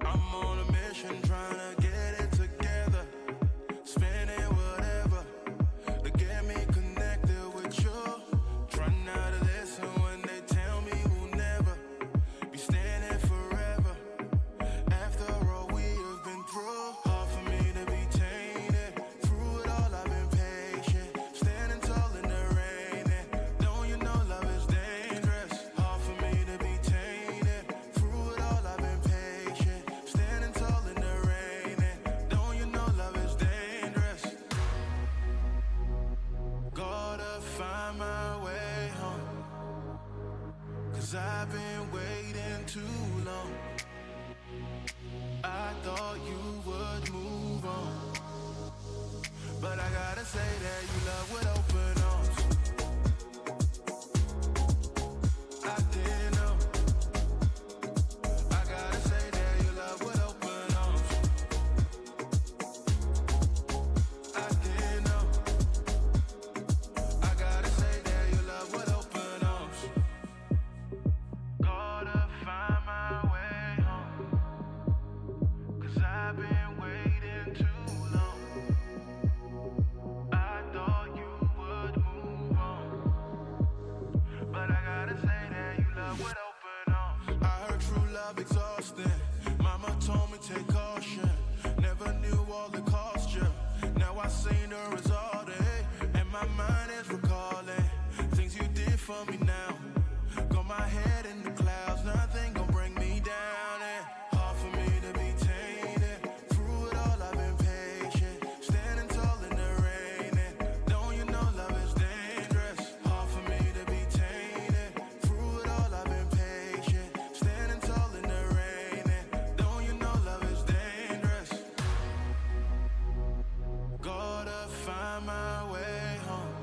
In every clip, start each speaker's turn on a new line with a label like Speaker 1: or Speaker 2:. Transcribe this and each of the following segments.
Speaker 1: I'm on a mission trying to get it together. Spending whatever to get me connected with you. Try not to listen when they tell me we'll never be standing forever. After all we have been through, hard for me to be tainted. Through it all I've been patient, standing tall in the rain. And don't you know love is dangerous? Hard for me to be tainted. Through it all I've been patient, standing tall in the rain. And don't you know love is dangerous? Gotta find my way home, 'cause I've been waiting too long. I thought you would move on, but I gotta say that you love with open arms. I didn't know. I gotta say that you love with open arms. I didn't know. I gotta say that you love with open arms. Gotta find my way home, 'cause I've been waiting too long. I thought you would move on, but I gotta say that you love with open arms. I heard true love exhausting. Mama told me take caution. Never knew all the cost you. Now I seen the result, and my mind is recalling things you did for me now. Got my head in the clouds, nothing gon' bring me down. And hard for me to be tainted. Through it all I've been patient, standing tall in the rain. And don't you know love is dangerous? Hard for me to be tainted. Through it all I've been patient, standing tall in the rain. And don't you know love is dangerous? Gotta find my way home,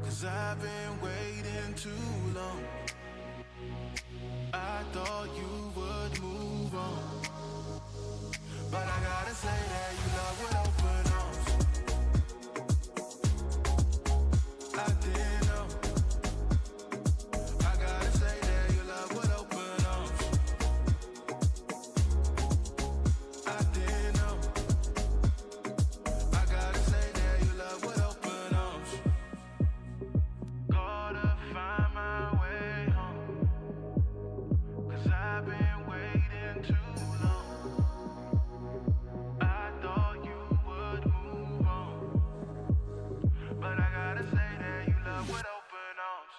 Speaker 1: 'cause I've been waiting too long. I thought you would move on, but I gotta say that you love with open arms. I didn't know. I gotta say that you love with open arms. I didn't know. I gotta say that you love with open arms. Gotta find my way home, 'cause I've been waiting too long. I thought you would move on, but I gotta say that you love with open arms.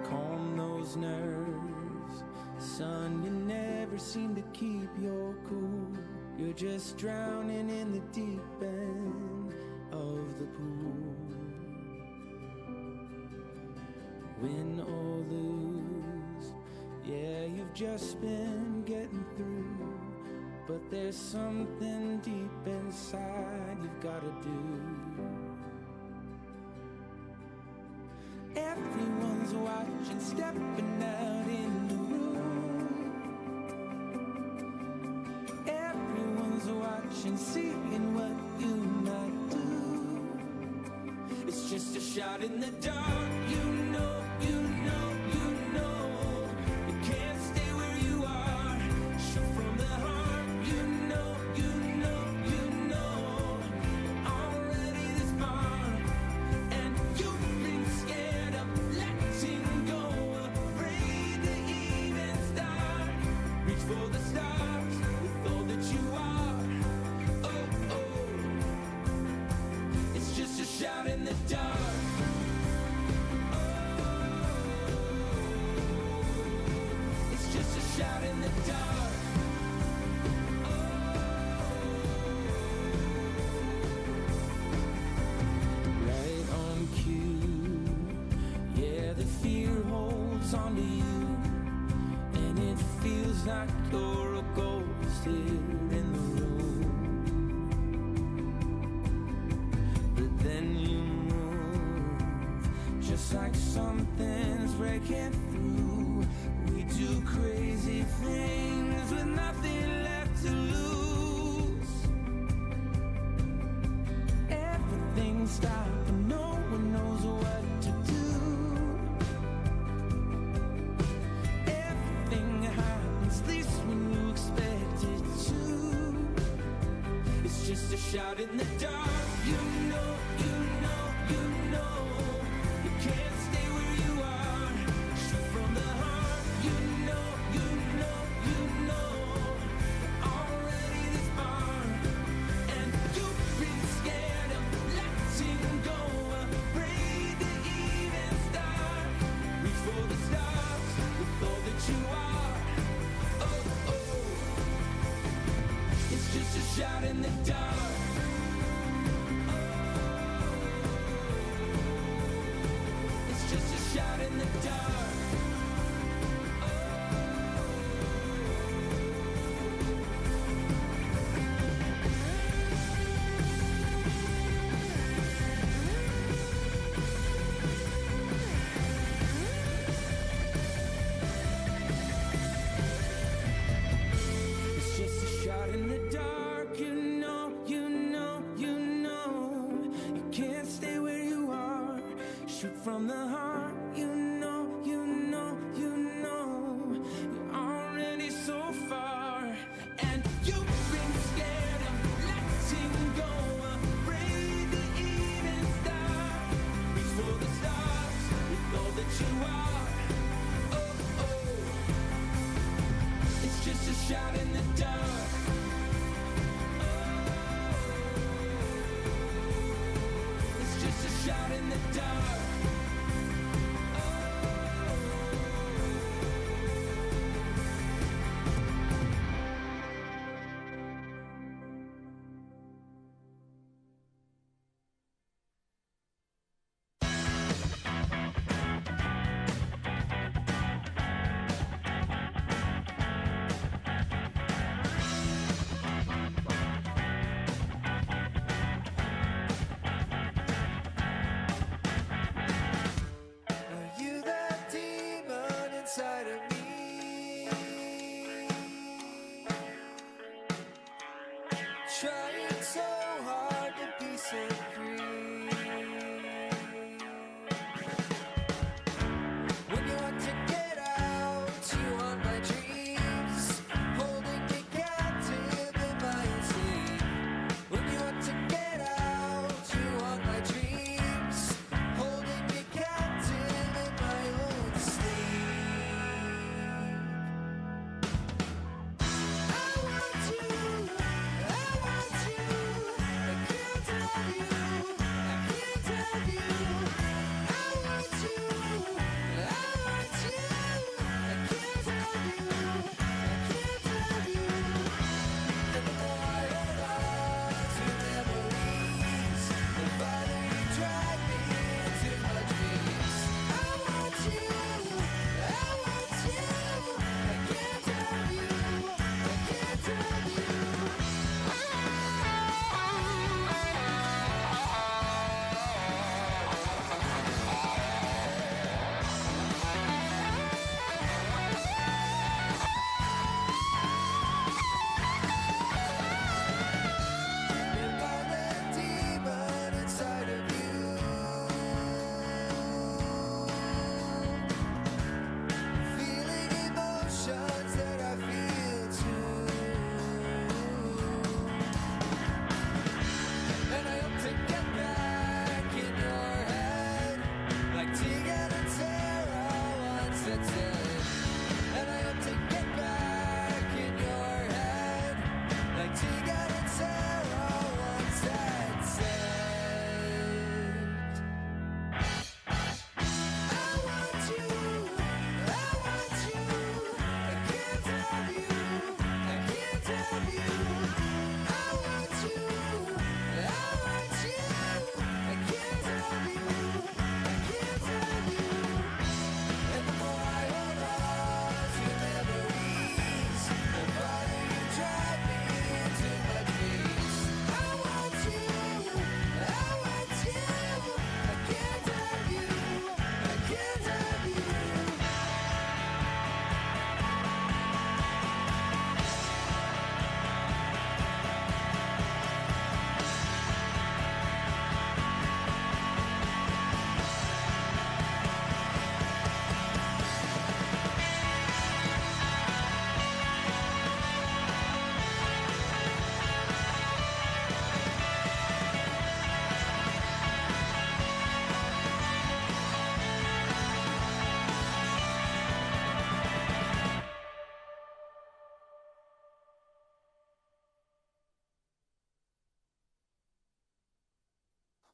Speaker 2: Calm those nerves, son, you never seem to keep your cool. You're just drowning in the deep end of the pool. Win or lose, yeah, you've just been getting through, but there's something deep inside you've gotta do. Everyone's watching, stepping out in the room. Everyone's watching, seeing what you might do. It's just a shot in the dark. You know, you know, you know. You can't stay where you are. Shoot from the heart. You know, you know, you know. Already this far, and you've been scared of letting go, afraid to even start. Reach for the stars with all that you are. Oh, oh. It's just a shout in the dark. Oh, it's just a shout in the dark. Oh, right on cue. Yeah, the fear holds onto you, and it feels like shout in the dark. You know, you know, you know, you can't stay where you are. Shoot from the heart. You know, you know, you know, you're already this far. And you've been scared of letting go, afraid to even start. Reach for the stars with all that you are. Oh, oh, it's just a shout in the dark.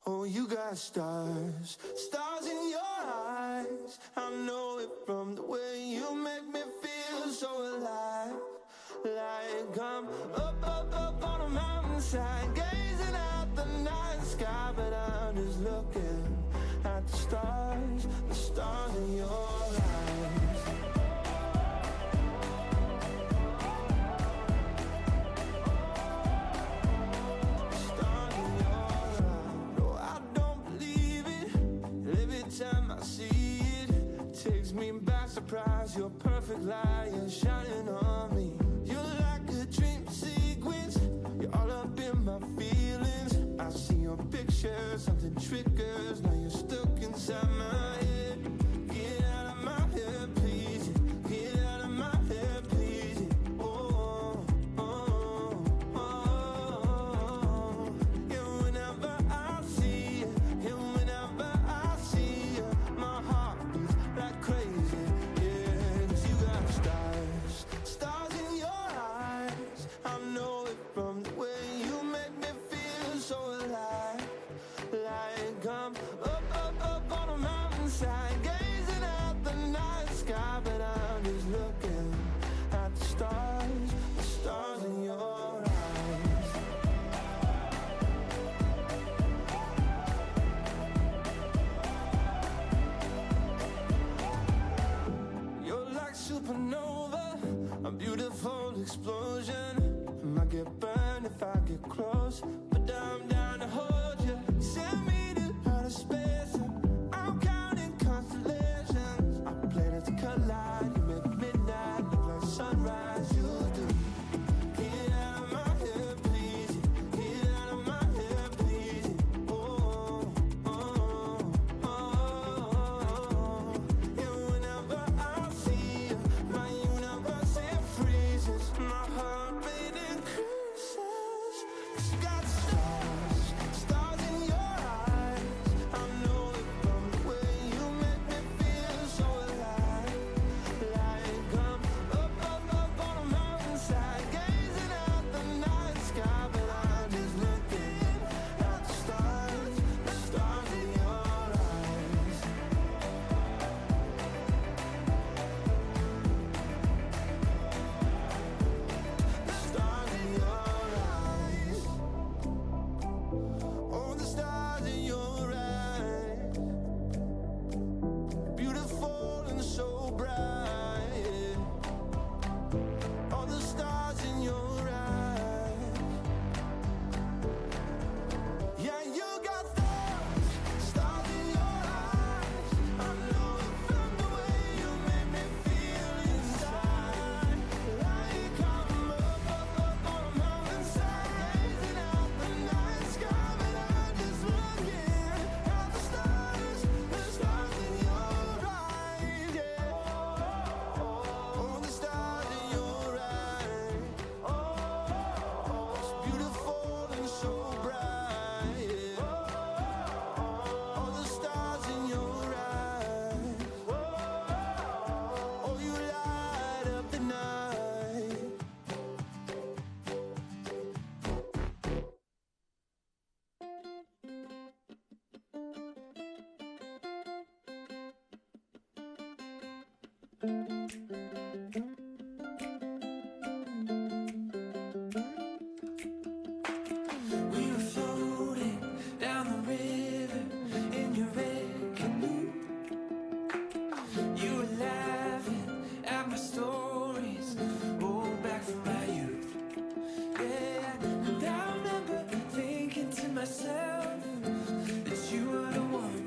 Speaker 2: Oh, you got stars, stars in your eyes. I know it from the way you make me feel so alive. Like I'm up on a mountainside, gazing at the night sky, but I'm just looking at the stars in your eyes. Stars in your eyes. No, I don't believe it. Every time I see it, takes me by surprise. You're perfect light, you're shining on me. You're like a dream sequence. You're all up in my feelings. I see your picture, something triggers. Now you're stuck inside my head. Get out of my head, please. Get out of my head, please. Oh, oh, oh, oh. And whenever I see you, and whenever I see you, my heart beats like crazy. Yeah, 'cause you got stars, stars in your eyes. I know it from the way you make me feel so alive. Like I'm up on a mountainside, gazing at the night sky, but I'm just looking at the stars in your eyes. You're like supernova, a beautiful explosion. I might get burned if I get close, but I'm down to hold you. Send me to outer space, I'm counting constellations. Our planets collide, you make midnight look like sunrise. You do. Get out of my head, please. Get out of my head, please. Oh, oh, oh, oh. And whenever I see you, my universe it freezes. My heart rate increases. 'Cause you got stars, stars in your eyes. I know it from the way you make me feel so alive. Like I'm up on a mountainside, gazing at the night sky, but I'm just looking at the stars in your eyes. The stars in your eyes. Oh, the stars in your eyes. Beautiful and so bright. All the stars in your eyes. Yeah, you got stars, stars in your eyes. I know it from the way you make me feel inside. Like I'm up on a mountainside, gazing at the night sky, but I'm just looking at the stars in your eyes. Yeah. Oh, the stars in your eyes. It's beautiful and so bright. Yeah. All the stars in your eyes. Oh, you light up the night. We were floating down the river in your red canoe. You were laughing at my stories, oh, back from my youth. Yeah, and I remember thinking to myself that you were the one.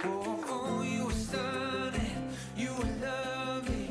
Speaker 2: Oh, you were stunning, you were lovely.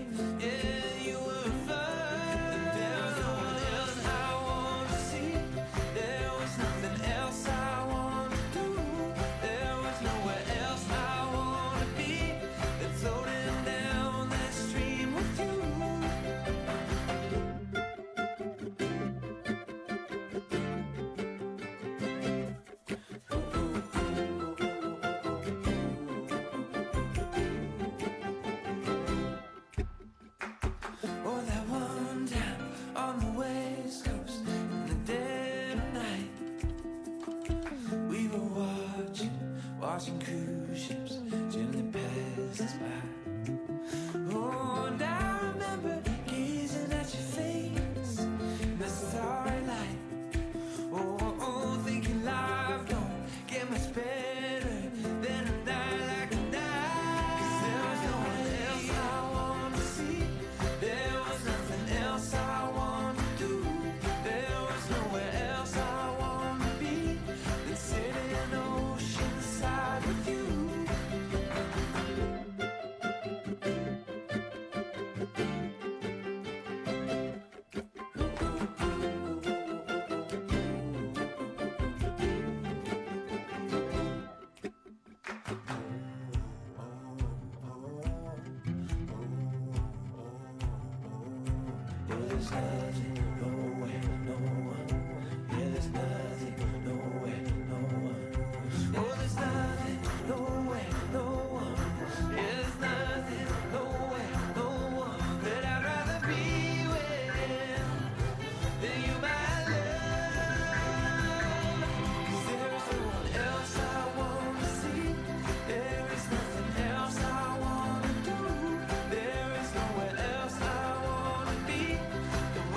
Speaker 2: The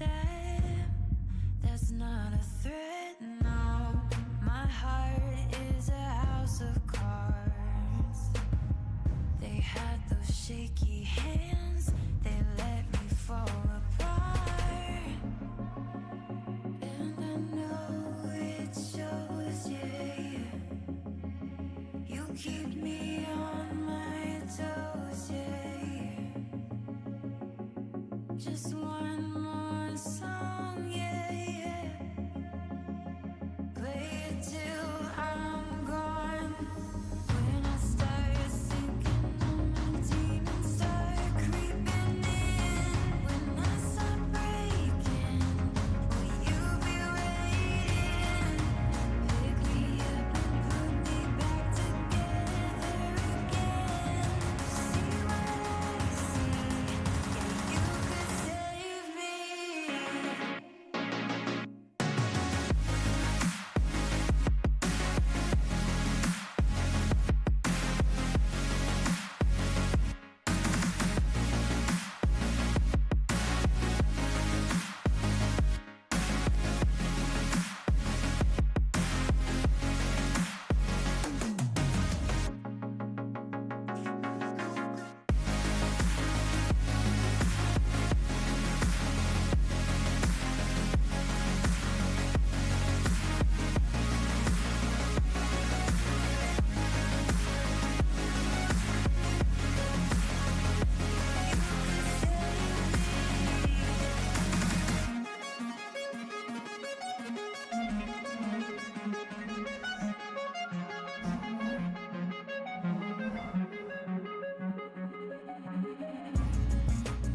Speaker 2: them. That's not a threat, no. My heart is a house of cards. They had those shaky hands, they let me fall apart. And I know it shows, yeah. You keep me on my toes, yeah. Just one more song, yeah, yeah. Play it till I'm gone. When I start sinking, all my demons start creeping in. When I start breaking, will you be waiting? Pick me up and put me back together again. See what I see? Yeah, you could save me.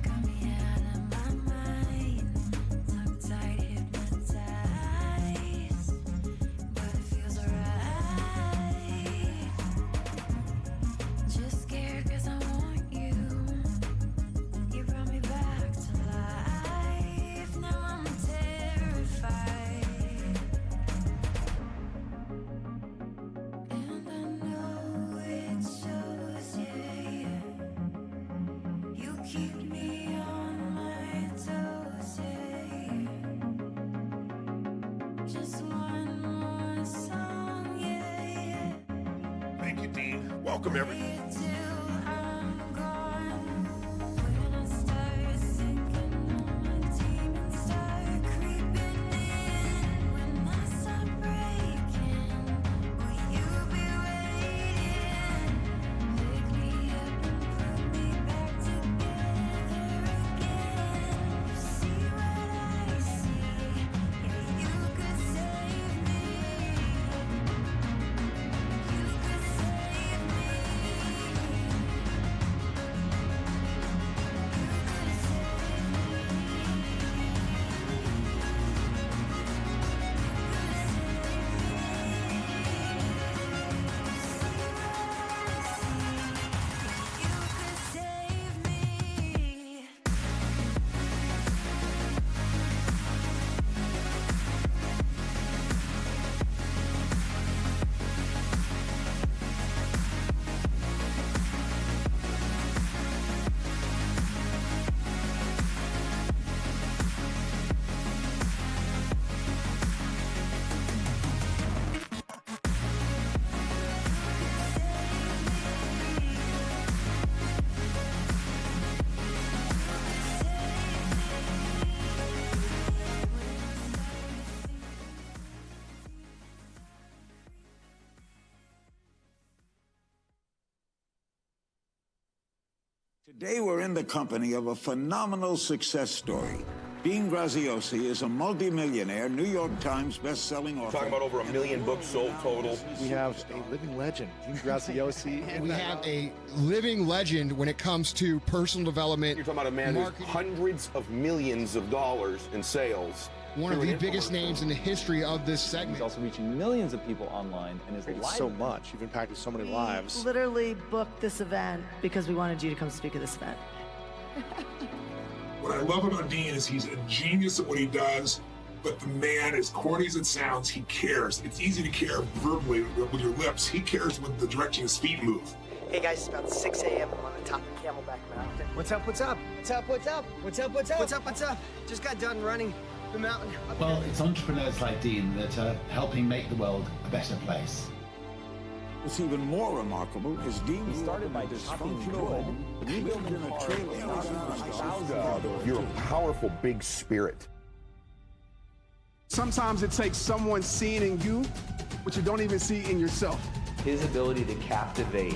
Speaker 2: Got me out of my mind, tongue-tied, hypnotized, but it feels alright. Just scared 'cause I want you. You brought me back to life. Now I'm terrified, and I know it shows, yeah. You keep me on my toes, yeah. Just one more song, yeah, yeah.
Speaker 3: Thank you, Dean. Welcome, everyone.
Speaker 2: Play it till I'm gone. When I start sinking, all my demons start creeping in. When I start breaking, will you be waiting? Pick me up and put me back together again. You see what I see? Yeah, you could save me. You could save me.
Speaker 4: Today we're in the company of a phenomenal success story. Dean Graziosi is a multimillionaire, New York Times best-selling author.
Speaker 3: Talking about over 1 million books sold total.
Speaker 5: We have a living legend, Dean Graziosi.
Speaker 6: We have a living legend when it comes to personal development.
Speaker 3: You're talking about a man who's
Speaker 6: marketing.
Speaker 3: hundreds of millions of dollars in sales.
Speaker 6: One of the biggest names in the history of this
Speaker 7: He's
Speaker 6: segment.
Speaker 7: also reaching millions of people online, and his live
Speaker 5: So much. You've impacted so many lives.
Speaker 8: Literally booked this event because we wanted you to come speak at this event.
Speaker 9: What I love about Dean is he's a genius at what he does, but the man, as corny as it sounds, he cares. It's easy to care verbally with your lips. He cares with the direction his feet move.
Speaker 10: Hey guys, it's about 6 a.m. I'm on the top of Camelback Mountain. What's up, what's up? What's up, what's up? What's up, what's up? What's up, what's up? Just got done running the mountain.
Speaker 11: Well, it's entrepreneurs like Dean that are helping make the world a better place.
Speaker 4: What's even more remarkable is Dean
Speaker 7: started by
Speaker 4: dysfunctional home. He lived in a trailer.
Speaker 3: You're a powerful, big spirit.
Speaker 12: Sometimes it takes someone seeing in you what you don't even see in yourself.
Speaker 7: His ability to captivate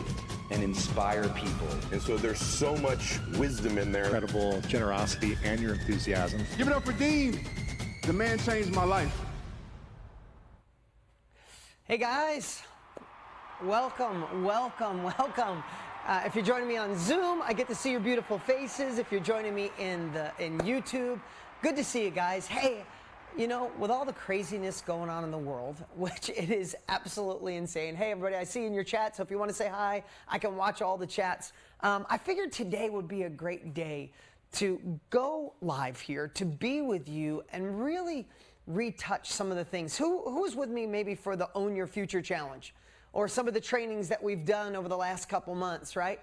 Speaker 7: and inspire people.
Speaker 3: And so there's so much wisdom in there.
Speaker 5: Incredible generosity and your enthusiasm.
Speaker 12: Give it up for Dean. The man changed my life.
Speaker 10: Hey guys, welcome, welcome, welcome. If you're joining me on Zoom, I get to see your beautiful faces. If you're joining me in YouTube, good to see you guys. Hey, you know, with all the craziness going on in the world, which it is absolutely insane. Hey, everybody, I see you in your chat, so if you want to say hi, I can watch all the chats. I figured today would be a great day to go live here, to be with you, and really retouch some of the things. Who's with me maybe for the Own Your Future Challenge? Or some of the trainings that we've done over the last couple months, right?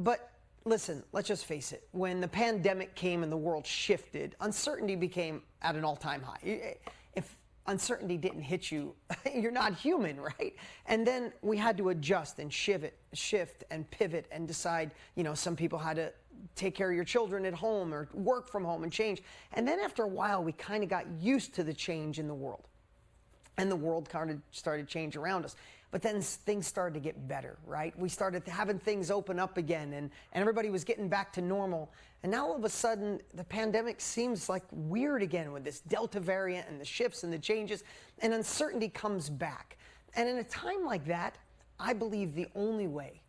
Speaker 10: But listen, let's just face it. When the pandemic came and the world shifted, uncertainty became at an all-time high. If uncertainty didn't hit you, you're not human, right? And then we had to adjust and shift and pivot and decide, you know, some people had to take care of your children at home or work from home and change. And then after a while, we kind of got used to the change in the world. And the world kind of started to change around us. But then things started to get better, right? We started having things open up again, and everybody was getting back to normal. And now all of a sudden, the pandemic seems like weird again with this Delta variant and the shifts and the changes, and uncertainty comes back. And in a time like that, I believe the only way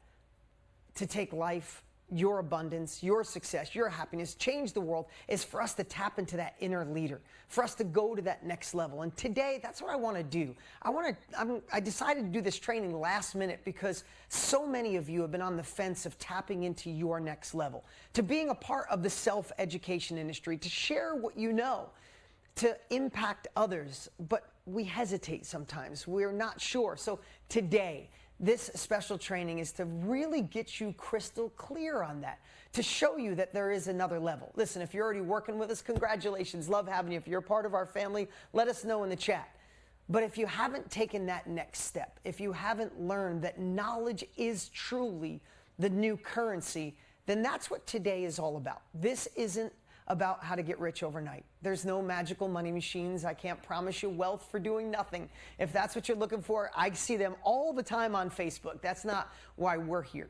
Speaker 10: to take life, your abundance, your success, your happiness, change the world is for us to tap into that inner leader, for us to go to that next level. And today, that's what I want to do. I decided to do this training last minute because so many of you have been on the fence of tapping into your next level, to being a part of the self-education industry, to share what you know, to impact others. But we hesitate sometimes. We're not sure. So today, this special training is to really get you crystal clear on that, to show you that there is another level. Listen, if you're already working with us, congratulations. Love having you. If you're a part of our family, let us know in the chat. But if you haven't taken that next step, if you haven't learned that knowledge is truly the new currency, then that's what today is all about. This isn't about how to get rich overnight. There's no magical money machines. I can't promise you wealth for doing nothing. If that's what you're looking for, I see them all the time on Facebook. That's not why we're here.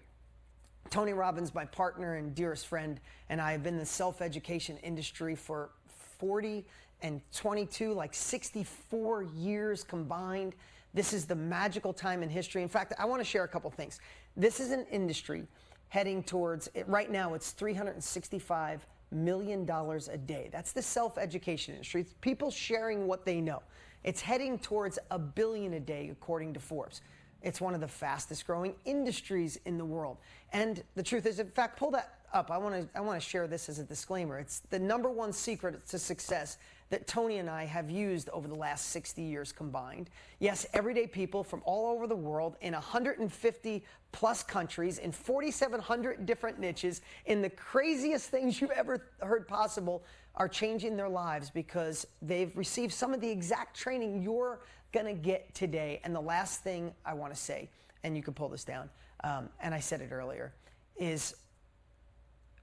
Speaker 10: Tony Robbins, my partner and dearest friend, and I have been in the self-education industry for 40 and 22, like 64 years combined. This is the magical time in history. In fact, I want to share a couple things. This is an industry heading towards, right now it's $365 million a day. That's the self-education industry. It's people sharing what they know. It's heading towards $1 billion a day, according to Forbes. It's one of the fastest growing industries in the world. And the truth is, in fact, pull that up. I want to share this as a disclaimer. It's the #1 secret to success that Tony and I have used over the last 60 years combined. Yes, everyday people from all over the world in 150 plus countries, in 4,700 different niches, in the craziest things you've ever heard possible, are changing their lives because they've received some of the exact training you're going to get today. And the last thing I want to say, and you can pull this down, and I said it earlier, is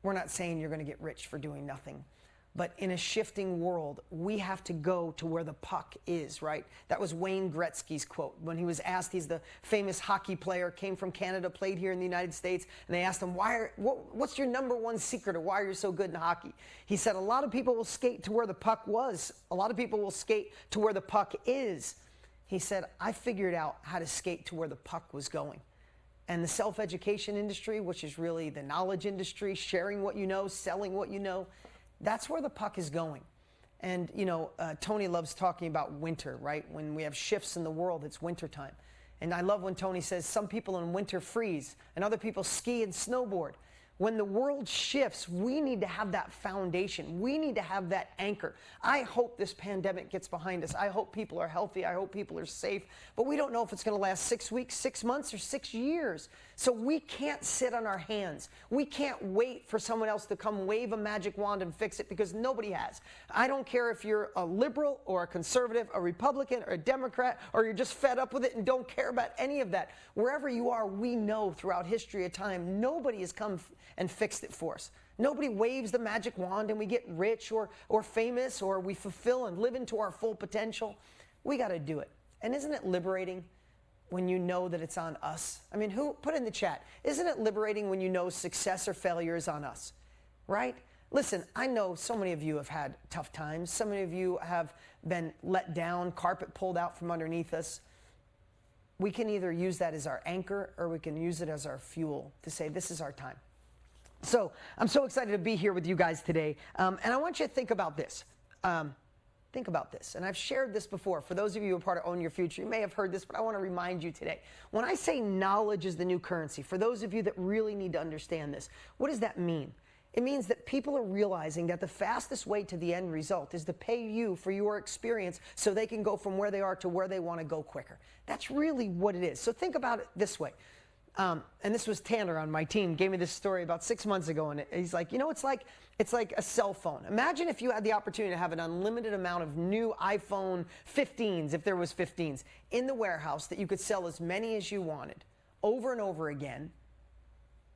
Speaker 10: we're not saying you're going to get rich for doing nothing. But in a shifting world, we have to go to where the puck is, right? That was Wayne Gretzky's quote when he was asked. He's the famous hockey player, came from Canada, played here in the United States, and they asked him, what's your #1 secret or why are you so good in hockey? He said, a lot of people will skate to where the puck was. A lot of people will skate to where the puck is. He said, I figured out how to skate to where the puck was going. And the self-education industry, which is really the knowledge industry, sharing what you know, selling what you know, that's where the puck is going. And, you know, Tony loves talking about winter, right? When we have shifts in the world, it's wintertime. And I love when Tony says some people in winter freeze and other people ski and snowboard. When the world shifts, we need to have that foundation. We need to have that anchor. I hope this pandemic gets behind us. I hope people are healthy. I hope people are safe. But we don't know if it's going to last 6 weeks, 6 months, or 6 years. So we can't sit on our hands. We can't wait for someone else to come wave a magic wand and fix it, because nobody has. I don't care if you're a liberal or a conservative, a Republican or a Democrat, or you're just fed up with it and don't care about any of that. Wherever you are, we know throughout history of time, nobody has come and fixed it for us. Nobody waves the magic wand and we get rich or famous, or we fulfill and live into our full potential. We got to do it. And isn't it liberating when you know that it's on us? I mean, who put in the chat, isn't it liberating when you know success or failure is on us, right? Listen, I know so many of you have had tough times. So many of you have been let down, carpet pulled out from underneath us. We can either use that as our anchor, or we can use it as our fuel to say, this is our time. So I'm so excited to be here with you guys today. And I want you to think about this. Think about this. And I've shared this before. For those of you who are part of Own Your Future, you may have heard this, but I want to remind you today. When I say knowledge is the new currency, for those of you that really need to understand this, what does that mean? It means that people are realizing that the fastest way to the end result is to pay you for your experience so they can go from where they are to where they want to go quicker. That's really what it is. So think about it this way. And this was Tanner on my team, gave me this story about 6 months ago, and he's like, you know, it's like a cell phone. Imagine if you had the opportunity to have an unlimited amount of new iPhone 15s, if there was 15s, in the warehouse that you could sell as many as you wanted, over and over again,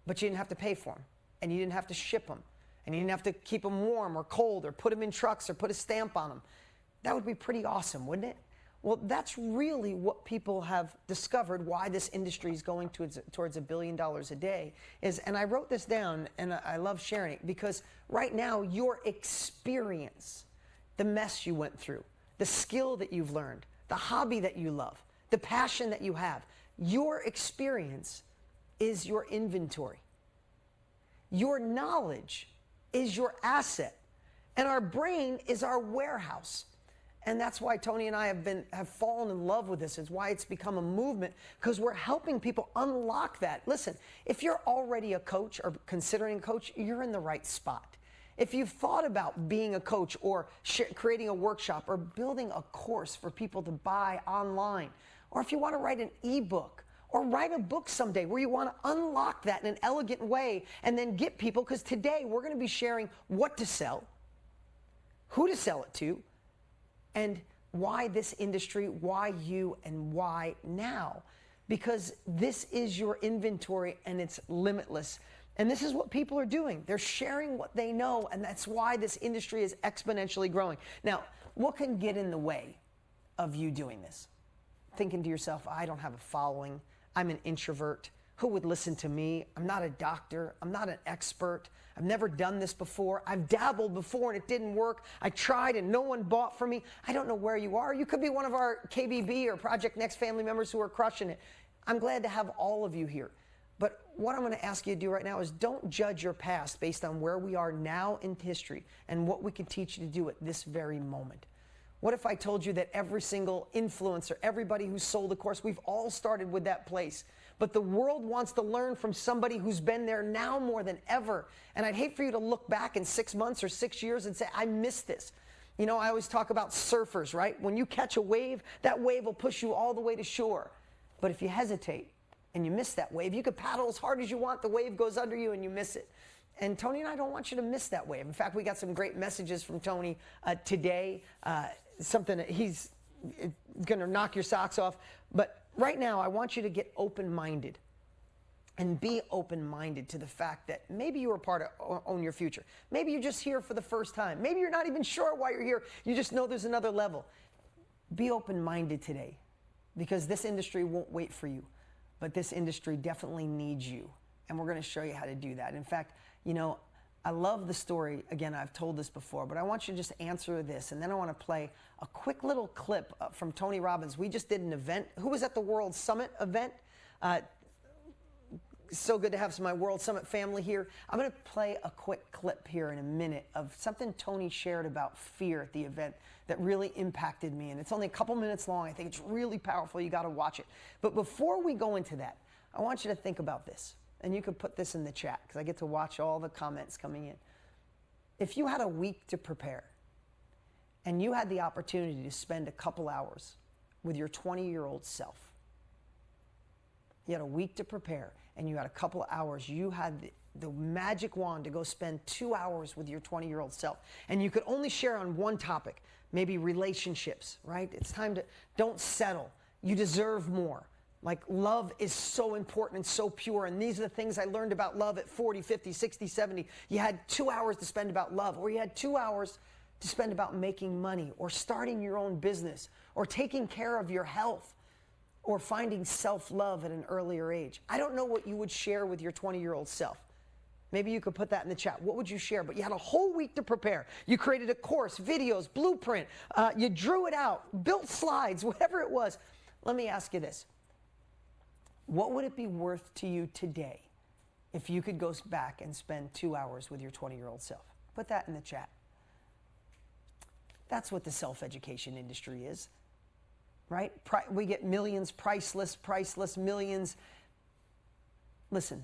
Speaker 10: but you didn't have to pay for them, and you didn't have to ship them, and you didn't have to keep them warm or cold or put them in trucks or put a stamp on them. That would be pretty awesome, wouldn't it? Well, that's really what people have discovered, why this industry is going towards $1 billion a day is, and I wrote this down and I love sharing it, because right now your experience, the mess you went through, the skill that you've learned, the hobby that you love, the passion that you have, your experience is your inventory. Your knowledge is your asset, and our brain is our warehouse. And that's why Tony and I have fallen in love with this. It's why it's become a movement, because we're helping people unlock that. Listen, if you're already a coach or considering a coach, you're in the right spot. If you've thought about being a coach or creating a workshop or building a course for people to buy online, or if you want to write an ebook or write a book someday where you want to unlock that in an elegant way and then get people, because today we're going to be sharing what to sell, who to sell it to, and why this industry, why you, and why now. Because this is your inventory and it's limitless. And this is what people are doing. They're sharing what they know, and that's why this industry is exponentially growing. Now, what can get in the way of you doing this? Thinking to yourself, I don't have a following. I'm an introvert. Who would listen to me? I'm not a doctor. I'm not an expert. I've never done this before. I've dabbled before and it didn't work. I tried and no one bought from me. I don't know where you are. You could be one of our KBB or Project Next family members who are crushing it. I'm glad to have all of you here. But what I'm going to ask you to do right now is don't judge your past based on where we are now in history and what we can teach you to do at this very moment. What if I told you that every single influencer, everybody who sold a course, we've all started with that place. But the world wants to learn from somebody who's been there now more than ever. And I'd hate for you to look back in 6 months or 6 years and say, I missed this. You know, I always talk about surfers, right? When you catch a wave, that wave will push you all the way to shore. But if you hesitate and you miss that wave, you could paddle as hard as you want, the wave goes under you and you miss it. And Tony and I don't want you to miss that wave. In fact, we got some great messages from Tony today, something that he's going to knock your socks off. But right now, I want you to get open-minded and be open-minded to the fact that maybe you were part of Own Your Future. Maybe you're just here for the first time. Maybe you're not even sure why you're here. You just know there's another level. Be open-minded today, because this industry won't wait for you, but this industry definitely needs you. And we're going to show you how to do that. In fact, you know, I love the story. Again, I've told this before, but I want you to just answer this. And then I want to play a quick little clip from Tony Robbins. We just did an event. Who was at the World Summit event? So good to have some of my World Summit family here. I'm going to play a quick clip here in a minute of something Tony shared about fear at the event that really impacted me. And it's only a couple minutes long. I think it's really powerful. You got to watch it. But before we go into that, I want you to think about this. and you could put this in the chat because I get to watch all the comments coming in. If you had a week to prepare and you had the opportunity to spend a couple hours with your 20-year-old self, you had a week to prepare and you had a couple of hours, you had the magic wand to go spend 2 hours with your 20-year-old self, and you could only share on one topic, maybe relationships, right? It's time to, don't settle. You deserve more. Like, love is so important and so pure, and these are the things I learned about love at 40, 50, 60, 70. You had 2 hours to spend about love, or you had 2 hours to spend about making money, or starting your own business, or taking care of your health, or finding self-love at an earlier age. I don't know what you would share with your 20-year-old self. Maybe you could put that in the chat. What would you share? But you had a whole week to prepare. You created a course, videos, blueprint. You drew it out, built slides, whatever it was. Let me ask you this. What would it be worth to you today if you could go back and spend 2 hours with your 20-year-old self? Put that in the chat. That's what the self-education industry is, right? We get millions, priceless, millions. Listen.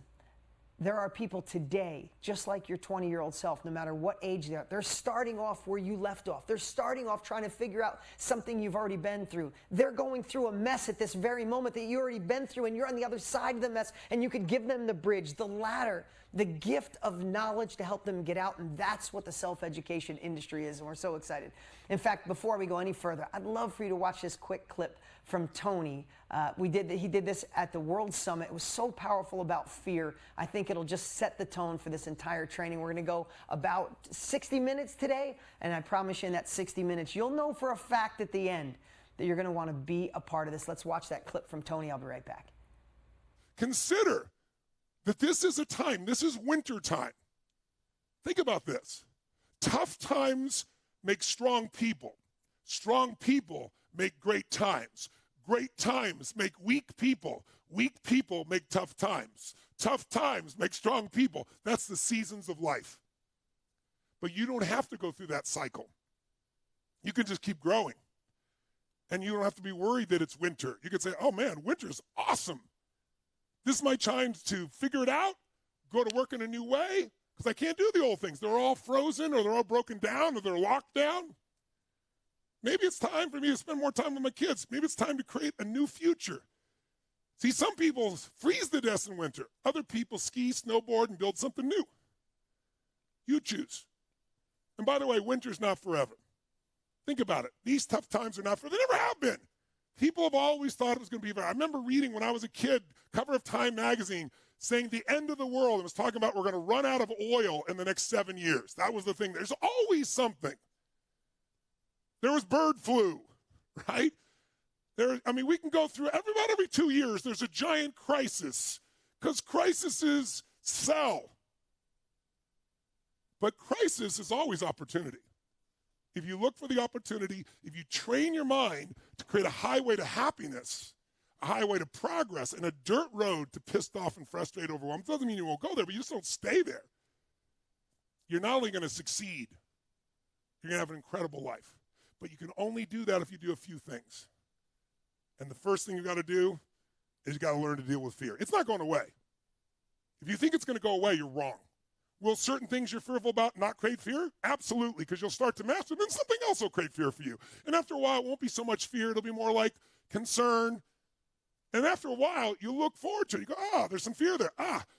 Speaker 10: There are people today, just like your 20-year-old self, no matter what age they are, they're starting off where you left off. They're starting off trying to figure out something you've already been through. They're going through a mess at this very moment that you already been through, and you're on the other side of the mess, and you could give them the bridge, the ladder, the gift of knowledge to help them get out, and that's what the self-education industry is, and we're so excited. In fact, before we go any further, I'd love for you to watch this quick clip from Tony. He did this at the World Summit. It was so powerful about fear. I think it'll just set the tone for this entire training. We're going to go about 60 minutes today, and I promise you in that 60 minutes, you'll know for a fact at the end that you're going to want to be a part of this. Let's watch that clip from Tony. I'll be right back.
Speaker 9: Consider that this is a time, this is winter time. Think about this. Tough times make strong people. Strong people make great times. Great times make weak people. Weak people make tough times. Tough times make strong people. That's the seasons of life. But you don't have to go through that cycle. You can just keep growing. And you don't have to be worried that it's winter. You can say, oh man, winter's awesome. This is my time to figure it out, go to work in a new way, because I can't do the old things. They're all frozen, or they're all broken down, or they're locked down. Maybe it's time for me to spend more time with my kids. Maybe it's time to create a new future. See, some people freeze to death in winter. Other people ski, snowboard, and build something new. You choose. And by the way, winter's not forever. Think about it. These tough times are not forever. They never have been. People have always thought it was going to be forever. I remember reading when I was a kid, cover of Time magazine, saying the end of the world. It was talking about we're going to run out of oil in the next 7 years. That was the thing. There's always something. There was bird flu, right? We can go through about every 2 years, there's a giant crisis, because crises sell. But crisis is always opportunity. If you look for the opportunity, if you train your mind to create a highway to happiness, a highway to progress, and a dirt road to pissed off and frustrated, overwhelmed, doesn't mean you won't go there, but you just don't stay there. You're not only going to succeed, you're going to have an incredible life. But you can only do that if you do a few things. And the first thing you got to do is you got to learn to deal with fear. It's not going away. If you think it's going to go away, you're wrong. Will certain things you're fearful about not create fear? Absolutely, because you'll start to master them, and something else will create fear for you. And after a while, it won't be so much fear. It'll be more like concern. And after a while, you look forward to it. You go, there's some fear there.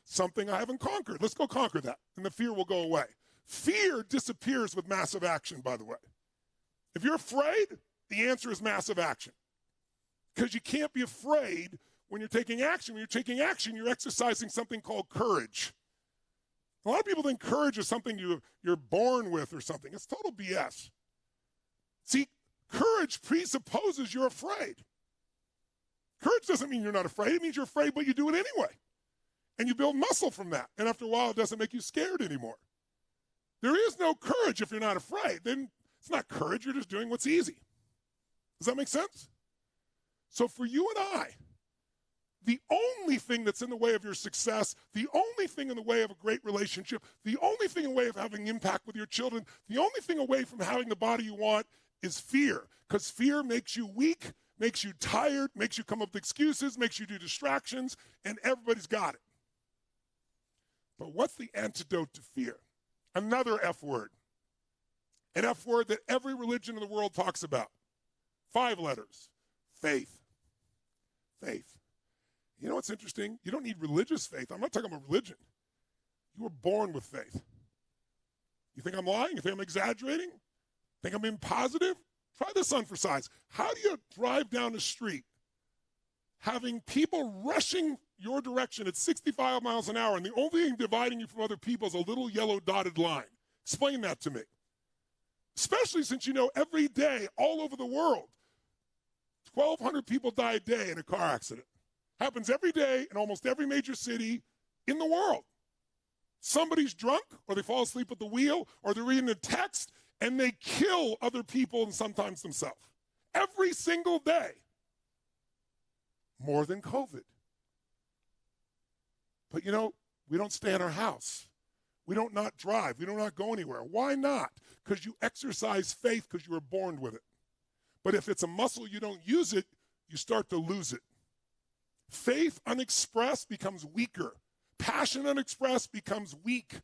Speaker 9: Something I haven't conquered. Let's go conquer that. And the fear will go away. Fear disappears with massive action, by the way. If you're afraid, the answer is massive action. Because you can't be afraid when you're taking action. When you're taking action, you're exercising something called courage. A lot of people think courage is something you're born with or something. It's total BS. See, courage presupposes you're afraid. Courage doesn't mean you're not afraid. It means you're afraid, but you do it anyway. And you build muscle from that. And after a while, it doesn't make you scared anymore. There is no courage if you're not afraid. Then it's not courage. You're just doing what's easy. Does that make sense? So for you and I, the only thing that's in the way of your success, the only thing in the way of a great relationship, the only thing in the way of having impact with your children, the only thing away from having the body you want is fear. Because fear makes you weak, makes you tired, makes you come up with excuses, makes you do distractions, and everybody's got it. But what's the antidote to fear? Another F word. An F word that every religion in the world talks about. 5 letters. Faith. Faith. You know what's interesting? You don't need religious faith. I'm not talking about religion. You were born with faith. You think I'm lying? You think I'm exaggerating? Think I'm being positive? Try this on for size. How do you drive down the street having people rushing your direction at 65 miles an hour, and the only thing dividing you from other people is a little yellow dotted line? Explain that to me. Especially since you know every day all over the world, 1,200 people die a day in a car accident. Happens every day in almost every major city in the world. Somebody's drunk, or they fall asleep at the wheel, or they're reading a text, and they kill other people and sometimes themselves. Every single day. More than COVID. But you know, we don't stay in our house. We don't not drive. We don't not go anywhere. Why not? Because you exercise faith because you were born with it. But if it's a muscle, you don't use it, you start to lose it. Faith unexpressed becomes weaker. Passion unexpressed becomes weak.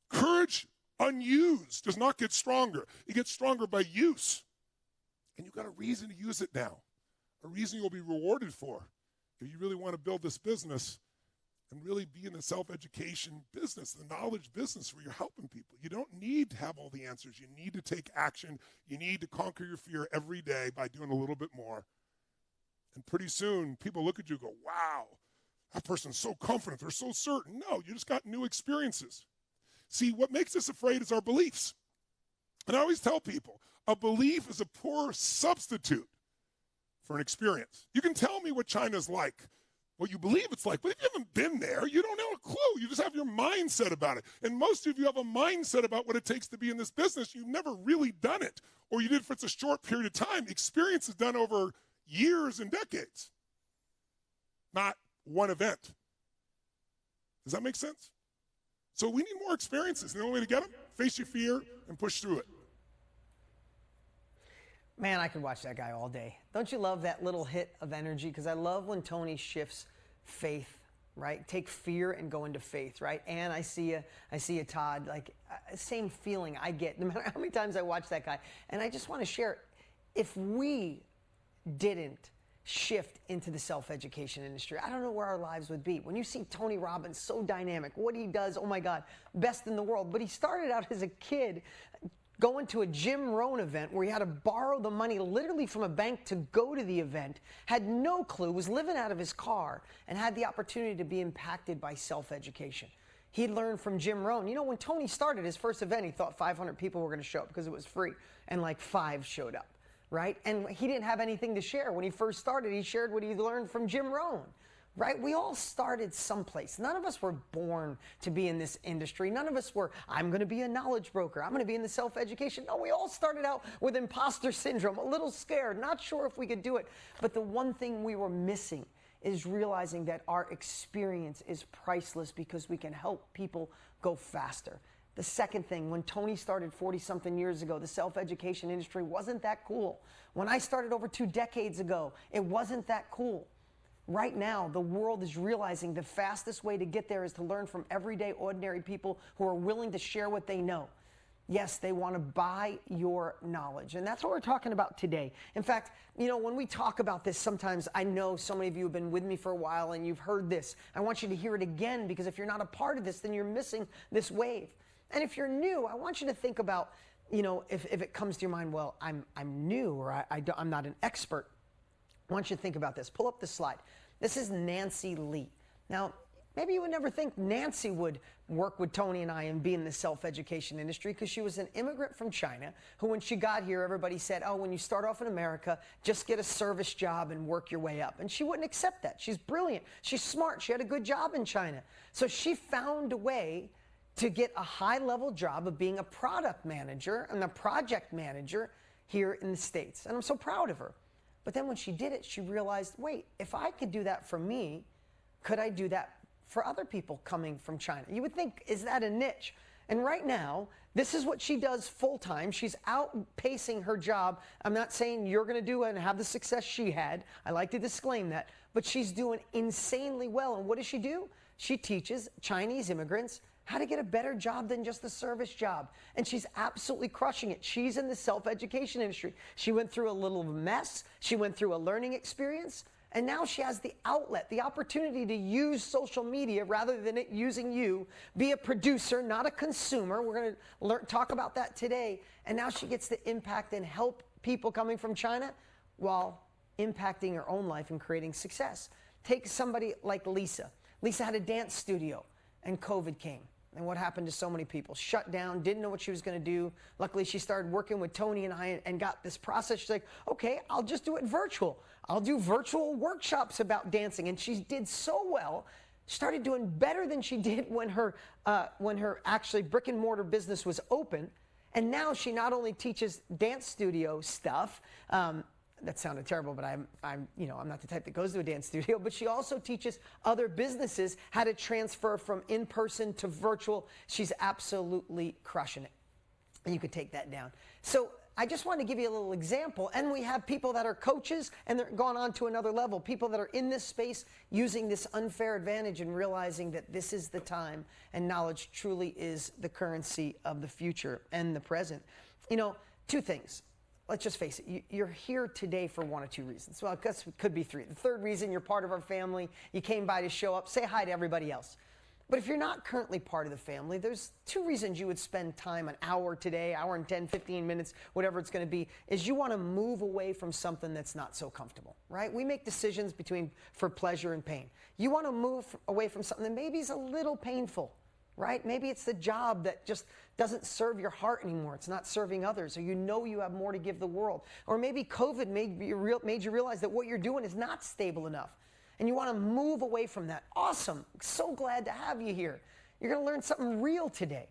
Speaker 9: Courage unused does not get stronger. It gets stronger by use. And you've got a reason to use it now. A reason you'll be rewarded for if you really want to build this business and really be in the self-education business, the knowledge business where you're helping people. You don't need to have all the answers. You need to take action. You need to conquer your fear every day by doing a little bit more. And pretty soon, people look at you and go, wow, that person's so confident. They're so certain. No, you just got new experiences. See, what makes us afraid is our beliefs. And I always tell people, a belief is a poor substitute for an experience. You can tell me what China's like, what you believe it's like, but if you haven't been there, you don't know a clue. You just have your mindset about it. And most of you have a mindset about what it takes to be in this business. You've never really done it, or you did for a short period of time. Experience is done over years and decades, not one event. Does that make sense? So we need more experiences. And the only way to get them, face your fear and push through it.
Speaker 10: Man, I could watch that guy all day. Don't you love that little hit of energy? Because I love when Tony shifts faith, right? Take fear and go into faith, right? And I see you, Todd, like same feeling I get no matter how many times I watch that guy. And I just want to share, if we didn't shift into the self-education industry, I don't know where our lives would be. When you see Tony Robbins, so dynamic, what he does, oh my God, best in the world. But he started out as a kid going to a Jim Rohn event where he had to borrow the money literally from a bank to go to the event, had no clue, was living out of his car, and had the opportunity to be impacted by self-education. He learned from Jim Rohn. You know, when Tony started his first event, he thought 500 people were going to show up because it was free, and like 5 showed up, right? And he didn't have anything to share. When he first started, he shared what he learned from Jim Rohn. Right? We all started someplace. None of us were born to be in this industry. None of us were, I'm going to be a knowledge broker. I'm going to be in the self-education. No, we all started out with imposter syndrome, a little scared, not sure if we could do it. But the one thing we were missing is realizing that our experience is priceless because we can help people go faster. The second thing, when Tony started 40-something years ago, the self-education industry wasn't that cool. When I started over 2 decades ago, it wasn't that cool. Right now, the world is realizing the fastest way to get there is to learn from everyday, ordinary people who are willing to share what they know. Yes, they want to buy your knowledge. And that's what we're talking about today. In fact, you know, when we talk about this, sometimes I know so many of you have been with me for a while and you've heard this. I want you to hear it again, because if you're not a part of this, then you're missing this wave. And if you're new, I want you to think about, you know, if it comes to your mind, well, I'm new, or I'm not an expert. I want you to think about this. Pull up the slide. This is Nancy Lee. Now, maybe you would never think Nancy would work with Tony and I and be in the self-education industry, because she was an immigrant from China who, when she got here, everybody said, oh, when you start off in America, just get a service job and work your way up. And she wouldn't accept that. She's brilliant. She's smart. She had a good job in China. So she found a way to get a high-level job of being a product manager and a project manager here in the States. And I'm so proud of her. But then when she did it, she realized, wait, if I could do that for me, could I do that for other people coming from China? You would think, is that a niche? And right now, this is what she does full time. She's outpacing her job. I'm not saying you're going to do it and have the success she had. I like to disclaim that. But she's doing insanely well. And what does she do? she teaches Chinese immigrants how to get a better job than just the service job. And she's absolutely crushing it. She's in the self-education industry. She went through a little mess. She went through a learning experience. And now she has the outlet, the opportunity to use social media rather than it using you. Be a producer, not a consumer. We're going to talk about that today. And now she gets to impact and help people coming from China while impacting her own life and creating success. Take somebody like Lisa. Lisa had a dance studio and COVID came. And what happened to so many people? Shut down, didn't know what she was going to do. Luckily, she started working with Tony and I and got this process. She's like, okay, I'll just do it virtual. I'll do virtual workshops about dancing. And she did so well, started doing better than she did when her actually brick and mortar business was open. And now she not only teaches dance studio stuff, that sounded terrible, but I'm not the type that goes to a dance studio, but she also teaches other businesses how to transfer from in-person to virtual. She's absolutely crushing it. And you could take that down. So I just want to give you a little example. And we have people that are coaches and they're gone on to another level. People that are in this space using this unfair advantage and realizing that this is the time and knowledge truly is the currency of the future and the present. You know, two things. Let's just face it, you're here today for one of two reasons. Well, I guess it could be three. The third reason, you're part of our family. You came by to show up, say hi to everybody else. But if you're not currently part of the family, there's two reasons you would spend time, an hour today, hour and 10, 15 minutes, whatever it's going to be, is you want to move away from something that's not so comfortable, right? We make decisions for pleasure and pain. You want to move away from something that maybe is a little painful, right? Maybe it's the job that just doesn't serve your heart anymore. It's not serving others, or you know you have more to give the world. Or maybe COVID made you realize that what you're doing is not stable enough, and you want to move away from that. Awesome. So glad to have you here. You're going to learn something real today.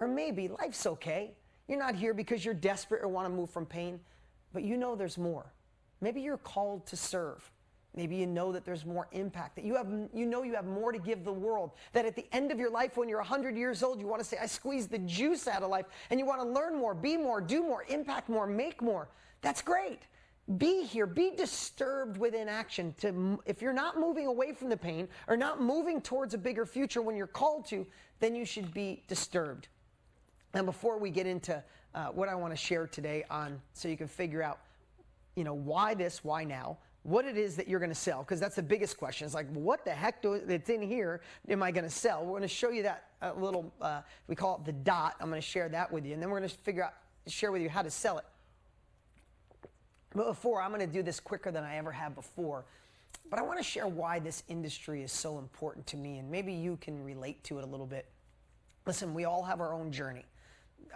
Speaker 10: Or maybe life's okay. You're not here because you're desperate or want to move from pain, but you know there's more. Maybe you're called to serve. Maybe you know that there's more impact, that you know you have more to give the world, that at the end of your life when you're 100 years old, you want to say, I squeezed the juice out of life, and you want to learn more, be more, do more, impact more, make more. That's great. Be here. Be disturbed with inaction. If you're not moving away from the pain or not moving towards a bigger future when you're called to, then you should be disturbed. And before we get into what I want to share today so you can figure out, why this, why now, what it is that you're going to sell, because that's the biggest question. It's like, what the heck that's in here am I going to sell? We're going to show you that little, we call it the dot. I'm going to share that with you, and then we're going to share with you how to sell it. But before, I'm going to do this quicker than I ever have before. But I want to share why this industry is so important to me, and maybe you can relate to it a little bit. Listen, we all have our own journey.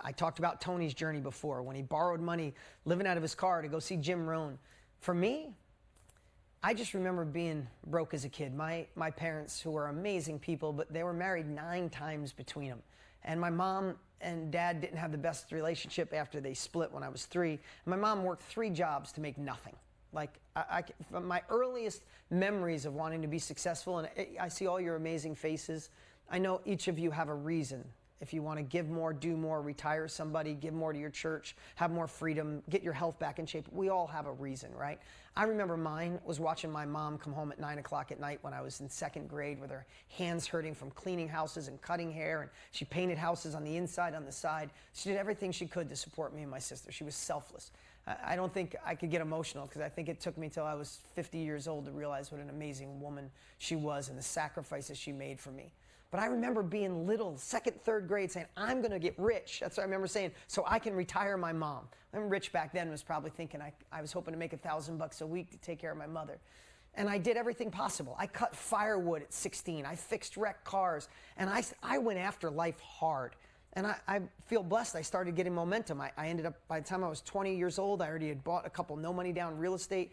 Speaker 10: I talked about Tony's journey before, when he borrowed money, living out of his car to go see Jim Rohn. For me, I just remember being broke as a kid. My parents, who were amazing people, but they were married 9 times between them. And my mom and dad didn't have the best relationship after they split when I was 3. My mom worked 3 jobs to make nothing. Like, my earliest memories of wanting to be successful, and I see all your amazing faces. I know each of you have a reason. If you want to give more, do more, retire somebody, give more to your church, have more freedom, get your health back in shape. We all have a reason, right? I remember mine was watching my mom come home at 9 o'clock at night when I was in 2nd grade with her hands hurting from cleaning houses and cutting hair, and she painted houses on the inside, on the side. She did everything she could to support me and my sister. She was selfless. I don't think I could get emotional because I think it took me till I was 50 years old to realize what an amazing woman she was and the sacrifices she made for me. But I remember being little, 2nd, 3rd grade, saying, I'm going to get rich. That's what I remember saying, so I can retire my mom. I'm rich back then, was probably thinking I was hoping to make $1,000 a week to take care of my mother. And I did everything possible. I cut firewood at 16. I fixed wrecked cars. And I went after life hard. And I feel blessed. I started getting momentum. I ended up, by the time I was 20 years old, I already had bought a couple no money down real estate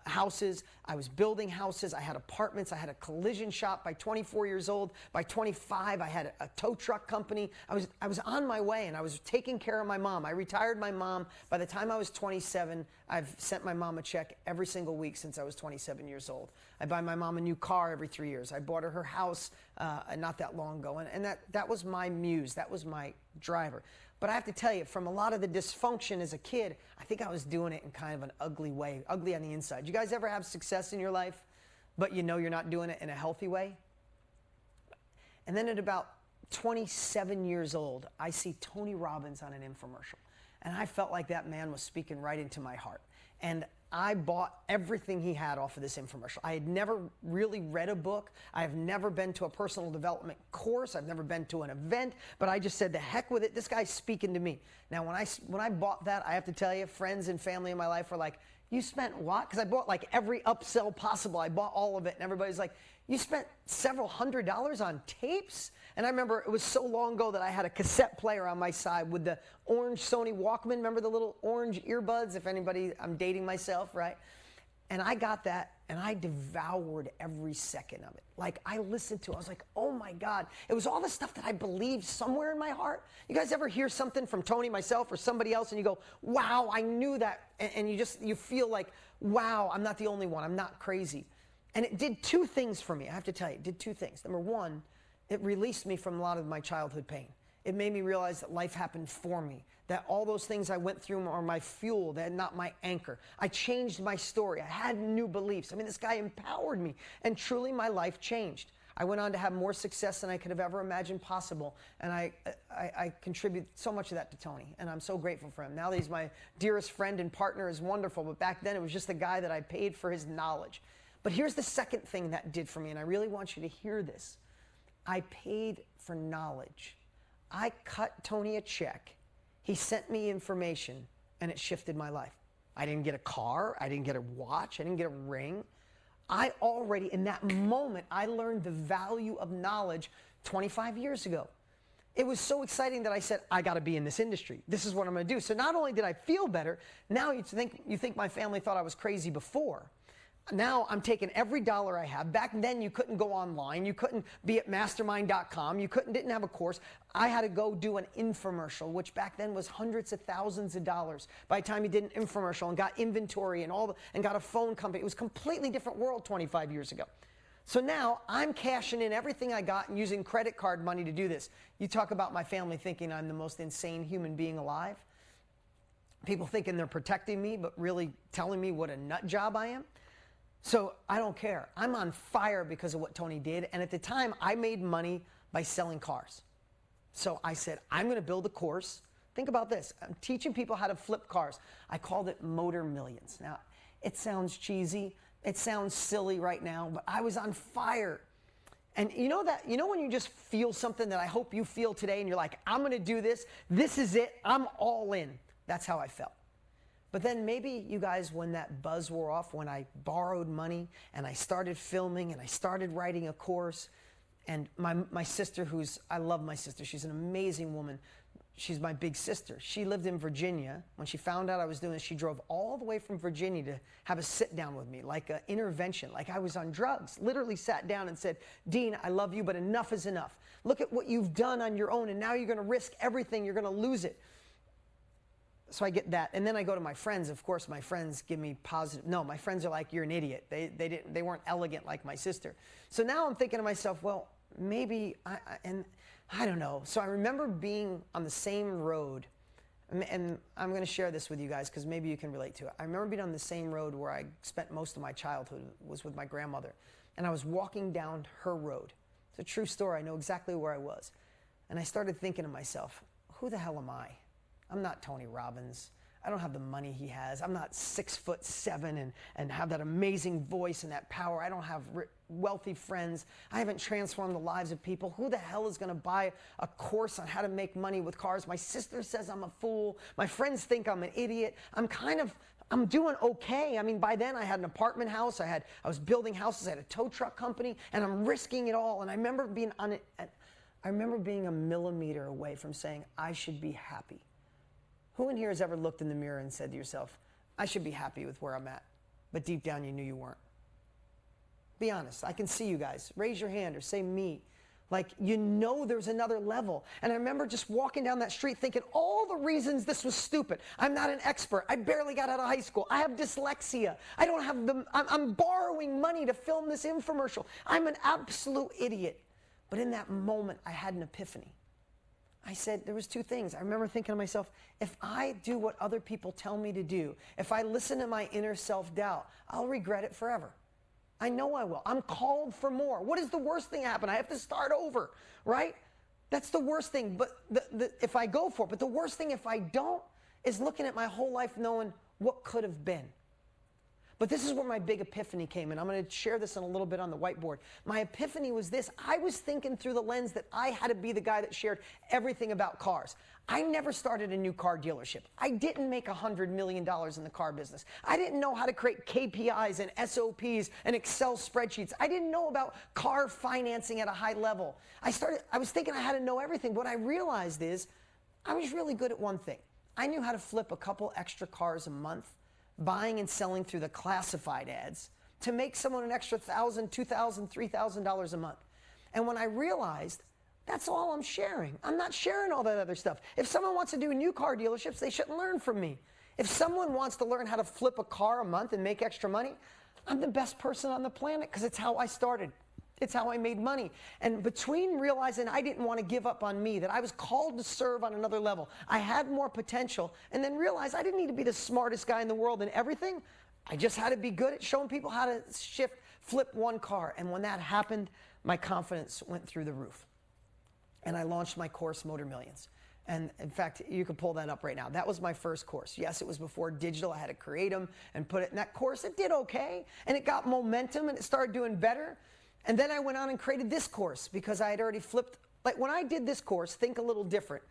Speaker 10: houses. I was building houses. I had apartments. I had a collision shop by 24 years old. By 25, I had a tow truck company. I was on my way, and I was taking care of my mom. I retired my mom. By the time I was 27, I've sent my mom a check every single week since I was 27 years old. I buy my mom a new car every 3 years. I bought her house not that long ago, and that was my muse. That was my driver. But I have to tell you, from a lot of the dysfunction as a kid, I think I was doing it in kind of an ugly way, ugly on the inside. You guys ever have success in your life, but you know you're not doing it in a healthy way? And then at about 27 years old, I see Tony Robbins on an infomercial. And I felt like that man was speaking right into my heart. And I bought everything he had off of this infomercial. I had never really read a book. I have never been to a personal development course. I've never been to an event. But I just said, the heck with it. This guy's speaking to me. Now, when I bought that, I have to tell you, friends and family in my life were like, you spent what? Because I bought like every upsell possible. I bought all of it. And everybody's like, you spent several $100s on tapes? And I remember it was so long ago that I had a cassette player on my side with the orange Sony Walkman. Remember the little orange earbuds? If anybody, I'm dating myself, right? And I got that, and I devoured every second of it. Like, I listened to it. I was like, oh, my God. It was all the stuff that I believed somewhere in my heart. You guys ever hear something from Tony, myself, or somebody else, and you go, wow, I knew that. And you feel like, wow, I'm not the only one. I'm not crazy. And it did two things for me. I have to tell you, it did two things. Number one, it released me from a lot of my childhood pain. It made me realize that life happened for me, that all those things I went through are my fuel, they're not my anchor. I changed my story. I had new beliefs. I mean, this guy empowered me, and truly my life changed. I went on to have more success than I could have ever imagined possible, and I contribute so much of that to Tony, and I'm so grateful for him. Now that he's my dearest friend and partner is wonderful, but back then it was just the guy that I paid for his knowledge. But here's the second thing that did for me, and I really want you to hear this. I paid for knowledge. I cut Tony a check. He sent me information, and it shifted my life. I didn't get a car. I didn't get a watch. I didn't get a ring. I already, in that moment, I learned the value of knowledge 25 years ago. It was so exciting that I said, I got to be in this industry. This is what I'm going to do. So not only did I feel better, now you think my family thought I was crazy before. Now I'm taking every dollar I have. Back then you couldn't go online. You couldn't be at mastermind.com. You didn't have a course. I had to go do an infomercial, which back then was hundreds of thousands of dollars. By the time you did an infomercial and got inventory and got a phone company, it was a completely different world 25 years ago. So now I'm cashing in everything I got and using credit card money to do this. You talk about my family thinking I'm the most insane human being alive. People thinking they're protecting me, but really telling me what a nut job I am. So I don't care. I'm on fire because of what Tony did. And at the time, I made money by selling cars. So I said, I'm going to build a course. Think about this. I'm teaching people how to flip cars. I called it Motor Millions. Now, it sounds cheesy. It sounds silly right now, but I was on fire. And you know when you just feel something that I hope you feel today and you're like, I'm going to do this. This is it. I'm all in. That's how I felt. But then maybe you guys, when that buzz wore off, when I borrowed money and I started filming and I started writing a course, and my sister, I love my sister. She's an amazing woman. She's my big sister. She lived in Virginia. When she found out I was doing this, she drove all the way from Virginia to have a sit down with me, like an intervention, like I was on drugs. Literally sat down and said, Dean, I love you, but enough is enough. Look at what you've done on your own, and now you're going to risk everything. You're going to lose it. So I get that. And then I go to my friends. Of course, my friends give me positive. No, my friends are like, you're an idiot. They weren't elegant like my sister. So now I'm thinking to myself, well, maybe, I don't know. So I remember being on the same road, and I'm going to share this with you guys because maybe you can relate to it. I remember being on the same road where I spent most of my childhood, was with my grandmother. And I was walking down her road. It's a true story. I know exactly where I was. And I started thinking to myself, who the hell am I? I'm not Tony Robbins. I don't have the money he has. I'm not 6'7" and have that amazing voice and that power. I don't have wealthy friends. I haven't transformed the lives of people. Who the hell is going to buy a course on how to make money with cars? My sister says I'm a fool. My friends think I'm an idiot. I'm doing okay. I mean, by then I had an apartment house. I was building houses. I had a tow truck company, and I'm risking it all. And I remember being a millimeter away from saying I should be happy. Who in here has ever looked in the mirror and said to yourself, I should be happy with where I'm at, but deep down you knew you weren't? Be honest. I can see you guys. Raise your hand or say me. Like, you know there's another level. And I remember just walking down that street thinking all the reasons this was stupid. I'm not an expert. I barely got out of high school. I have dyslexia. I don't have I'm borrowing money to film this infomercial. I'm an absolute idiot. But in that moment, I had an epiphany. I said, there was two things. I remember thinking to myself, if I do what other people tell me to do, if I listen to my inner self-doubt, I'll regret it forever. I know I will. I'm called for more. What is the worst thing that happen? I have to start over, right? That's the worst thing. But if I go for it, but the worst thing if I don't is looking at my whole life knowing what could have been. But this is where my big epiphany came in. I'm going to share this in a little bit on the whiteboard. My epiphany was this. I was thinking through the lens that I had to be the guy that shared everything about cars. I never started a new car dealership. I didn't make $100 million in the car business. I didn't know how to create KPIs and SOPs and Excel spreadsheets. I didn't know about car financing at a high level. I was thinking I had to know everything. What I realized is I was really good at one thing. I knew how to flip a couple extra cars a month, buying and selling through the classified ads to make someone an extra $1,000, $2,000, $3,000 a month. And when I realized that's all I'm sharing, I'm not sharing all that other stuff. If someone wants to do new car dealerships, they shouldn't learn from me. If someone wants to learn how to flip a car a month and make extra money, I'm the best person on the planet because it's how I started. It's how I made money. And between realizing I didn't want to give up on me, that I was called to serve on another level, I had more potential, and then realized I didn't need to be the smartest guy in the world in everything. I just had to be good at showing people how to flip one car. And when that happened, my confidence went through the roof. And I launched my course, Motor Millions. And in fact, you can pull that up right now. That was my first course. Yes, it was before digital. I had to create them and put it in that course. It did okay. And it got momentum and it started doing better. And then I went on and created this course because I had already flipped. Like when I did this course, Think a Little Different,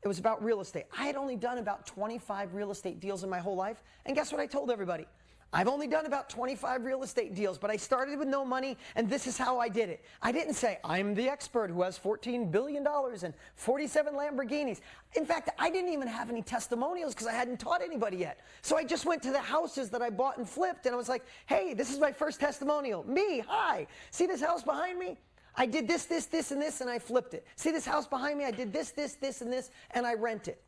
Speaker 10: it was about real estate. I had only done about 25 real estate deals in my whole life. And guess what I told everybody? I've only done about 25 real estate deals, but I started with no money, and this is how I did it. I didn't say, I'm the expert who has $14 billion and 47 Lamborghinis. In fact, I didn't even have any testimonials because I hadn't taught anybody yet. So I just went to the houses that I bought and flipped, and I was like, hey, this is my first testimonial. Me, hi. See this house behind me? I did this, this, this, and this, and I flipped it. See this house behind me? I did this, this, this, and this, and I rent it.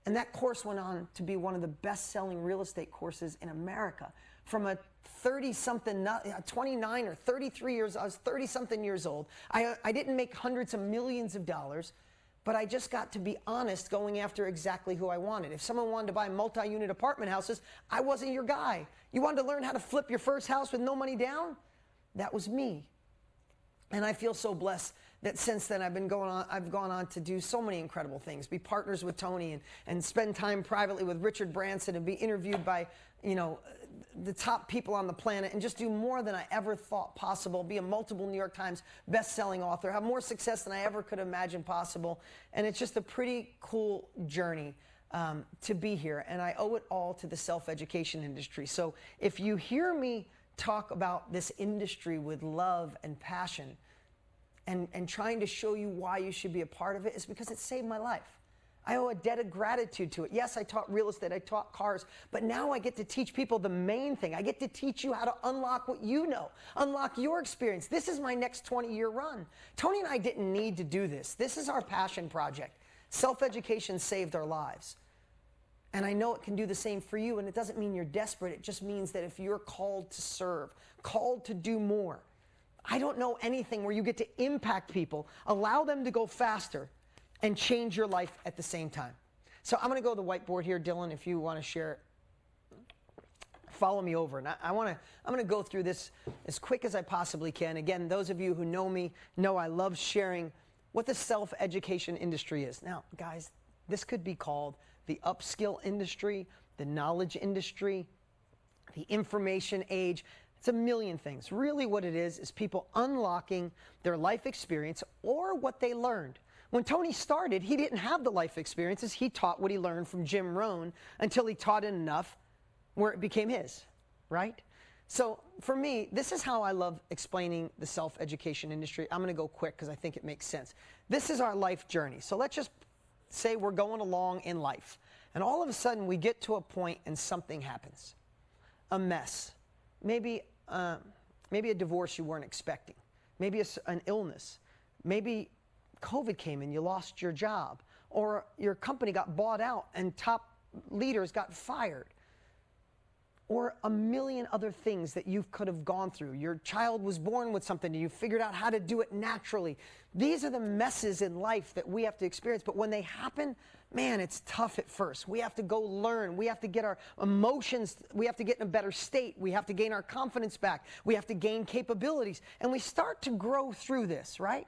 Speaker 10: And that course went on to be one of the best-selling real estate courses in America. From a 30-something, 29 or 33 years, I was 30-something years old. I didn't make hundreds of millions of dollars, but I just got to be honest going after exactly who I wanted. If someone wanted to buy multi-unit apartment houses, I wasn't your guy. You wanted to learn how to flip your first house with no money down? That was me. And I feel so blessed that since then I've gone on to do so many incredible things, be partners with Tony and spend time privately with Richard Branson and be interviewed by, the top people on the planet and just do more than I ever thought possible, be a multiple New York Times best-selling author, have more success than I ever could imagine possible. And it's just a pretty cool journey to be here. And I owe it all to the self-education industry. So if you hear me talk about this industry with love and passion and trying to show you why you should be a part of it, is because it saved my life. I owe a debt of gratitude to it. Yes, I taught real estate, I taught cars, but now I get to teach people the main thing. I get to teach you how to unlock what you know, unlock your experience. This is my next 20-year run. Tony and I didn't need to do this. This is our passion project. Self-education saved our lives. And I know it can do the same for you, and it doesn't mean you're desperate. It just means that if you're called to serve, called to do more, I don't know anything where you get to impact people, allow them to go faster, and change your life at the same time. So I'm going to go to the whiteboard here, Dylan, if you want to share it. Follow me over. And I'm going to go through this as quick as I possibly can. Again, those of you who know me know I love sharing what the self-education industry is. Now, guys, this could be called the upskill industry, the knowledge industry, the information age. It's a million things. Really what it is people unlocking their life experience or what they learned. When Tony started, he didn't have the life experiences. He taught what he learned from Jim Rohn until he taught it enough where it became his, right? So for me, this is how I love explaining the self-education industry. I'm going to go quick because I think it makes sense. This is our life journey. So let's just say we're going along in life. And all of a sudden, we get to a point and something happens. A mess. Maybe a divorce you weren't expecting. Maybe an illness. Maybe COVID came and you lost your job, or your company got bought out and top leaders got fired, or a million other things that you could have gone through. Your child was born with something and you figured out how to do it naturally. These are the messes in life that we have to experience, but when they happen, man, it's tough at first. We have to go learn. We have to get our emotions, we have to get in a better state. We have to gain our confidence back. We have to gain capabilities. And we start to grow through this, right?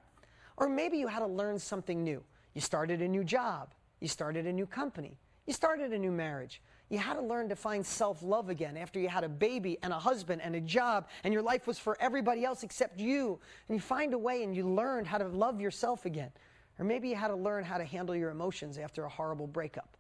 Speaker 10: Or maybe you had to learn something new. You started a new job. You started a new company. You started a new marriage. You had to learn to find self-love again after you had a baby and a husband and a job and your life was for everybody else except you. And you find a way and you learned how to love yourself again. Or maybe you had to learn how to handle your emotions after a horrible breakup.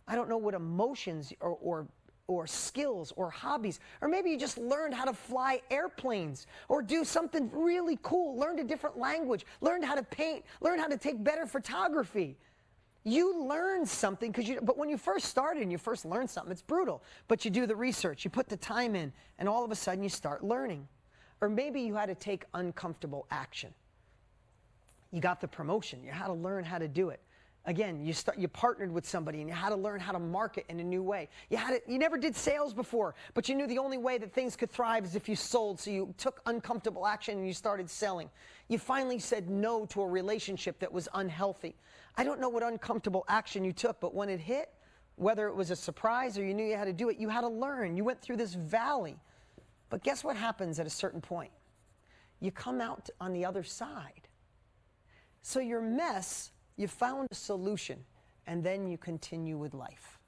Speaker 10: I don't know what emotions or skills or hobbies, or maybe you just learned how to fly airplanes or do something really cool, learned a different language, learned how to paint, learned how to take better photography. You learn something but when you first started and you first learn something, it's brutal. But you do the research, you put the time in, and all of a sudden you start learning. Or maybe you had to take uncomfortable action. You got the promotion, you had to learn how to do it. Again, you partnered with somebody and you had to learn how to market in a new way. You never did sales before, but you knew the only way that things could thrive is if you sold, so you took uncomfortable action and you started selling. You finally said no to a relationship that was unhealthy. I don't know what uncomfortable action you took, but when it hit, whether it was a surprise or you knew you had to do it, you had to learn. You went through this valley. But guess what happens at a certain point? You come out on the other side. So your mess, you found a solution, and then you continue with life.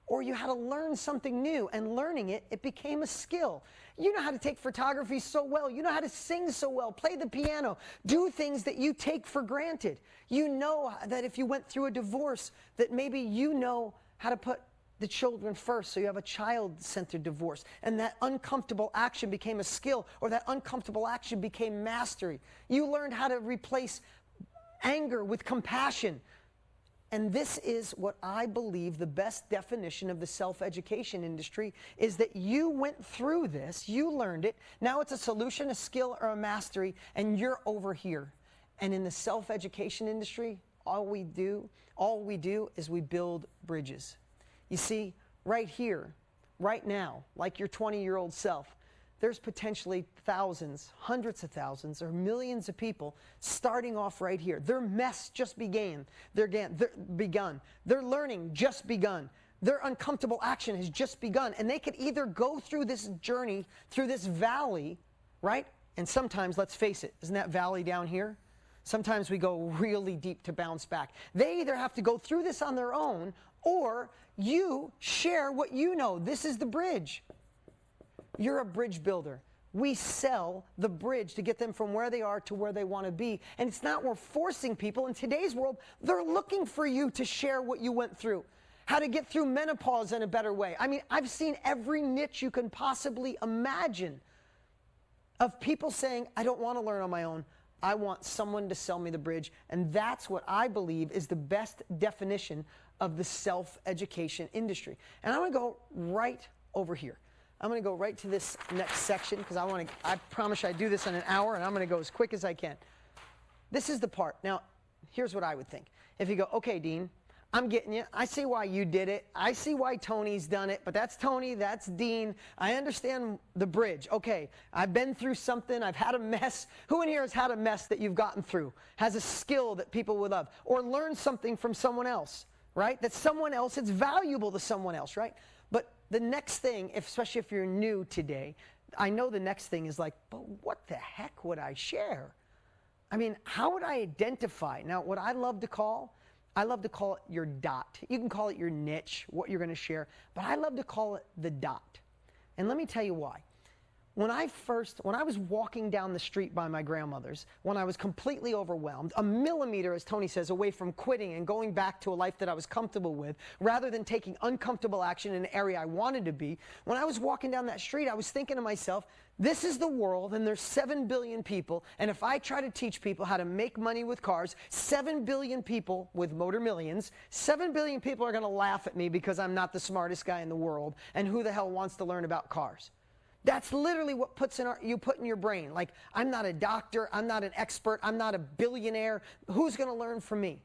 Speaker 10: Or you had to learn something new, and learning it, it became a skill. You know how to take photography so well. You know how to sing so well, play the piano, do things that you take for granted. You know that if you went through a divorce, that maybe you know how to put the children first, so you have a child-centered divorce. And that uncomfortable action became a skill, or that uncomfortable action became mastery. You learned how to replace anger with compassion. And this is what I believe the best definition of the self-education industry is, that you went through this, you learned it, now it's a solution, a skill, or a mastery, and you're over here. And in the self-education industry, all we do is we build bridges. You see, right here, right now, like your 20-year-old self, there's potentially thousands, hundreds of thousands, or millions of people starting off right here. Their mess just began. They're begun. Their learning just begun. Their uncomfortable action has just begun. And they could either go through this journey, through this valley, right? And sometimes, let's face it, isn't that valley down here? Sometimes we go really deep to bounce back. They either have to go through this on their own, or you share what you know. This is the bridge. You're a bridge builder. We sell the bridge to get them from where they are to where they want to be. And it's not we're forcing people. In today's world, they're looking for you to share what you went through. How to get through menopause in a better way. I mean, I've seen every niche you can possibly imagine of people saying, I don't want to learn on my own. I want someone to sell me the bridge. And that's what I believe is the best definition of the self-education industry. And I'm going to go right over here. I'm going to go right to this next section because I promise I do this in an hour, and I'm going to go as quick as I can. This is the part. Now, here's what I would think. If you go, okay, Dean, I'm getting you. I see why you did it. I see why Tony's done it, but that's Tony, that's Dean. I understand the bridge. Okay, I've been through something. I've had a mess. Who in here has had a mess that you've gotten through? Has a skill that people would love? Or learned something from someone else, right? That someone else, it's valuable to someone else, right? But the next thing, especially if you're new today, I know the next thing is like, but what the heck would I share? I mean, how would I identify? Now, what I love to call it your dot. You can call it your niche, what you're going to share, but I love to call it the dot. And let me tell you why. When I was walking down the street by my grandmother's, when I was completely overwhelmed, a millimeter, as Tony says, away from quitting and going back to a life that I was comfortable with, rather than taking uncomfortable action in an area I wanted to be, when I was walking down that street, I was thinking to myself, this is the world, and there's 7 billion people, and if I try to teach people how to make money with cars, 7 billion people with Motor Millions, 7 billion people are going to laugh at me because I'm not the smartest guy in the world, and who the hell wants to learn about cars? That's literally what you put in your brain. Like, I'm not a doctor, I'm not an expert, I'm not a billionaire. Who's going to learn from me?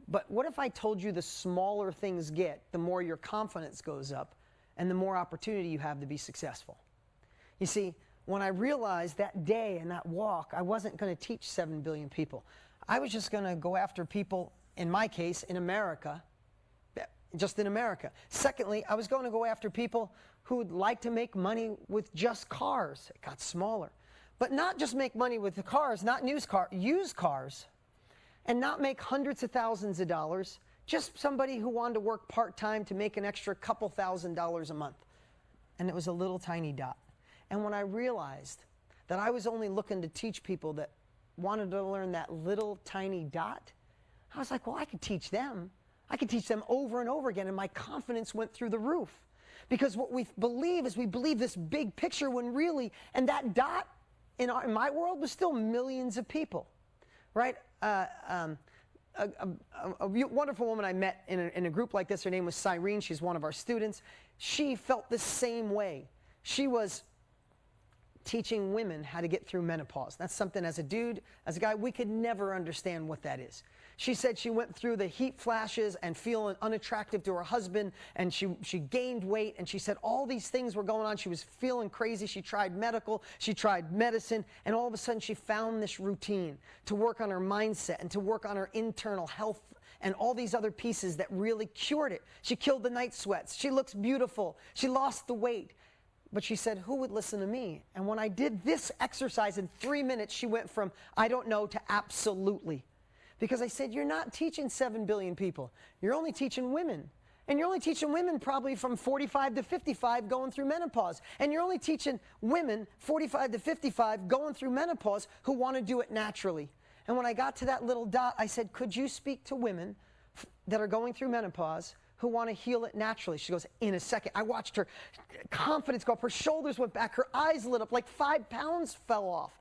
Speaker 10: But what if I told you the smaller things get, the more your confidence goes up, and the more opportunity you have to be successful. You see, when I realized that day and that walk, I wasn't going to teach 7 billion people. I was just going to go after people, in my case, in America, just in America. Secondly, I was going to go after people who would like to make money with just cars. It got smaller. But not just make money with the cars, not used cars, and not make hundreds of thousands of dollars, just somebody who wanted to work part-time to make an extra couple $1,000s a month. And it was a little tiny dot. And when I realized that I was only looking to teach people that wanted to learn that little tiny dot, I was like, well, I could teach them. I could teach them over and over again, and my confidence went through the roof. Because what we believe is we believe this big picture when really, and that dot in my world was still millions of people, right? A wonderful woman I met in a group like this, her name was Cyrene, she's one of our students. She felt the same way. She was teaching women how to get through menopause. That's something as a dude, as a guy, we could never understand what that is. She said she went through the heat flashes and feeling unattractive to her husband, and she gained weight, and she said all these things were going on. She was feeling crazy. She tried medical, she tried medicine, and all of a sudden she found this routine to work on her mindset and to work on her internal health and all these other pieces that really cured it. She killed the night sweats. She looks beautiful. She lost the weight. But she said, who would listen to me? And when I did this exercise in 3 minutes, she went from I don't know to absolutely. Because I said, you're not teaching 7 billion people. You're only teaching women. And you're only teaching women probably from 45 to 55 going through menopause. And you're only teaching women 45 to 55 going through menopause who want to do it naturally. And when I got to that little dot, I said, could you speak to women that are going through menopause who want to heal it naturally? She goes, in a second. I watched her confidence go up. Her shoulders went back. Her eyes lit up. Like 5 pounds fell off.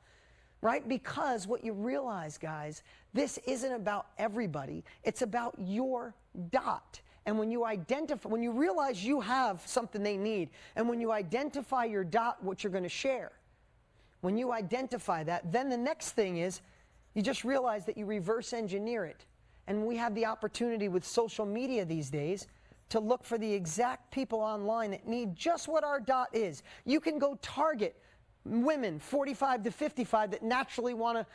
Speaker 10: Right? Because what you realize, guys, this isn't about everybody. It's about your dot. And when you identify, when you realize you have something they need, and when you identify your dot, what you're going to share, when you identify that, then the next thing is you just realize that you reverse engineer it. And we have the opportunity with social media these days to look for the exact people online that need just what our dot is. You can go target women 45 to 55 that naturally want to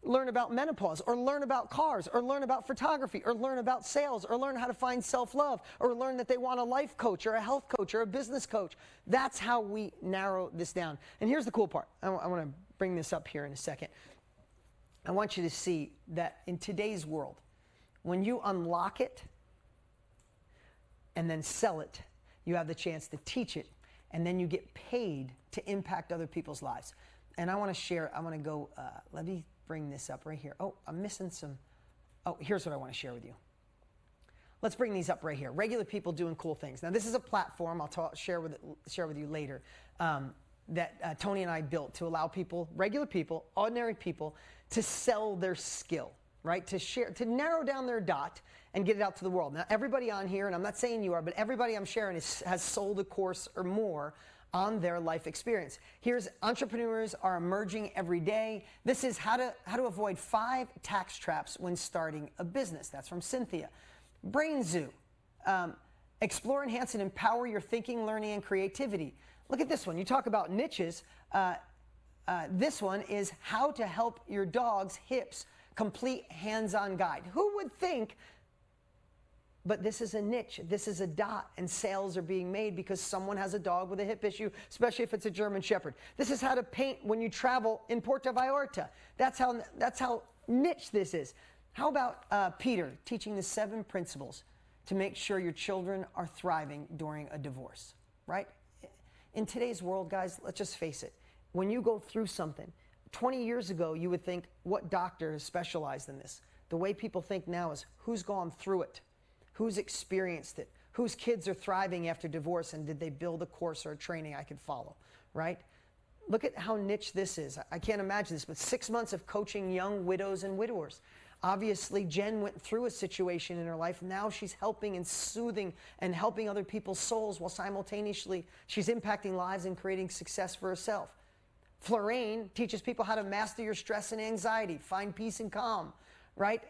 Speaker 10: learn about menopause or learn about cars or learn about photography or learn about sales or learn how to find self-love or learn that they want a life coach or a health coach or a business coach. That's how we narrow this down. And here's the cool part. I want to bring this up here in a second. I want you to see that in today's world, when you unlock it and then sell it, you have the chance to teach it, and then you get paid to impact other people's lives. And I want to share, I want to go, let me bring this up right here. Oh, I'm missing some, oh, here's what I want to share with you. Let's bring these up right here. Regular people doing cool things. Now, this is a platform I'll share with you later that Tony and I built to allow people, regular people, ordinary people, to sell their skill, right? To share, to narrow down their dot and get it out to the world. Now, everybody on here, and I'm not saying you are, but everybody I'm sharing has sold a course or more on their life experience. Here's entrepreneurs are emerging every day. This is how to avoid 5 tax traps when starting a business. That's from Cynthia. Brain Zoo. Explore, enhance, and empower your thinking, learning, and creativity. Look at this one. You talk about niches. This one is how to help your dog's hips. Complete hands-on guide. Who would think? But this is a niche, this is a dot, and sales are being made because someone has a dog with a hip issue, especially if it's a German Shepherd. This is how to paint when you travel in Puerto Vallarta. That's how niche this is. How about Peter teaching the 7 principles to make sure your children are thriving during a divorce, right? In today's world, guys, let's just face it. When you go through something, 20 years ago, you would think, what doctor has specialized in this? The way people think now is, who's gone through it? Who's experienced it? Whose kids are thriving after divorce, and did they build a course or a training I could follow, right? Look at how niche this is. I can't imagine this, but 6 months of coaching young widows and widowers. Obviously, Jen went through a situation in her life. Now she's helping and soothing and helping other people's souls while simultaneously she's impacting lives and creating success for herself. Florraine teaches people how to master your stress and anxiety, find peace and calm, right?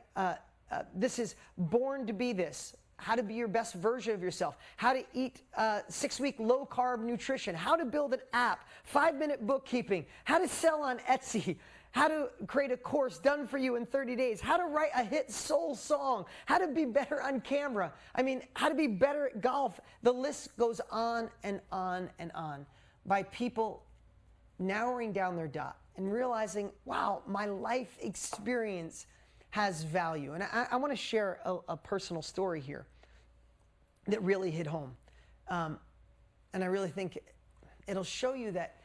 Speaker 10: This is Born to Be This. how to be your best version of yourself, how to eat 6-week low-carb nutrition, how to build an app, 5-minute bookkeeping, how to sell on Etsy, how to create a course done for you in 30 days, how to write a hit soul song, how to be better on camera. I mean, how to be better at golf. The list goes on and on and on by people narrowing down their dot and realizing, wow, my life experience has value. And I want to share a personal story here that really hit home. And I really think it'll show you that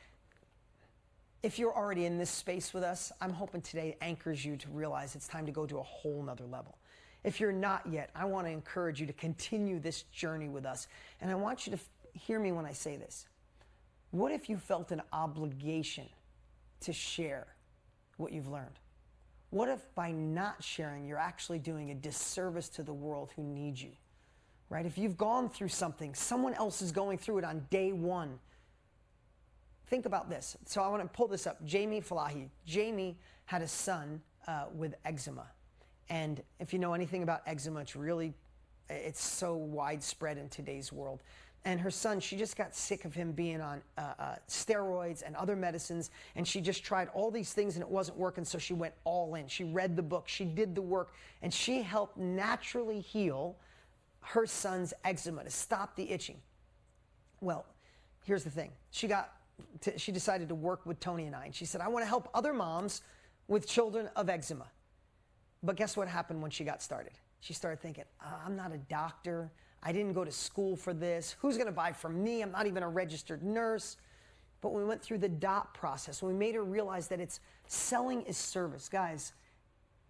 Speaker 10: if you're already in this space with us, I'm hoping today anchors you to realize it's time to go to a whole nother level. If you're not yet, I want to encourage you to continue this journey with us. And I want you to hear me when I say this. What if you felt an obligation to share what you've learned? What if by not sharing, you're actually doing a disservice to the world who needs you, right? If you've gone through something, someone else is going through it on day one. Think about this. So I want to pull this up. Jamie Falahi. Jamie had a son with eczema. And if you know anything about eczema, it's so widespread in today's world. And her son, she just got sick of him being on steroids and other medicines, and she just tried all these things and it wasn't working, so she went all in. She read the book, she did the work, and she helped naturally heal her son's eczema to stop the itching. Well, here's the thing. She decided to work with Tony and I, and she said, I want to help other moms with children of eczema. But guess what happened when she got started? She started thinking, I'm not a doctor. I didn't go to school for this. Who's going to buy from me? I'm not even a registered nurse. But when we went through the DOT process, when we made her realize that selling is service. Guys,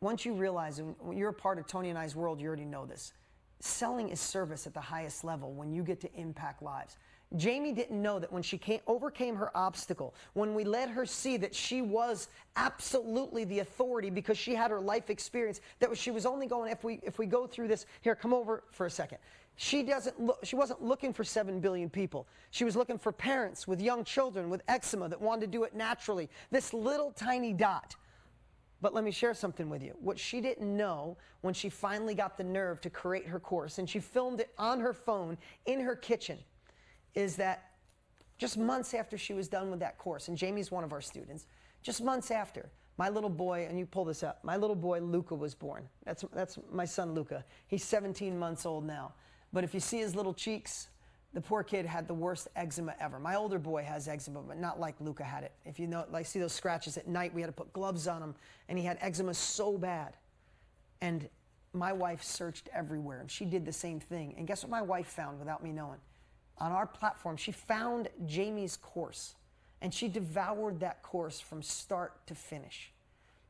Speaker 10: once you realize, and when you're a part of Tony and I's world, you already know this. Selling is service at the highest level when you get to impact lives. Jamie didn't know that when she overcame her obstacle, when we let her see that she was absolutely the authority because she had her life experience, she was only going, if we go through this, here, come over for a second. She wasn't looking for 7 billion people. She was looking for parents with young children with eczema that wanted to do it naturally. This little tiny dot. But let me share something with you. What she didn't know when she finally got the nerve to create her course, and she filmed it on her phone in her kitchen, is that just months after she was done with that course, and Jamie's one of our students, just months after, my little boy, and you pull this up, my little boy Luca was born. That's my son Luca. He's 17 months old now. But if you see his little cheeks, the poor kid had the worst eczema ever. My older boy has eczema, but not like Luca had it. If you know, see those scratches at night, we had to put gloves on him, and he had eczema so bad. And my wife searched everywhere, and she did the same thing. And guess what my wife found without me knowing? On our platform, she found Jamie's course, and she devoured that course from start to finish.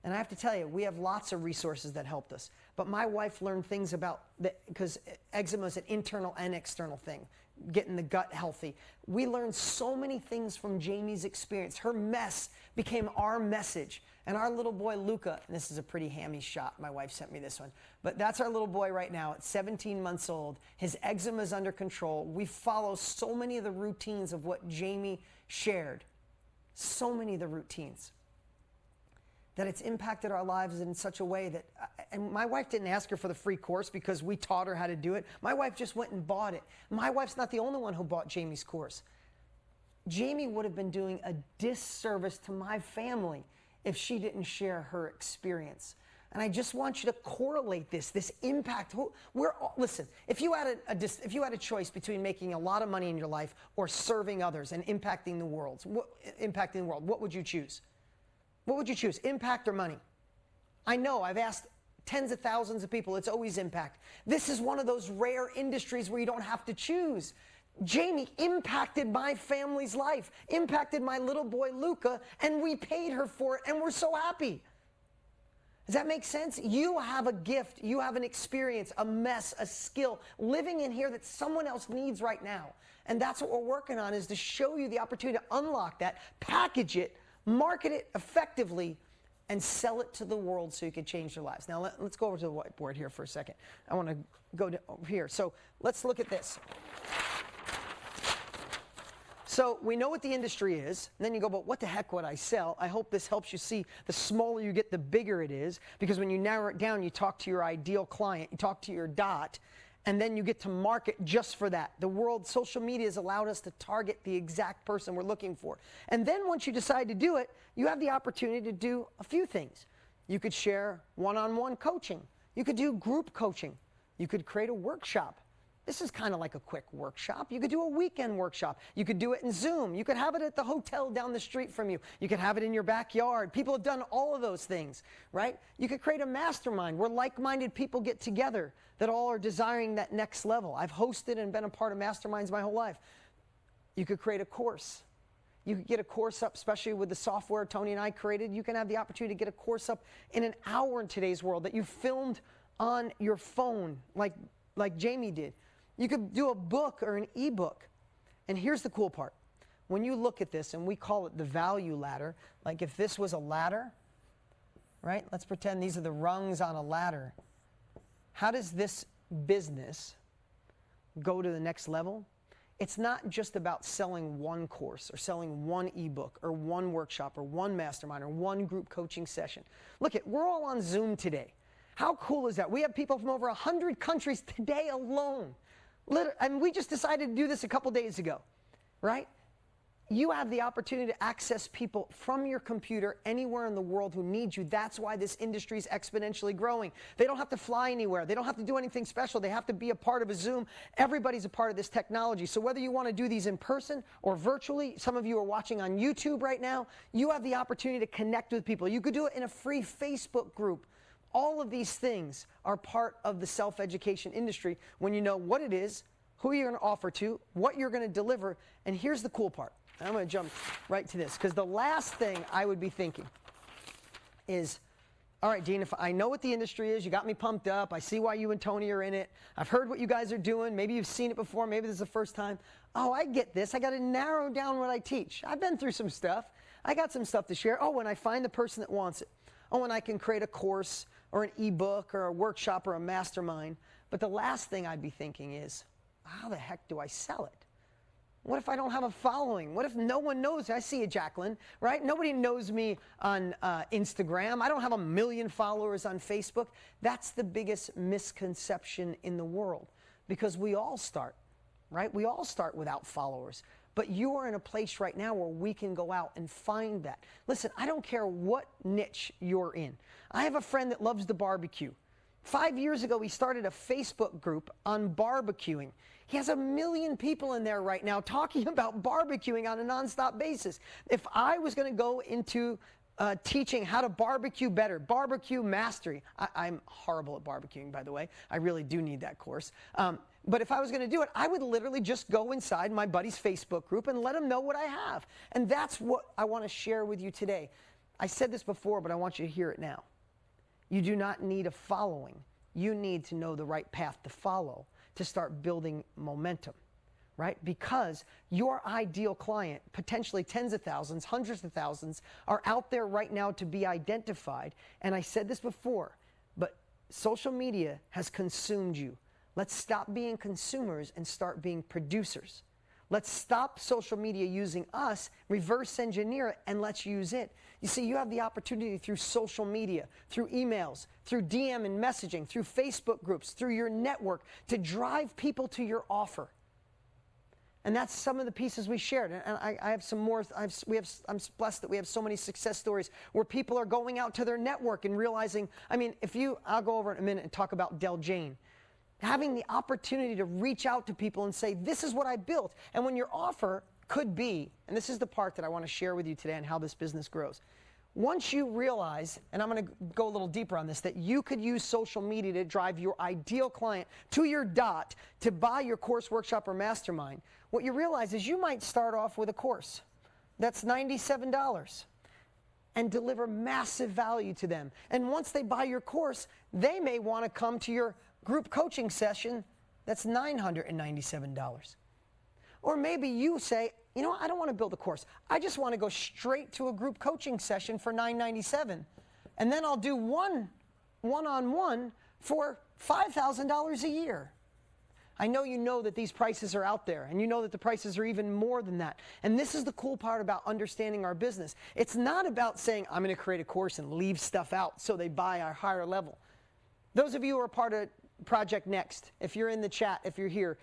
Speaker 10: And I have to tell you, we have lots of resources that helped us. But my wife learned things about, because eczema is an internal and external thing, getting the gut healthy. We learned so many things from Jamie's experience. Her mess became our message. And our little boy, Luca, and this is a pretty hammy shot. My wife sent me this one. But that's our little boy right now at 17 months old. His eczema is under control. We follow so many of the routines of what Jamie shared. So many of the routines. That it's impacted our lives in such a way that, and my wife didn't ask her for the free course because we taught her how to do it. My wife just went and bought it. My wife's not the only one who bought Jamie's course. Jamie would have been doing a disservice to my family if she didn't share her experience. And I just want you to correlate this impact. Listen, if you had a choice between making a lot of money in your life or serving others and impacting the world, what would you choose? What would you choose, impact or money? I know, I've asked tens of thousands of people, it's always impact. This is one of those rare industries where you don't have to choose. Jamie impacted my family's life, impacted my little boy Luca, and we paid her for it, and we're so happy. Does that make sense? You have a gift, you have an experience, a mess, a skill, living in here that someone else needs right now. And that's what we're working on, is to show you the opportunity to unlock that, package it, market it effectively, and sell it to the world so you can change their lives. Now, let's go over to the whiteboard here for a second. I want to go over here. So let's look at this. So we know what the industry is, and then you go, but what the heck would I sell? I hope this helps you see the smaller you get, the bigger it is, because when you narrow it down, you talk to your ideal client, you talk to your dot, And then you get to market just for that. The world, social media has allowed us to target the exact person we're looking for. And then once you decide to do it, you have the opportunity to do a few things. You could share one-on-one coaching. You could do group coaching. You could create a workshop. This is kind of like a quick workshop. You could do a weekend workshop. You could do it in Zoom. You could have it at the hotel down the street from you. You could have it in your backyard. People have done all of those things, right? You could create a mastermind where like-minded people get together that all are desiring that next level. I've hosted and been a part of masterminds my whole life. You could create a course. You could get a course up, especially with the software Tony and I created. You can have the opportunity to get a course up in an hour in today's world that you filmed on your phone like Jamie did. You could do a book or an ebook. And here's the cool part. When you look at this, and we call it the value ladder, like if this was a ladder, right? Let's pretend these are the rungs on a ladder. How does this business go to the next level? It's not just about selling one course or selling one ebook or one workshop or one mastermind or one group coaching session. Look, we're all on Zoom today. How cool is that? We have people from over 100 countries today alone. And we just decided to do this a couple days ago, right? You have the opportunity to access people from your computer anywhere in the world who need you. That's why this industry is exponentially growing. They don't have to fly anywhere. They don't have to do anything special. They have to be a part of a Zoom. Everybody's a part of this technology. So whether you want to do these in person or virtually, some of you are watching on YouTube right now, you have the opportunity to connect with people. You could do it in a free Facebook group. All of these things are part of the self-education industry when you know what it is, who you're going to offer to, what you're going to deliver, and here's the cool part. I'm going to jump right to this, because the last thing I would be thinking is, all right, Dean, if I know what the industry is, you got me pumped up, I see why you and Tony are in it, I've heard what you guys are doing, maybe you've seen it before, maybe this is the first time. Oh, I get this. I got to narrow down what I teach. I've been through some stuff. I got some stuff to share. Oh, when I find the person that wants it. Oh, and I can create a course or an ebook or a workshop or a mastermind. But the last thing I'd be thinking is, how the heck do I sell it? What if I don't have a following? What if no one knows? I see you, Jacqueline, right? Nobody knows me on Instagram. I don't have 1 million followers on Facebook. That's the biggest misconception in the world, because we all start, right? We all start without followers. But you are in a place right now where we can go out and find that. Listen, I don't care what niche you're in. I have a friend that loves to barbecue. 5 years ago, he started a Facebook group on barbecuing. He has 1 million people in there right now talking about barbecuing on a nonstop basis. If I was going to go into teaching how to barbecue better, barbecue mastery. I'm horrible at barbecuing, by the way. I really do need that course. But if I was going to do it, I would literally just go inside my buddy's Facebook group and let him know what I have. And that's what I want to share with you today. I said this before, but I want you to hear it now. You do not need a following. You need to know the right path to follow to start building momentum, right? Because your ideal client, potentially tens of thousands, hundreds of thousands, are out there right now to be identified. And I said this before, but social media has consumed you. Let's stop being consumers and start being producers. Let's stop social media using us, reverse engineer it, and let's use it. You see, you have the opportunity through social media, through emails, through DM and messaging, through Facebook groups, through your network, to drive people to your offer. And that's some of the pieces we shared. And I have some more. I'm blessed that we have so many success stories where people are going out to their network and realizing, I mean, I'll go over in a minute and talk about Del Jane. Having the opportunity to reach out to people and say, this is what I built. And when your offer could be, and this is the part that I want to share with you today on how this business grows. Once you realize, and I'm going to go a little deeper on this, that you could use social media to drive your ideal client to your dot to buy your course, workshop, or mastermind, what you realize is you might start off with a course that's $97 and deliver massive value to them. And once they buy your course, they may want to come to your group coaching session that's $997. Or maybe you say, you know, I don't want to build a course. I just want to go straight to a group coaching session for $997. And then I'll do one-on-one for $5,000 a year. I know you know that these prices are out there, and you know that the prices are even more than that. And this is the cool part about understanding our business. It's not about saying, I'm going to create a course and leave stuff out so they buy our higher level. Those of you who are part of Project Next? If you're in the chat, if you're here,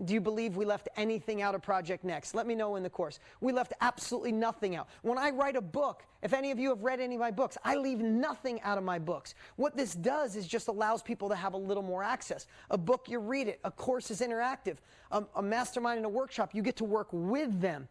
Speaker 10: do you believe we left anything out of Project Next? Let me know in the course. We left absolutely nothing out. When I write a book, if any of you have read any of my books, I leave nothing out of my books. What this does is just allows people to have a little more access. A book, you read it. A course is interactive. A mastermind and a workshop, you get to work with them.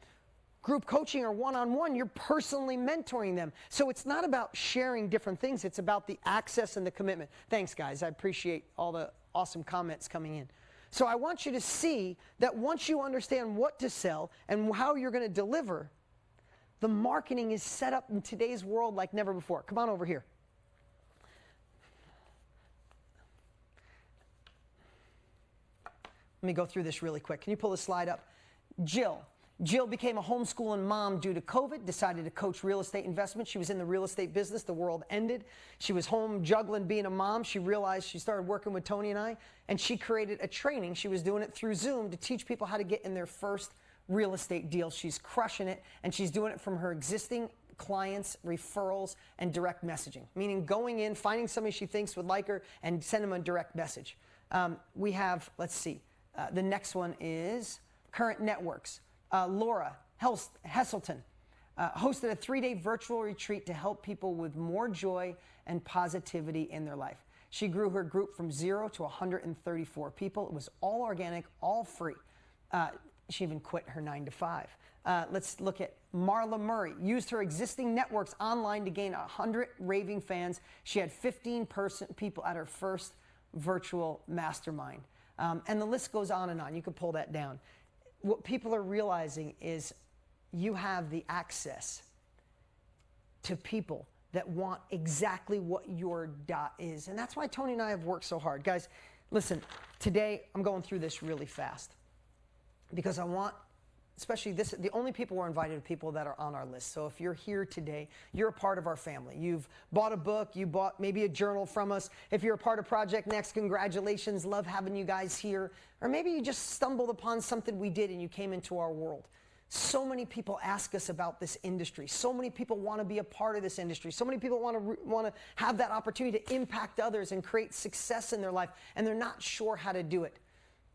Speaker 10: Group coaching or one-on-one, you're personally mentoring them. So it's not about sharing different things. It's about the access and the commitment. Thanks, guys. I appreciate all the awesome comments coming in. So I want you to see that once you understand what to sell and how you're going to deliver, the marketing is set up in today's world like never before. Come on over here. Let me go through this really quick. Can you pull the slide up? Jill became a homeschooling mom due to COVID, decided to coach real estate investment. She was in the real estate business. The world ended. She was home juggling being a mom. She realized she started working with Tony and I, and she created a training. She was doing it through Zoom to teach people how to get in their first real estate deal. She's crushing it, and she's doing it from her existing clients, referrals, and direct messaging, meaning going in, finding somebody she thinks would like her, and send them a direct message. We have, let's see, the next one is Current Networks. Laura Hesselton hosted a 3-day virtual retreat to help people with more joy and positivity in their life. She grew her group from 0 to 134 people. It was all organic, all free. She even quit her 9-to-5. Let's look at Marla Murray. Used her existing networks online to gain 100 raving fans. She had 15 people at her first virtual mastermind. And the list goes on and on. You can pull that down. What people are realizing is you have the access to people that want exactly what your dot is. And that's why Tony and I have worked so hard. Guys, listen, today I'm going through this really fast because I want, especially this, the only people we're invited are people that are on our list. So if you're here today, you're a part of our family. You've bought a book, you bought maybe a journal from us. If you're a part of Project Next, congratulations, love having you guys here. Or maybe you just stumbled upon something we did and you came into our world. So many people ask us about this industry. So many people want to be a part of this industry. So many people want to have that opportunity to impact others and create success in their life, and they're not sure how to do it.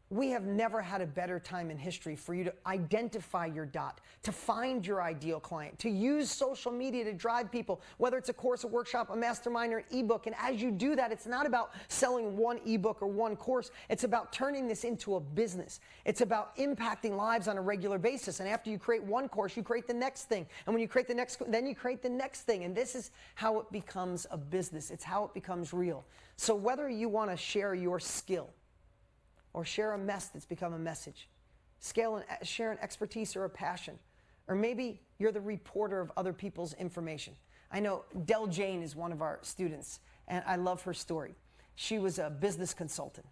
Speaker 10: We have never had a better time in history for you to identify your dot, to find your ideal client, to use social media to drive people, whether it's a course, a workshop, a mastermind, or an ebook. And as you do that, it's not about selling one ebook or one course. It's about turning this into a business. It's about impacting lives on a regular basis. And after you create one course, you create the next thing. And when you create the next, then you create the next thing. And this is how it becomes a business. It's how it becomes real. So whether you want to share your skill, or share a mess that's become a message, share an expertise or a passion, or maybe you're the reporter of other people's information. I know Del Jane is one of our students, and I love her story. She was a business consultant,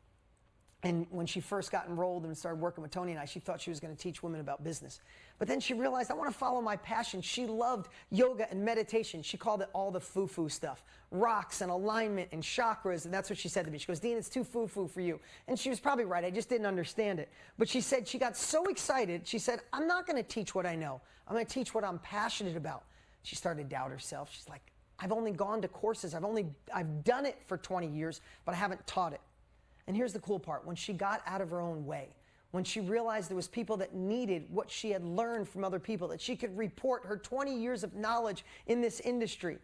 Speaker 10: and when she first got enrolled and started working with Tony and I, she thought she was going to teach women about business. But then she realized, I want to follow my passion. She loved yoga and meditation. She called it all the foo-foo stuff, rocks and alignment and chakras, and that's what she said to me. She goes, Dean, it's too foo-foo for you. And she was probably right. I just didn't understand it. But she said she got so excited, she said, I'm not going to teach what I know. I'm going to teach what I'm passionate about. She started to doubt herself. She's like, I've only gone to courses. I've done it for 20 years, but I haven't taught it. And here's the cool part. When she got out of her own way, when she realized there was people that needed what she had learned from other people, that she could report her 20 years of knowledge in this industry,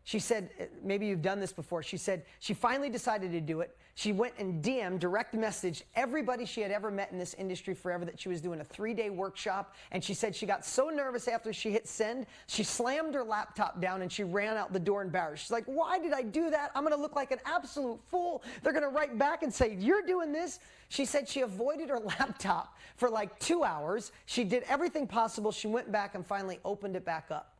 Speaker 10: she said, maybe you've done this before, she said she finally decided to do it. She went and DM'd, direct messaged everybody she had ever met in this industry forever that she was doing a 3-day workshop. And she said she got so nervous after she hit send, she slammed her laptop down and she ran out the door embarrassed. She's like, why did I do that? I'm going to look like an absolute fool. They're going to write back and say, you're doing this? She said she avoided her laptop for like 2 hours. She did everything possible. She went back and finally opened it back up.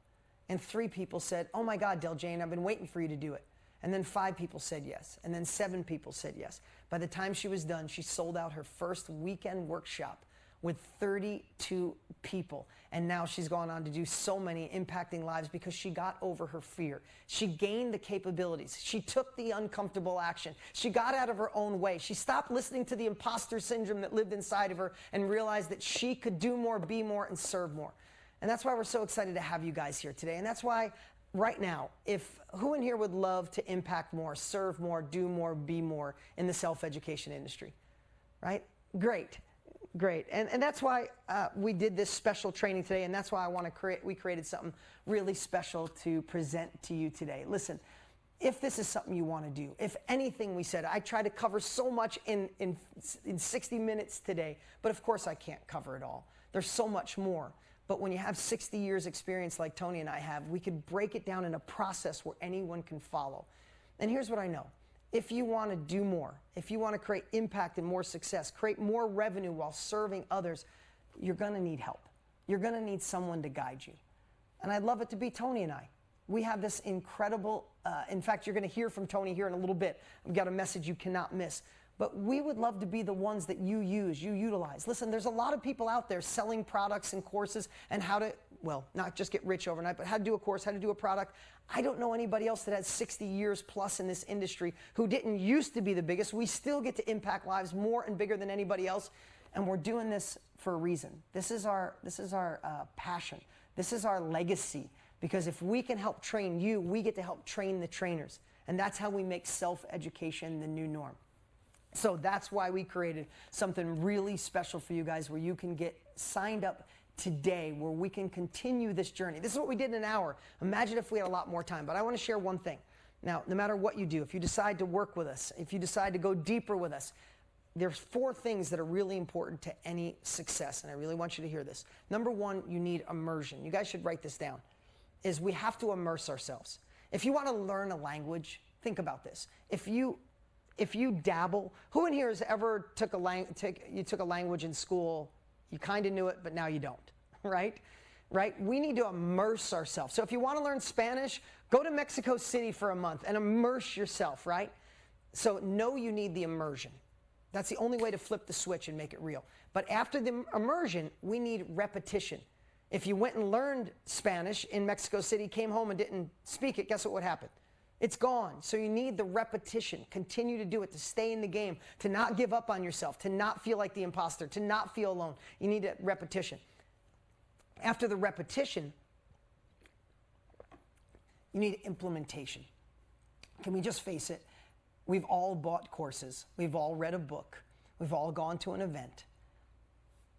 Speaker 10: And 3 people said, oh my God, Del Jane, I've been waiting for you to do it. And then 5 people said yes. And then 7 people said yes. By the time she was done, she sold out her first weekend workshop with 32 people. And now she's gone on to do so many, impacting lives because she got over her fear. She gained the capabilities. She took the uncomfortable action. She got out of her own way. She stopped listening to the imposter syndrome that lived inside of her and realized that she could do more, be more, and serve more. And that's why we're so excited to have you guys here today. And that's why right now, who in here would love to impact more, serve more, do more, be more in the self-education industry, right? Great. And that's why we did this special training today, and that's why we created something really special to present to you today. Listen, if this is something you want to do, if anything we said, I try to cover so much in 60 minutes today, but of course I can't cover it all. There's so much more. But when you have 60 years experience like Tony and I have, we could break it down in a process where anyone can follow. And here's what I know. If you want to do more, if you want to create impact and more success, create more revenue while serving others, you're going to need help. You're going to need someone to guide you. And I'd love it to be Tony and I. We have this incredible, in fact, you're going to hear from Tony here in a little bit. We've got a message you cannot miss. But we would love to be the ones that you use, you utilize. Listen, there's a lot of people out there selling products and courses and how to, well, not just get rich overnight, but how to do a course, how to do a product. I don't know anybody else that has 60 years plus in this industry who didn't used to be the biggest. We still get to impact lives more and bigger than anybody else. And we're doing this for a reason. This is our passion. This is our legacy. Because if we can help train you, we get to help train the trainers. And that's how we make self-education the new norm. So that's why we created something really special for you guys where you can get signed up today, where we can continue this journey. This is what we did in an hour. Imagine if we had a lot more time. But I want to share one thing. Now, no matter what you do, if you decide to work with us, if you decide to go deeper with us, there's 4 things that are really important to any success, and I really want you to hear this. Number 1, you need immersion. You guys should write this down, is we have to immerse ourselves. If you want to learn a language, think about this. If you dabble, who in here has ever took a language in school, you kind of knew it, but now you don't, right? We need to immerse ourselves. So if you want to learn Spanish, go to Mexico City for a month and immerse yourself, right? So know you need the immersion. That's the only way to flip the switch and make it real. But after the immersion, we need repetition. If you went and learned Spanish in Mexico City, came home and didn't speak it, guess what would happen? It's gone. So you need the repetition. Continue to do it, to stay in the game, to not give up on yourself, to not feel like the imposter, to not feel alone. You need a repetition. After the repetition, you need implementation. Can we just face it? We've all bought courses. We've all read a book. We've all gone to an event.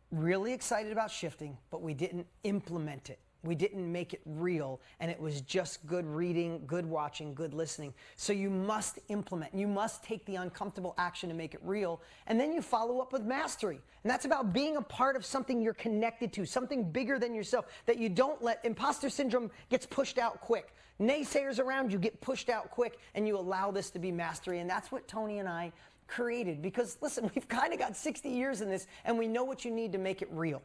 Speaker 10: Really excited about shifting, but we didn't implement it. We didn't make it real, and it was just good reading, good watching, good listening. So you must implement. You must take the uncomfortable action to make it real, and then you follow up with mastery. And that's about being a part of something you're connected to, something bigger than yourself, that you don't let. Imposter syndrome gets pushed out quick. Naysayers around you get pushed out quick, and you allow this to be mastery. And that's what Tony and I created. Because, listen, we've kind of got 60 years in this, and we know what you need to make it real.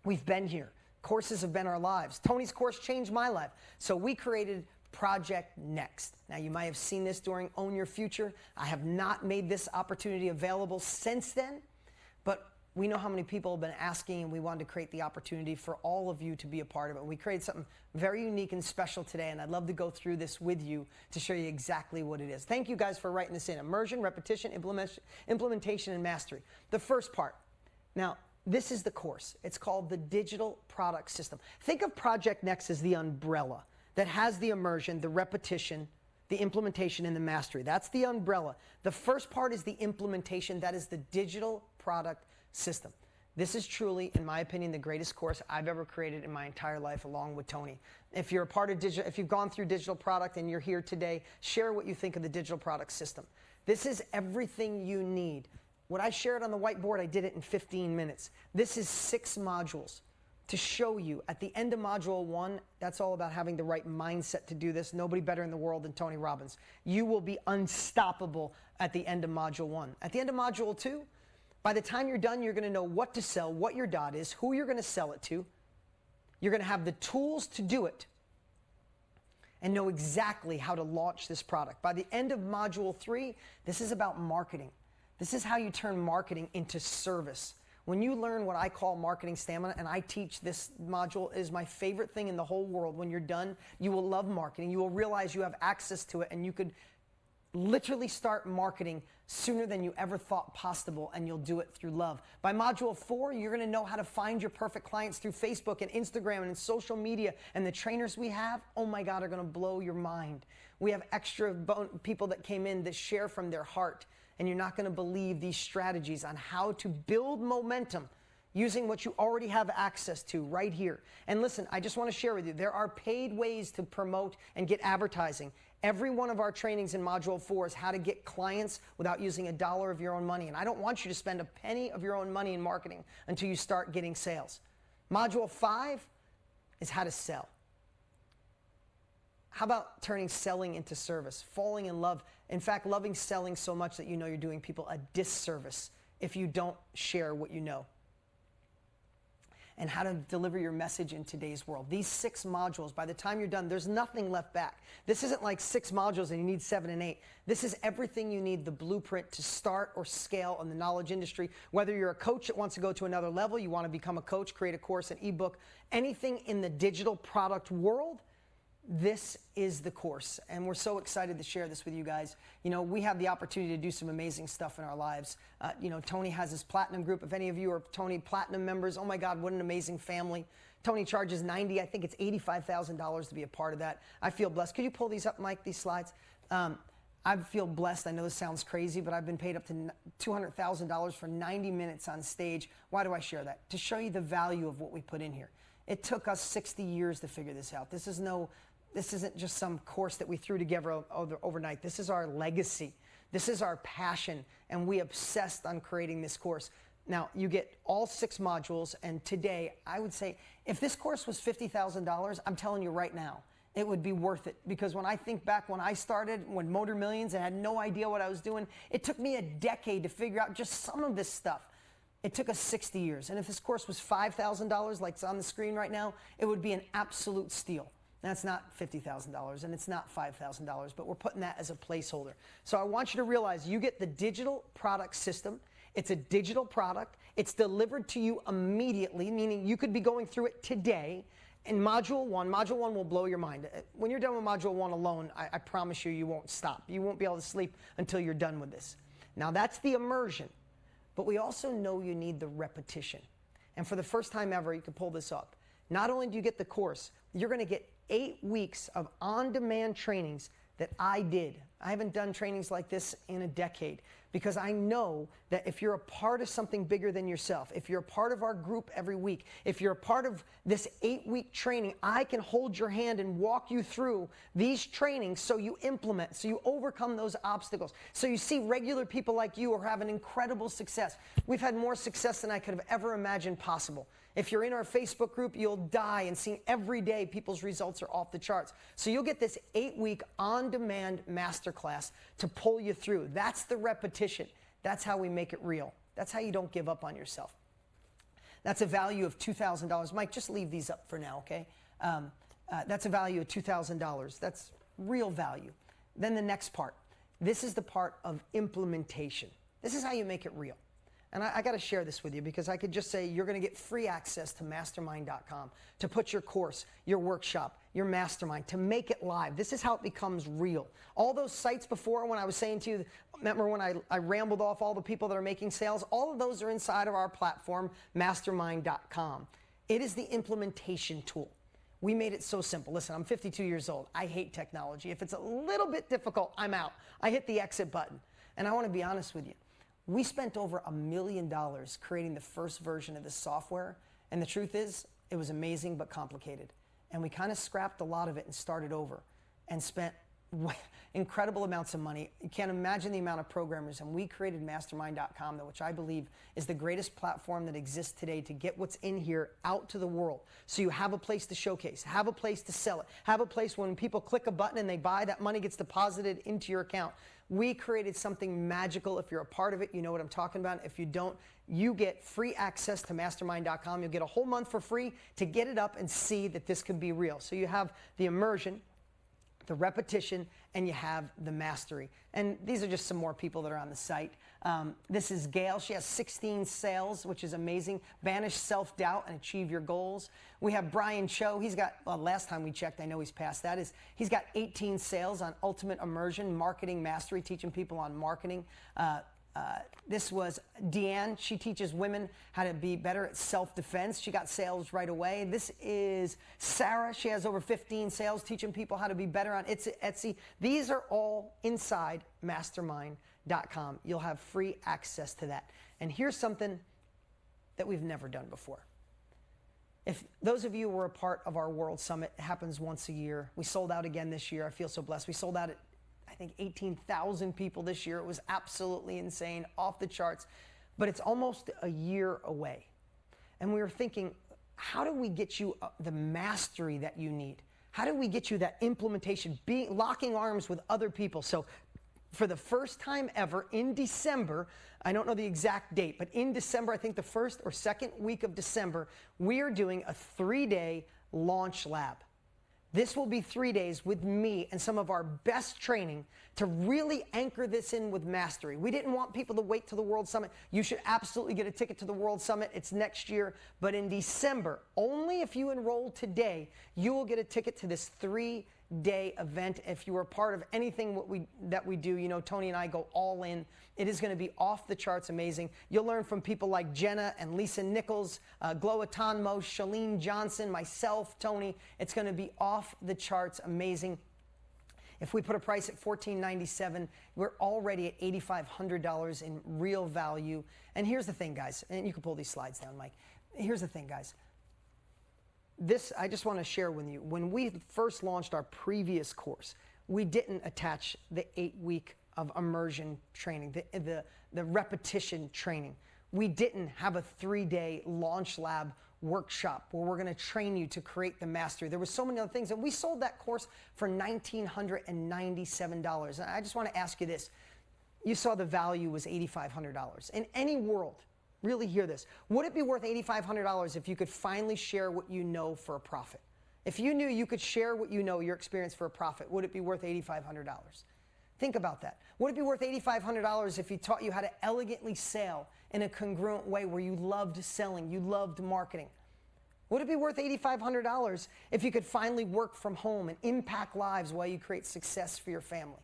Speaker 10: We've been here. Courses have been our lives. Tony's course changed my life. So we created Project Next. Now, you might have seen this during Own Your Future. I have not made this opportunity available since then, but we know how many people have been asking, and we wanted to create the opportunity for all of you to be a part of it. We created something very unique and special today, and I'd love to go through this with you to show you exactly what it is. Thank you guys for writing this in. Immersion, repetition, implementation, and mastery. The first part. Now, this is the course. It's called the Digital Product System. Think of Project Next as the umbrella that has the immersion, the repetition, the implementation, and the mastery. That's the umbrella. The first part is the implementation. That is the Digital Product System. This is truly, in my opinion, the greatest course I've ever created in my entire life, along with Tony. If you're a part of digital, if you've gone through Digital Product and you're here today, share what you think of the Digital Product System. This is everything you need. What I shared on the whiteboard, I did it in 15 minutes. This is 6 modules to show you. At the end of Module 1, that's all about having the right mindset to do this. Nobody better in the world than Tony Robbins. You will be unstoppable at the end of Module 1. At the end of Module 2, by the time you're done, you're going to know what to sell, what your dot is, who you're going to sell it to. You're going to have the tools to do it and know exactly how to launch this product. By the end of Module 3, this is about marketing. This is how you turn marketing into service. When you learn what I call marketing stamina, and I teach this module, it is my favorite thing in the whole world. When you're done, you will love marketing. You will realize you have access to it, and you could literally start marketing sooner than you ever thought possible, and you'll do it through love. By Module 4, you're going to know how to find your perfect clients through Facebook and Instagram and social media, and the trainers we have, oh my God, are going to blow your mind. We have extra people that came in that share from their heart, and you're not going to believe these strategies on how to build momentum using what you already have access to right here. And listen, I just want to share with you, there are paid ways to promote and get advertising. Every one of our trainings in Module 4 is how to get clients without using a dollar of your own money. And I don't want you to spend a penny of your own money in marketing until you start getting sales. Module 5 is how to sell. How about turning selling into service, falling in love, in fact, loving selling so much that you know you're doing people a disservice if you don't share what you know. And how to deliver your message in today's world. These 6 modules, by the time you're done, there's nothing left back. This isn't like 6 modules and you need 7 and 8. This is everything you need, the blueprint to start or scale in the knowledge industry. Whether you're a coach that wants to go to another level, you want to become a coach, create a course, an ebook, anything in the digital product world, this is the course. And we're so excited to share this with you guys. You know, we have the opportunity to do some amazing stuff in our lives. You know, Tony has his platinum group. If any of you are Tony platinum members, oh my God, what an amazing family. Tony charges $90, I think it's $85,000 to be a part of that. I feel blessed. Could you pull these up, Mike, these slides? I feel blessed. I know this sounds crazy, but I've been paid up to $200,000 for 90 minutes on stage. Why do I share that? To show you the value of what we put in here. It took us 60 years to figure this out. This isn't just some course that we threw together overnight. This is our legacy. This is our passion, and we obsessed on creating this course. Now, you get all 6 modules, and today, I would say, if this course was $50,000, I'm telling you right now, it would be worth it. Because when I think back when I started, when Motor Millions, I had no idea what I was doing. It took me a decade to figure out just some of this stuff. It took us 60 years. And if this course was $5,000, like it's on the screen right now, it would be an absolute steal. That's not $50,000 and it's not $5,000, but we're putting that as a placeholder. So I want you to realize you get the digital product system. It's a digital product. It's delivered to you immediately, meaning you could be going through it today. In Module 1 will blow your mind. When you're done with Module 1 alone, I promise you, you won't stop. You won't be able to sleep until you're done with this. Now that's the immersion, but we also know you need the repetition. And for the first time ever, you can pull this up. Not only do you get the course, you're going to get 8 weeks of on-demand trainings that I did. I haven't done trainings like this in a decade because I know that if you're a part of something bigger than yourself, if you're a part of our group every week, if you're a part of this 8-week training, I can hold your hand and walk you through these trainings so you implement, so you overcome those obstacles, so you see regular people like you are having incredible success. We've had more success than I could have ever imagined possible. If you're in our Facebook group, you'll die and see every day people's results are off the charts. So you'll get this 8-week on-demand masterclass to pull you through. That's the repetition. That's how we make it real. That's how you don't give up on yourself. That's a value of $2,000. Mike, just leave these up for now, okay? That's a value of $2,000. That's real value. Then the next part. This is the part of implementation. This is how you make it real. And I got to share this with you because I could just say you're going to get free access to mastermind.com to put your course, your workshop, your mastermind, to make it live. This is how it becomes real. All those sites before when I was saying to you, remember when I rambled off all the people that are making sales? All of those are inside of our platform, mastermind.com. It is the implementation tool. We made it so simple. Listen, I'm 52 years old. I hate technology. If it's a little bit difficult, I'm out. I hit the exit button. And I want to be honest with you. We spent over $1 million creating the first version of this software, and the truth is, it was amazing but complicated. And we kind of scrapped a lot of it and started over and spent incredible amounts of money. You can't imagine the amount of programmers, and we created mastermind.com, which I believe is the greatest platform that exists today to get what's in here out to the world. So you have a place to showcase, have a place to sell it, have a place when people click a button and they buy, that money gets deposited into your account. We created something magical. If you're a part of it, you know what I'm talking about. If you don't, you get free access to mastermind.com. You'll get a whole month for free to get it up and see that this can be real. So you have the immersion, the repetition, and you have the mastery. And these are just some more people that are on the site. This is Gail. She has 16 sales, which is amazing. Banish self-doubt and achieve your goals. We have Brian Cho. He's got, well, last time we checked, I know he's past that, he's got 18 sales on Ultimate Immersion, Marketing Mastery, teaching people on marketing. This was Deanne. She teaches women how to be better at self-defense. She got sales right away. This is Sarah. She has over 15 sales, teaching people how to be better on Etsy. These are all inside mastermind.com. You'll have free access to that. And here's something that we've never done before. If those of you were a part of our World Summit, it happens once a year. We sold out again this year. I feel so blessed. We sold out at, I think, 18,000 people this year. It was absolutely insane, off the charts. But it's almost a year away. And we were thinking, how do we get you the mastery that you need? How do we get you that implementation, locking arms with other people? So for the first time ever in December, I don't know the exact date, but in December, I think the first or second week of December, we are doing a 3-day launch lab. This will be 3 days with me and some of our best training to really anchor this in with mastery. We didn't want people to wait till the World Summit. You should absolutely get a ticket to the World Summit. It's next year. But in December, only if you enroll today, you will get a ticket to this 3-day event. If you are part of anything that we do, you know, Tony and I go all in. It is going to be off the charts amazing. You'll learn from people like Jenna and Lisa Nichols, Glow Atanmo, Shalene Johnson, myself, Tony. It's going to be off the charts amazing. If we put a price at $1,497, we're already at $8,500 in real value. And here's the thing, guys, and you can pull these slides down, Mike. Here's the thing, guys. This, I just want to share with you. When we first launched our previous course, we didn't attach the 8-week of immersion training, the repetition training. We didn't have a 3-day launch lab workshop where we're going to train you to create the mastery. There were so many other things, and we sold that course for $1,997. And I just want to ask you this. You saw the value was $8,500. In any world, really hear this, would it be worth $8,500 if you could finally share what you know for a profit? If you knew you could share what you know, your experience for a profit, would it be worth $8,500? Think about that. Would it be worth $8,500 if he taught you how to elegantly sell in a congruent way where you loved selling, you loved marketing? Would it be worth $8,500 if you could finally work from home and impact lives while you create success for your family?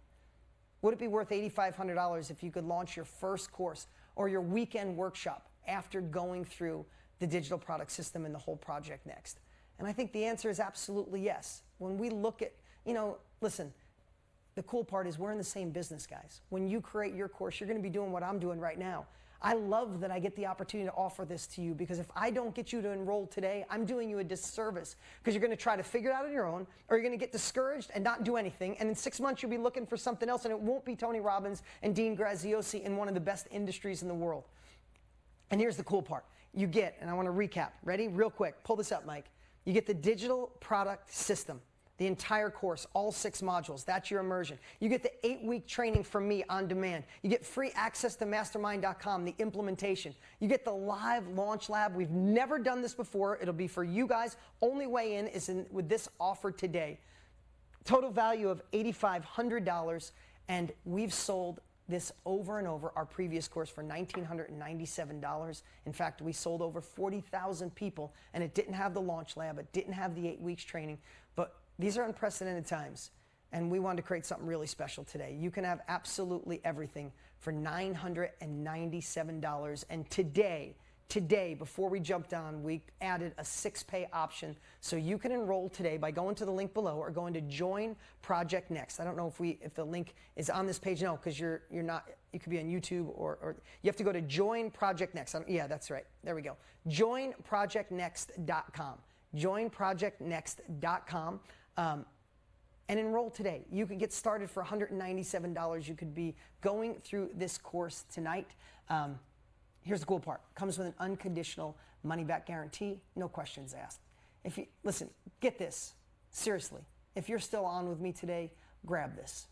Speaker 10: Would it be worth $8,500 if you could launch your first course or your weekend workshop after going through the digital product system and the whole Project Next? And I think the answer is absolutely yes. When we look at, you know, listen, the cool part is we're in the same business, guys. When you create your course, you're going to be doing what I'm doing right now. I love that I get the opportunity to offer this to you, because if I don't get you to enroll today, I'm doing you a disservice, because you're going to try to figure it out on your own, or you're going to get discouraged and not do anything. And in 6 months, you'll be looking for something else, and it won't be Tony Robbins and Dean Graziosi in one of the best industries in the world. And here's the cool part. You get, and I want to recap. Ready? Real quick. Pull this up, Mike. You get the digital product system. The entire course, all 6 modules. That's your immersion. You get the 8-week training from me on demand. You get free access to mastermind.com, the implementation. You get the live launch lab. We've never done this before. It'll be for you guys. Only way in is with this offer today. Total value of $8,500, and we've sold this over and over, our previous course, for $1,997. In fact, we sold over 40,000 people, and it didn't have the launch lab. It didn't have the 8 weeks training. But these are unprecedented times, and we wanted to create something really special today. You can have absolutely everything for $997. And today, before we jumped on, we added a 6-pay option, so you can enroll today by going to the link below or going to Join Project Next. I don't know if the link is on this page. No, because you're not. You could be on YouTube, or you have to go to Join Project Next. Yeah, that's right. There we go. JoinProjectNext.com. JoinProjectNext.com. And enroll today. You can get started for $197. You could be going through this course tonight. Here's the cool part. Comes with an unconditional money-back guarantee, no questions asked. If you listen, get this. Seriously, if you're still on with me today, grab this.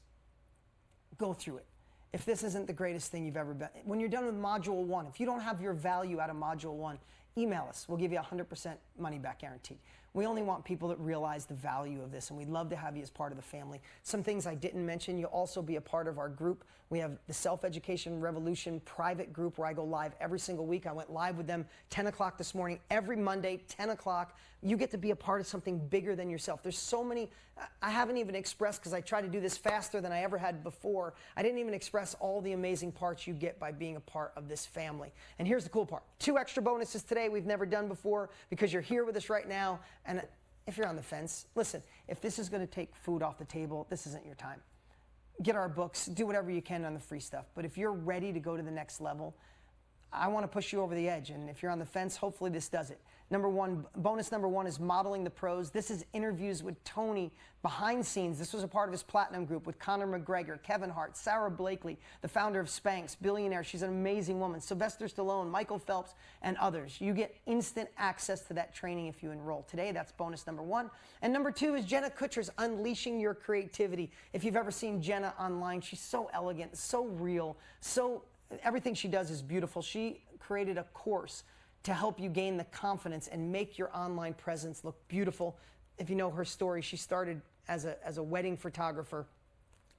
Speaker 10: Go through it. If this isn't the greatest thing you've ever been, when you're done with Module 1, if you don't have your value out of Module 1, email us. We'll give you a 100% money-back guarantee. We only want people that realize the value of this, and we'd love to have you as part of the family. Some things I didn't mention, you'll also be a part of our group. We have the Self-Education Revolution private group where I go live every single week. I went live with them 10 o'clock this morning, every Monday, 10 o'clock. You get to be a part of something bigger than yourself. There's so many, I haven't even expressed, because I try to do this faster than I ever had before. I didn't even express all the amazing parts you get by being a part of this family. And here's the cool part. 2 extra bonuses today we've never done before, because you're here with us right now. And if you're on the fence, listen, if this is going to take food off the table, this isn't your time. Get our books, do whatever you can on the free stuff. But if you're ready to go to the next level, I want to push you over the edge. And if you're on the fence, hopefully this does it. Bonus number one is Modeling the Pros. This is interviews with Tony behind scenes. This was a part of his platinum group with Conor McGregor, Kevin Hart, Sarah Blakely, the founder of Spanx, billionaire. She's an amazing woman. Sylvester Stallone, Michael Phelps, and others. You get instant access to that training if you enroll today. That's bonus number one. And number two is Jenna Kutcher's Unleashing Your Creativity. If you've ever seen Jenna online, she's so elegant, so real, everything she does is beautiful. She created a course to help you gain the confidence and make your online presence look beautiful. If you know her story, she started as a wedding photographer,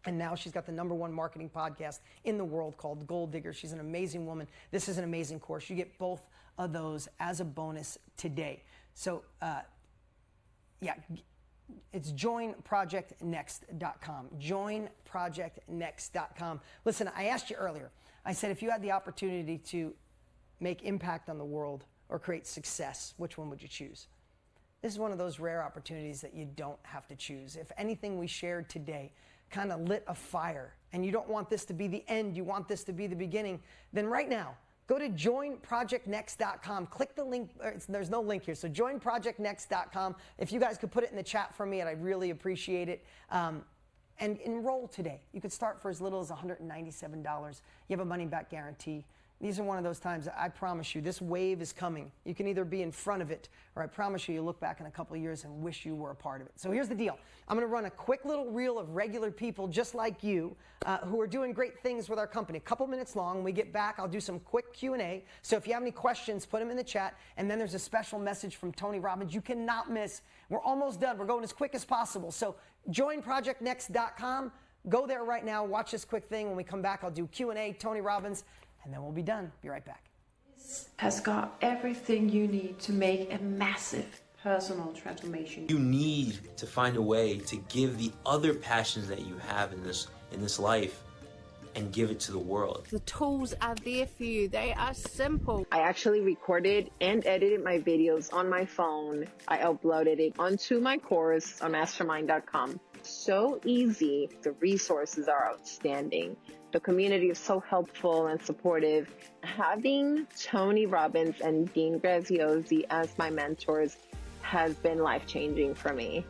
Speaker 10: and now she's got the #1 marketing podcast in the world called Gold Digger. She's an amazing woman. This is an amazing course. You get both of those as a bonus today. So, it's joinprojectnext.com. Joinprojectnext.com. Listen, I asked you earlier, I said if you had the opportunity to make impact on the world or create success, which one would you choose? This is one of those rare opportunities that you don't have to choose. If anything we shared today kind of lit a fire and you don't want this to be the end, you want this to be the beginning, then right now, go to joinprojectnext.com. Click the link. There's no link here, so joinprojectnext.com. If you guys could put it in the chat for me, I'd really appreciate it. And enroll today. You could start for as little as $197. You have a money-back guarantee. These are one of those times that I promise you, this wave is coming. You can either be in front of it, or I promise you, you'll look back in a couple of years and wish you were a part of it. So here's the deal. I'm going to run a quick little reel of regular people just like you who are doing great things with our company. A couple minutes long. When we get back, I'll do some quick Q&A. So if you have any questions, put them in the chat. And then there's a special message from Tony Robbins you cannot miss. We're almost done. We're going as quick as possible. So joinprojectnext.com. Go there right now. Watch this quick thing. When we come back, I'll do Q&A, Tony Robbins, and then we'll be done. Be right back.
Speaker 13: This has got everything you need to make a massive personal transformation.
Speaker 14: You need to find a way to give the other passions that you have in this life and give it to the world.
Speaker 15: The tools are there for you. They are simple.
Speaker 16: I actually recorded and edited my videos on my phone. I uploaded it onto my course on mastermind.com. So easy. The resources are outstanding. The community is so helpful and supportive. Having Tony Robbins and Dean Graziosi as my mentors has been life-changing for me,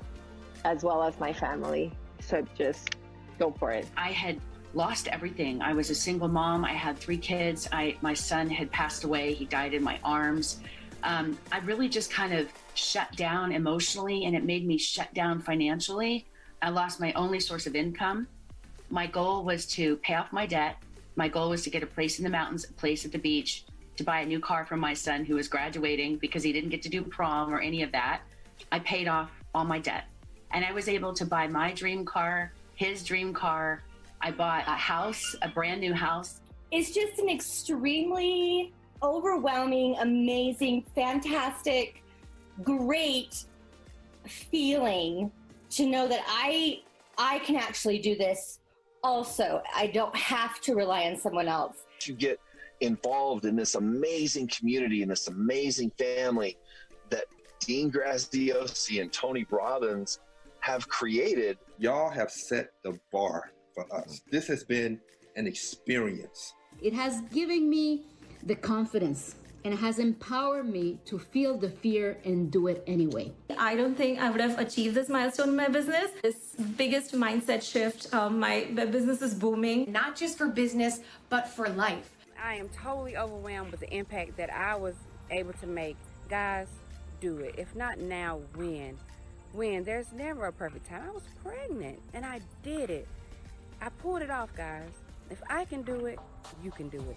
Speaker 16: as well as my family. So just go for it.
Speaker 17: I had lost everything. I was a single mom. I had 3 kids. My son had passed away. He died in my arms. I really just kind of shut down emotionally, and it made me shut down financially. I lost my only source of income. My goal was to pay off my debt. My goal was to get a place in the mountains, a place at the beach, to buy a new car for my son who was graduating because he didn't get to do prom or any of that. I paid off all my debt, and I was able to buy my dream car, his dream car. I bought a house, a brand new house.
Speaker 18: It's just an extremely overwhelming, amazing, fantastic, great feeling to know that I can actually do this also. I don't have to rely on someone else.
Speaker 19: You get involved in this amazing community and this amazing family that Dean Graziosi and Tony Robbins have created.
Speaker 20: Y'all have set the bar for us. This has been an experience.
Speaker 21: It has given me the confidence, and it has empowered me to feel the fear and do it anyway.
Speaker 22: I don't think I would have achieved this milestone in my business. This biggest mindset shift. My business is booming.
Speaker 23: Not just for business, but for life.
Speaker 24: I am totally overwhelmed with the impact that I was able to make. Guys, do it. If not now, when? When? There's never a perfect time. I was pregnant and I did it. I pulled it off, guys. If I can do it, you can do it.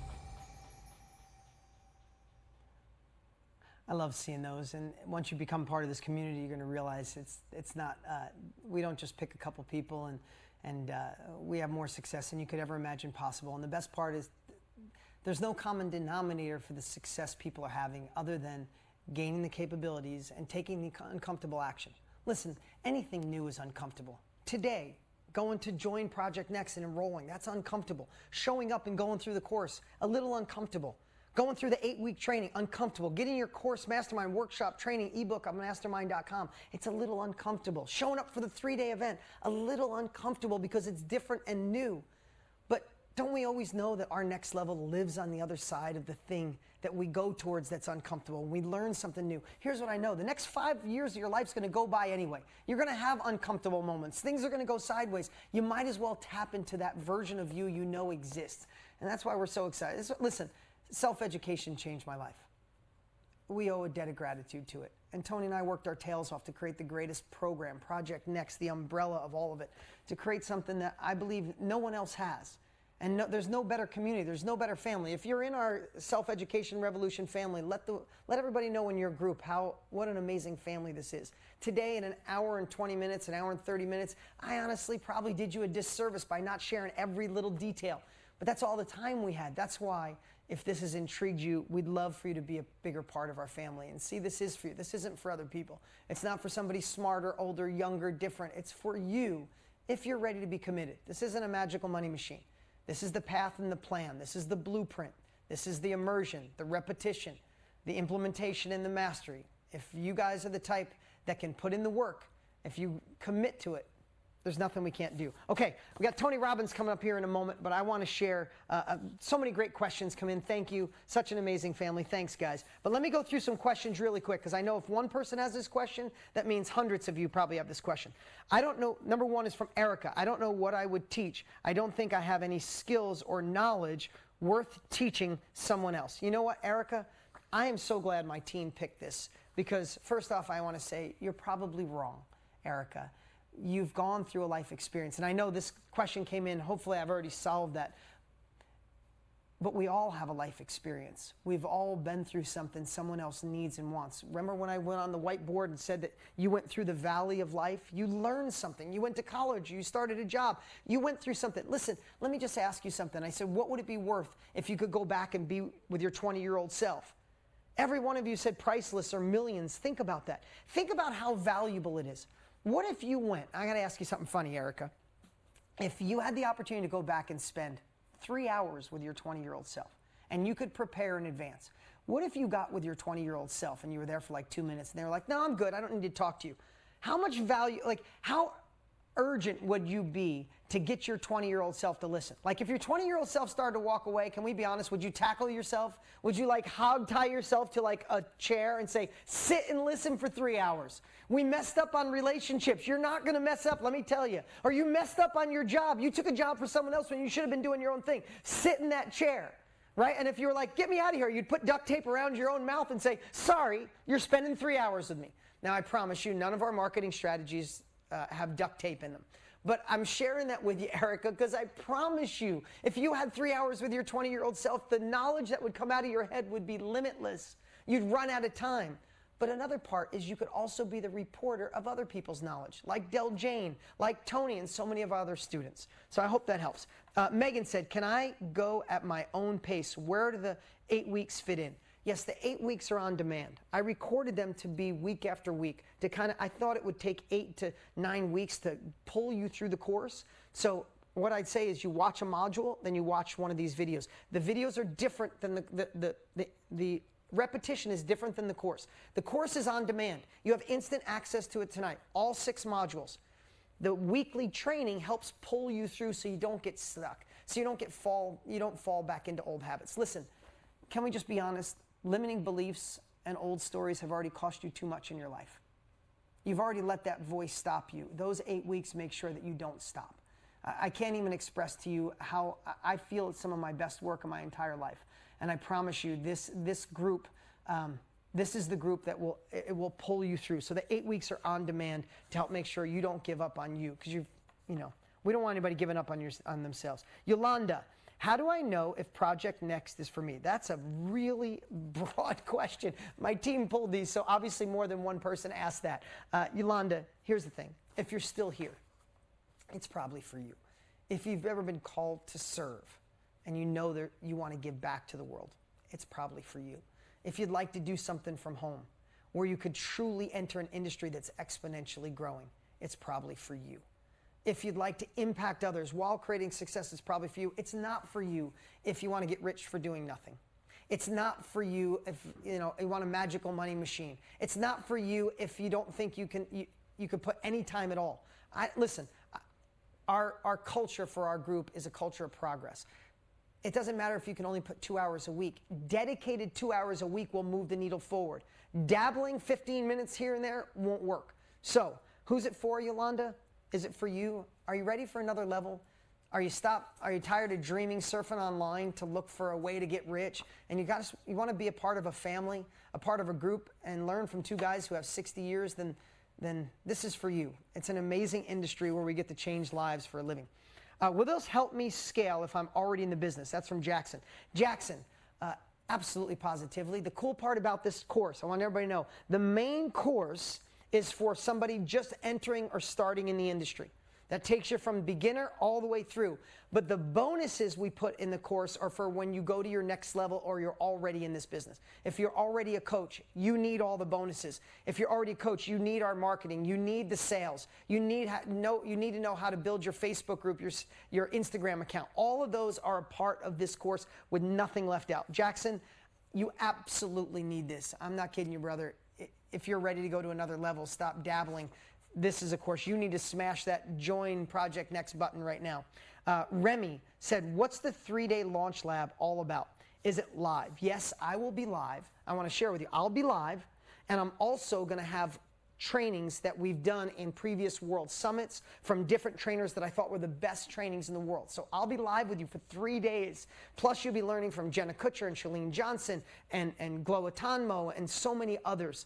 Speaker 10: I love seeing those, and once you become part of this community, you're going to realize it's not. We don't just pick a couple people, and we have more success than you could ever imagine possible. And the best part is, there's no common denominator for the success people are having other than gaining the capabilities and taking the uncomfortable action. Listen, anything new is uncomfortable. Today, going to join Project Next and enrolling, that's uncomfortable. Showing up and going through the course, a little uncomfortable. Going through the 8-week training, uncomfortable. Getting your course, mastermind, workshop, training, ebook on mastermind.com, it's a little uncomfortable. Showing up for the 3-day event, a little uncomfortable because it's different and new. But don't we always know that our next level lives on the other side of the thing that we go towards that's uncomfortable? We learn something new. Here's what I know. The next 5 years of your life's going to go by anyway. You're going to have uncomfortable moments. Things are going to go sideways. You might as well tap into that version of you you know exists. And that's why we're so excited. Listen, self-education changed my life. We owe a debt of gratitude to it. And Tony and I worked our tails off to create the greatest program, Project Next, the umbrella of all of it, to create something that I believe no one else has. And there's no better community. There's no better family. If you're in our self-education revolution family, let everybody know in your group what an amazing family this is. Today, in an hour and 20 minutes, an hour and 30 minutes, I honestly probably did you a disservice by not sharing every little detail. But that's all the time we had. That's why, if this has intrigued you, we'd love for you to be a bigger part of our family. And see, this is for you. This isn't for other people. It's not for somebody smarter, older, younger, different. It's for you if you're ready to be committed. This isn't a magical money machine. This is the path and the plan. This is the blueprint. This is the immersion, the repetition, the implementation, and the mastery. If you guys are the type that can put in the work, if you commit to it, there's nothing we can't do. Okay, we got Tony Robbins coming up here in a moment, but I want to share so many great questions come in. Thank you. Such an amazing family. Thanks, guys. But let me go through some questions really quick, because I know if one person has this question, that means hundreds of you probably have this question. I don't know. Number one is from Erica. I don't know what I would teach. I don't think I have any skills or knowledge worth teaching someone else. You know what, Erica? I am so glad my team picked this, because first off, I want to say you're probably wrong, Erica. You've gone through a life experience. And I know this question came in. Hopefully, I've already solved that. But we all have a life experience. We've all been through something someone else needs and wants. Remember when I went on the whiteboard and said that you went through the valley of life? You learned something. You went to college. You started a job. You went through something. Listen, let me just ask you something. I said, what would it be worth if you could go back and be with your 20-year-old self? Every one of you said priceless or millions. Think about that. Think about how valuable it is. What if you went, I got to ask you something funny, Erica. If you had the opportunity to go back and spend 3 hours with your 20-year-old self, and you could prepare in advance, what if you got with your 20-year-old self and you were there for like 2 minutes and they were like, no, I'm good, I don't need to talk to you. How much value, like how urgent would you be to get your 20-year-old self to listen? Like if your 20-year-old self started to walk away, can we be honest, would you tackle yourself? Would you like hog tie yourself to like a chair and say, sit and listen for 3 hours? We messed up on relationships. You're not going to mess up, let me tell you. Or you messed up on your job. You took a job for someone else when you should have been doing your own thing. Sit in that chair, right? And if you were like, get me out of here, you'd put duct tape around your own mouth and say, sorry, you're spending 3 hours with me. Now, I promise you, none of our marketing strategies have duct tape in them. But I'm sharing that with you, Erica, because I promise you, if you had 3 hours with your 20-year-old self, the knowledge that would come out of your head would be limitless. You'd run out of time. But another part is you could also be the reporter of other people's knowledge, like Del Jane, like Tony, and so many of our other students. So I hope that helps. Megan said, can I go at my own pace? Where do the 8 weeks fit in? Yes, the 8 weeks are on demand. I recorded them to be week after week to I thought it would take 8 to 9 weeks to pull you through the course. So what I'd say is you watch a module, then you watch one of these videos. The videos are different than the repetition is different than the course. The course is on demand. You have instant access to it tonight, all 6 modules. The weekly training helps pull you through so you don't get stuck, so you don't fall back into old habits. Listen, can we just be honest? Limiting beliefs and old stories have already cost you too much in your life. You've already let that voice stop you. Those 8 weeks make sure that you don't stop. I can't even express to you how I feel it's some of my best work in my entire life. And I promise you, this group, this is the group that will pull you through. So the 8 weeks are on demand to help make sure you don't give up on you, because we don't want anybody giving up on themselves. Yolanda, How do I know if Project Next is for me? That's a really broad question. My team pulled these, so obviously more than one person asked that. Yolanda, here's the thing. If you're still here, it's probably for you. If you've ever been called to serve and you know that you want to give back to the world, it's probably for you. If you'd like to do something from home where you could truly enter an industry that's exponentially growing, it's probably for you. If you'd like to impact others while creating success, it's probably for you. It's not for you if you want to get rich for doing nothing. It's not for you if you want a magical money machine. It's not for you if you don't think you could put any time at all. Listen, our culture for our group is a culture of progress. It doesn't matter if you can only put 2 hours a week. Dedicated 2 hours a week will move the needle forward. Dabbling 15 minutes here and there won't work. So, who's it for, Yolanda? Is it for you? Are you ready for another level? Are you tired of dreaming, surfing online to look for a way to get rich? And you want to be a part of a family, a part of a group, and learn from two guys who have 60 years, then this is for you. It's an amazing industry where we get to change lives for a living. Will this help me scale if I'm already in the business? That's from Jackson. Jackson, absolutely positively. The cool part about this course, I want everybody to know, the main course is for somebody just entering or starting in the industry. That takes you from beginner all the way through. But the bonuses we put in the course are for when you go to your next level or you're already in this business. If you're already a coach, you need all the bonuses. If you're already a coach, you need our marketing. You need the sales. You need to know how to build your Facebook group, your Instagram account. All of those are a part of this course with nothing left out. Jackson, you absolutely need this. I'm not kidding you, brother. If you're ready to go to another level, stop dabbling. This is a course. You need to smash that Join Project Next button right now. Remy said, what's the 3-day launch lab all about? Is it live? Yes, I will be live. I want to share with you. I'll be live, and I'm also going to have trainings that we've done in previous World Summits from different trainers that I thought were the best trainings in the world. So I'll be live with you for 3 days. Plus you'll be learning from Jenna Kutcher and Chalene Johnson and Glow Atanmo and so many others.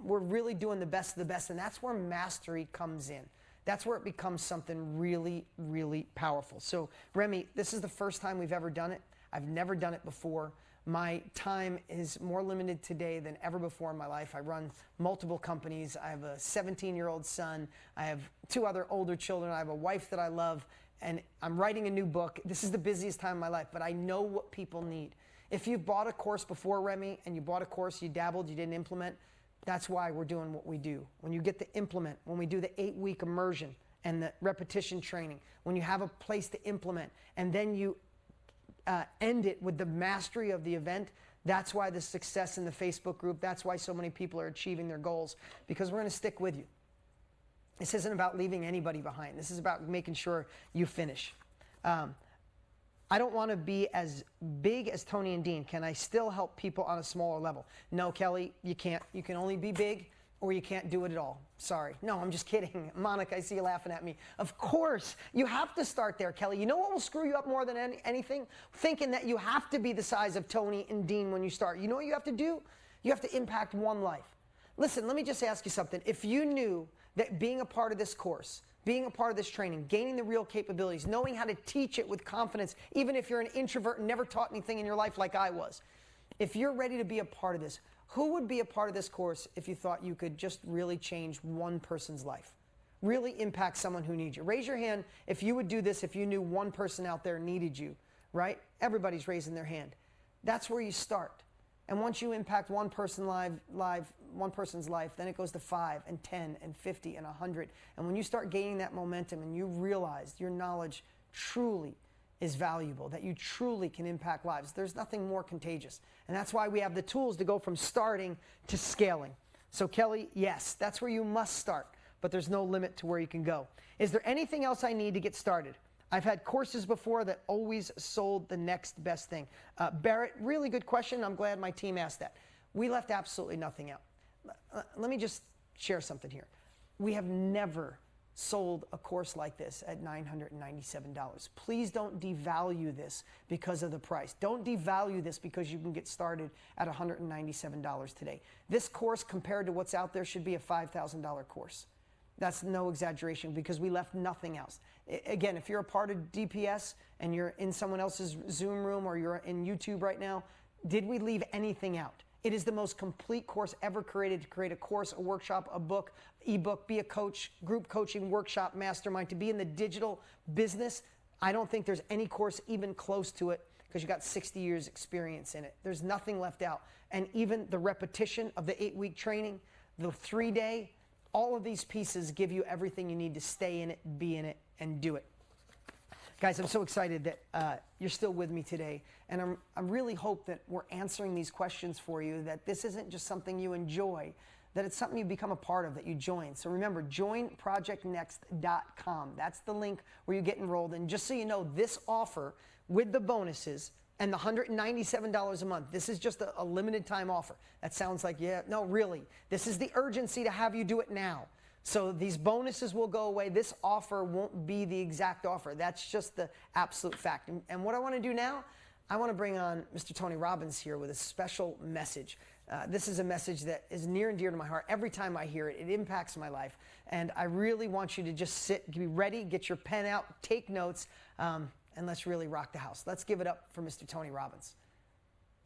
Speaker 10: We're really doing the best of the best, and that's where mastery comes in. That's where it becomes something really, really powerful. So Remy, this is the first time we've ever done it. I've never done it before. My time is more limited today than ever before in my life. I run multiple companies. I have a 17-year-old son. I have 2 other older children. I have a wife that I love, and I'm writing a new book. This is the busiest time of my life, but I know what people need. If you've bought a course before, Remy, and you bought a course, you dabbled, you didn't implement, that's why we're doing what we do. When you get to implement, when we do the 8-week immersion and the repetition training, when you have a place to implement, and then you end it with the mastery of the event, that's why the success in the Facebook group, that's why so many people are achieving their goals, because we're going to stick with you. This isn't about leaving anybody behind. This is about making sure you finish. I don't want to be as big as Tony and Dean. Can I still help people on a smaller level? No, Kelly, you can't. You can only be big, or you can't do it at all. Sorry. No, I'm just kidding. Monica, I see you laughing at me. Of course, you have to start there, Kelly. You know what will screw you up more than anything? Thinking that you have to be the size of Tony and Dean when you start. You know what you have to do? You have to impact one life. Listen, let me just ask you something. If you knew that being a part of this course, being a part of this training, gaining the real capabilities, knowing how to teach it with confidence, even if you're an introvert and never taught anything in your life like I was, if you're ready to be a part of this, who would be a part of this course if you thought you could just really change one person's life? Really impact someone who needs you? Raise your hand if you would do this if you knew one person out there needed you, right? Everybody's raising their hand. That's where you start. And once you impact one person's life, then it goes to 5 and 10 and 50 and 100. And when you start gaining that momentum and you realize your knowledge truly is valuable, that you truly can impact lives, there's nothing more contagious. And that's why we have the tools to go from starting to scaling. So Kelly, yes, that's where you must start, but there's no limit to where you can go. Is there anything else I need to get started? I've had courses before that always sold the next best thing. Barrett, really good question. I'm glad my team asked that. We left absolutely nothing out. Let me just share something here. We have never sold a course like this at $997. Please don't devalue this because of the price. Don't devalue this because you can get started at $197 today. This course, compared to what's out there, should be a $5,000 course. That's no exaggeration because we left nothing else. Again, if you're a part of DPS and you're in someone else's Zoom room or you're in YouTube right now, did we leave anything out? It is the most complete course ever created to create a course, a workshop, a book, ebook, be a coach, group coaching, workshop, mastermind, to be in the digital business. I don't think there's any course even close to it because you got 60 years experience in it. There's nothing left out. And even the repetition of the 8-week training, the 3-day, all of these pieces give you everything you need to stay in it, be in it, and do it. Guys, I'm so excited that you're still with me today, and I really hope that we're answering these questions for you, that this isn't just something you enjoy, that it's something you become a part of, that you join. So remember, joinprojectnext.com. That's the link where you get enrolled. And just so you know, this offer with the bonuses and the $197 a month, this is just a limited time offer. That sounds like, yeah, no, really. This is the urgency to have you do it now. So these bonuses will go away. This offer won't be the exact offer. That's just the absolute fact. And what I want to do now, I want to bring on Mr. Tony Robbins here with a special message. This is a message that is near and dear to my heart. Every time I hear it, it impacts my life. And I really want you to just sit, be ready, get your pen out, take notes, and let's really rock the house. Let's give it up for Mr. Tony Robbins.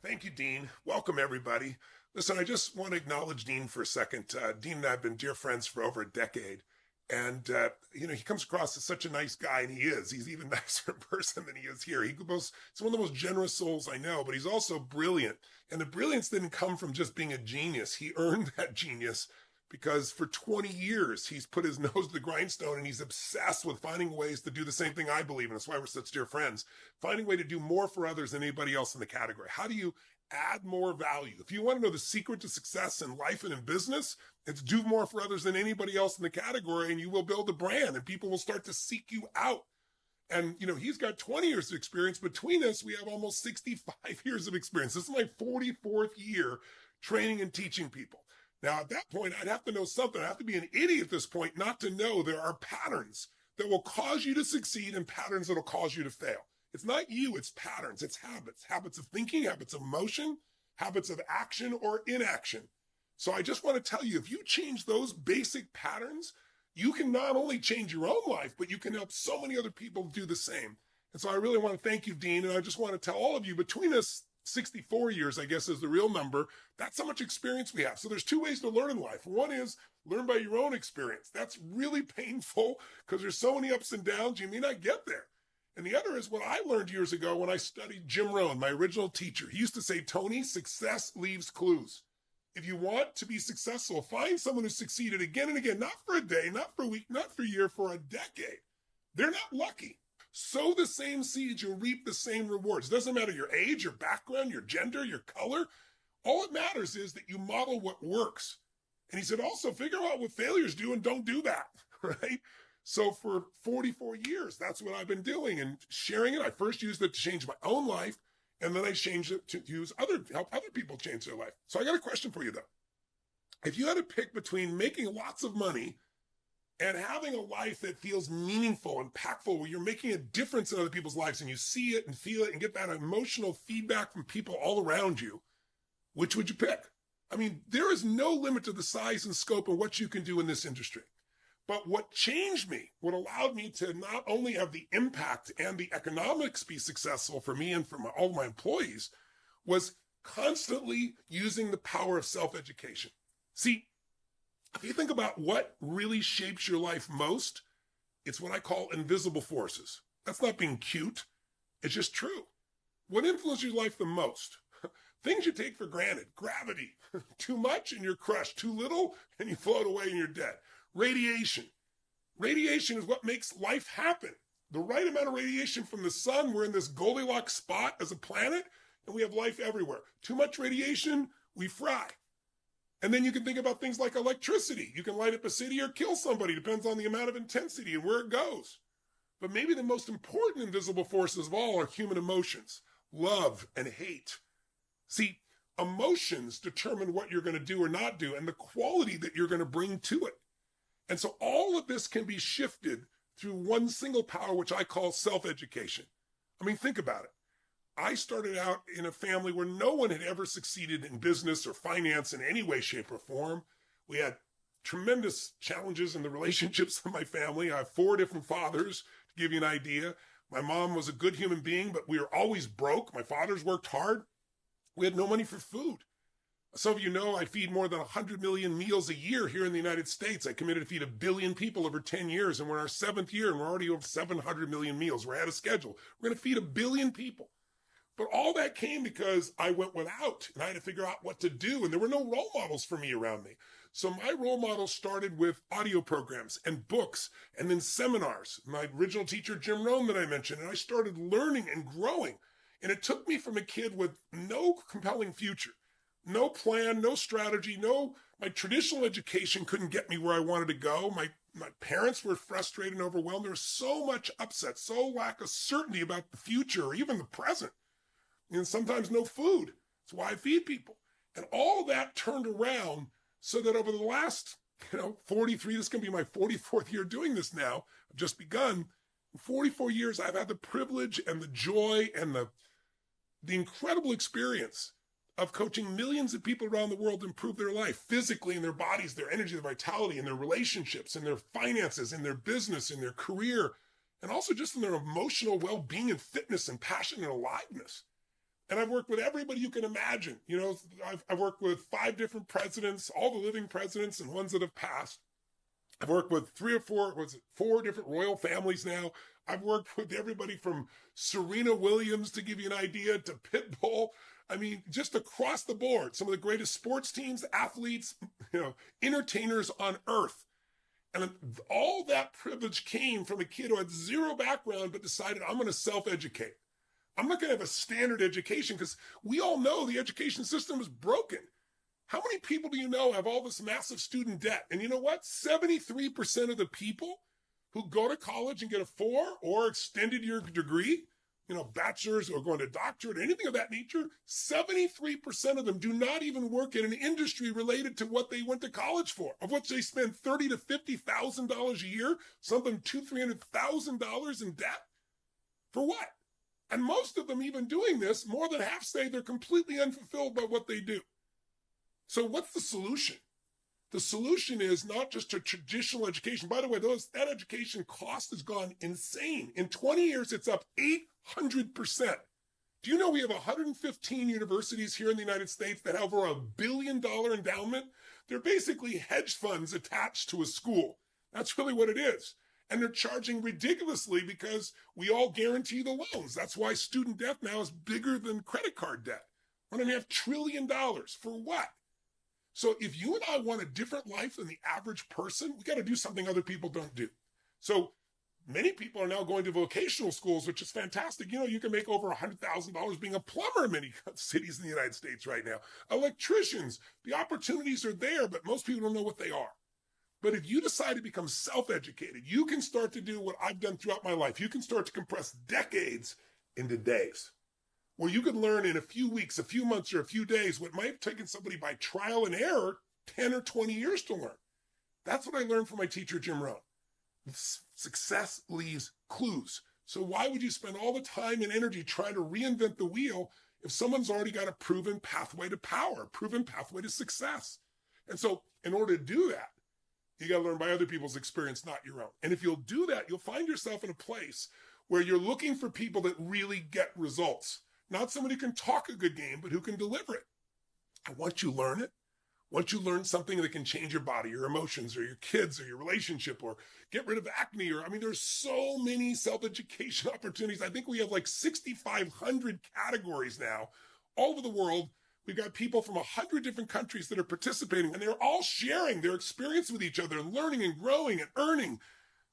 Speaker 9: Thank you, Dean. Welcome, everybody. Listen, I just want to acknowledge Dean for a second. Dean and I have been dear friends for over a decade. And, he comes across as such a nice guy, and he is. He's even nicer in person than he is here. He's one of the most generous souls I know, but he's also brilliant. And the brilliance didn't come from just being a genius. He earned that genius because for 20 years, he's put his nose to the grindstone, and he's obsessed with finding ways to do the same thing I believe in. That's why we're such dear friends. Finding a way to do more for others than anybody else in the category. How do you add more value? If you want to know the secret to success in life and in business, it's do more for others than anybody else in the category, and you will build a brand, and people will start to seek you out. And, he's got 20 years of experience. Between us, we have almost 65 years of experience. This is my 44th year training and teaching people. Now, at that point, I'd have to know something. I'd have to be an idiot at this point not to know there are patterns that will cause you to succeed and patterns that will cause you to fail. It's not you, it's patterns, it's habits. Habits of thinking, habits of emotion, habits of action or inaction. So I just want to tell you, if you change those basic patterns, you can not only change your own life, but you can help so many other people do the same. And so I really want to thank you, Dean. And I just want to tell all of you, between us, 64 years, I guess, is the real number. That's how much experience we have. So there's two ways to learn in life. One is learn by your own experience. That's really painful because there's so many ups and downs, you may not get there. And the other is what I learned years ago when I studied Jim Rohn, my original teacher. He used to say, Tony, success leaves clues. If you want to be successful, find someone who succeeded again and again, not for a day, not for a week, not for a year, for a decade. They're not lucky. Sow the same seeds, you'll reap the same rewards. It doesn't matter your age, your background, your gender, your color. All that matters is that you model what works. And he said, also figure out what failures do and don't do that, right? So for 44 years, that's what I've been doing and sharing it. I first used it to change my own life, and then I changed it to help other people change their life. So I got a question for you, though. If you had to pick between making lots of money and having a life that feels meaningful, impactful, where you're making a difference in other people's lives and you see it and feel it and get that emotional feedback from people all around you, which would you pick? I mean, there is no limit to the size and scope of what you can do in this industry. But what changed me, what allowed me to not only have the impact and the economics be successful for me and for all my employees, was constantly using the power of self-education. See, if you think about what really shapes your life most, it's what I call invisible forces. That's not being cute. It's just true. What influences your life the most? Things you take for granted. Gravity. Too much and you're crushed. Too little and you float away and you're dead. Radiation. Radiation is what makes life happen. The right amount of radiation from the sun, we're in this Goldilocks spot as a planet, and we have life everywhere. Too much radiation, we fry. And then you can think about things like electricity. You can light up a city or kill somebody. Depends on the amount of intensity and where it goes. But maybe the most important invisible forces of all are human emotions, love and hate. See, emotions determine what you're going to do or not do and the quality that you're going to bring to it. And so all of this can be shifted through one single power, which I call self-education. I mean, think about it. I started out in a family where no one had ever succeeded in business or finance in any way, shape, or form. We had tremendous challenges in the relationships of my family. I have 4 different fathers, To give you an idea, my mom was a good human being, but we were always broke. My father's worked hard. We had no money for food. Some of you know I feed more than 100 million meals a year here in the United States. I committed to feed 1 billion people over 10 years, and we're in our 7th year, and we're already over 700 million meals. We're ahead of schedule. We're going to feed 1 billion people. But all that came because I went without, and I had to figure out what to do, and there were no role models for me around me. So my role models started with audio programs and books, and then seminars. My original teacher, Jim Rohn, that I mentioned, and I started learning and growing. And it took me from a kid with no compelling future, no plan, no strategy, my traditional education couldn't get me where I wanted to go. My parents were frustrated and overwhelmed. There was so much upset, so lack of certainty about the future or even the present. And sometimes no food. That's why I feed people. And all that turned around so that over the last, 43, this is going to be my 44th year doing this now. I've just begun. In 44 years, I've had the privilege and the joy and the incredible experience of coaching millions of people around the world to improve their life physically, in their bodies, their energy, their vitality, in their relationships, in their finances, in their business, in their career, and also just in their emotional well-being and fitness and passion and aliveness. And I've worked with everybody you can imagine. I've worked with 5 different presidents, all the living presidents and ones that have passed. I've worked with 4 different royal families now. I've worked with everybody from Serena Williams, to give you an idea, to Pitbull. I mean, just across the board, some of the greatest sports teams, athletes, entertainers on earth. And all that privilege came from a kid who had zero background but decided, I'm going to self-educate. I'm not going to have a standard education, because we all know the education system is broken. How many people do you know have all this massive student debt? And you know what? 73% of the people who go to college and get a 4 or extended year degree, bachelor's or going to doctorate, anything of that nature, 73% of them do not even work in an industry related to what they went to college for, of which they spend $30,000 to $50,000 a year, something $200,000-$300,000 in debt. For what? And most of them, even doing this, more than half say they're completely unfulfilled by what they do. So what's the solution? The solution is not just a traditional education. By the way, that education cost has gone insane. In 20 years, it's up 800%. Do you know we have 115 universities here in the United States that have over $1 billion endowment? They're basically hedge funds attached to a school. That's really what it is. And they're charging ridiculously because we all guarantee the loans. That's why student debt now is bigger than credit card debt. $1.5 trillion. For what? So if you and I want a different life than the average person, we got to do something other people don't do. So many people are now going to vocational schools, which is fantastic. You can make over $100,000 being a plumber in many cities in the United States right now. Electricians, the opportunities are there, but most people don't know what they are. But if you decide to become self-educated, you can start to do what I've done throughout my life. You can start to compress decades into days, where you can learn in a few weeks, a few months, or a few days what might have taken somebody by trial and error 10 or 20 years to learn. That's what I learned from my teacher, Jim Rohn. Success leaves clues. So why would you spend all the time and energy trying to reinvent the wheel if someone's already got a proven pathway to power, a proven pathway to success? And so in order to do that, you got to learn by other people's experience, not your own. And if you'll do that, you'll find yourself in a place where you're looking for people that really get results. Not somebody who can talk a good game, but who can deliver it. And once you learn it, once you learn something that can change your body, your emotions, or your kids, or your relationship, or get rid of acne, there's so many self-education opportunities. I think we have like 6,500 categories now all over the world. We've got people from 100 different countries that are participating, and they're all sharing their experience with each other and learning and growing and earning.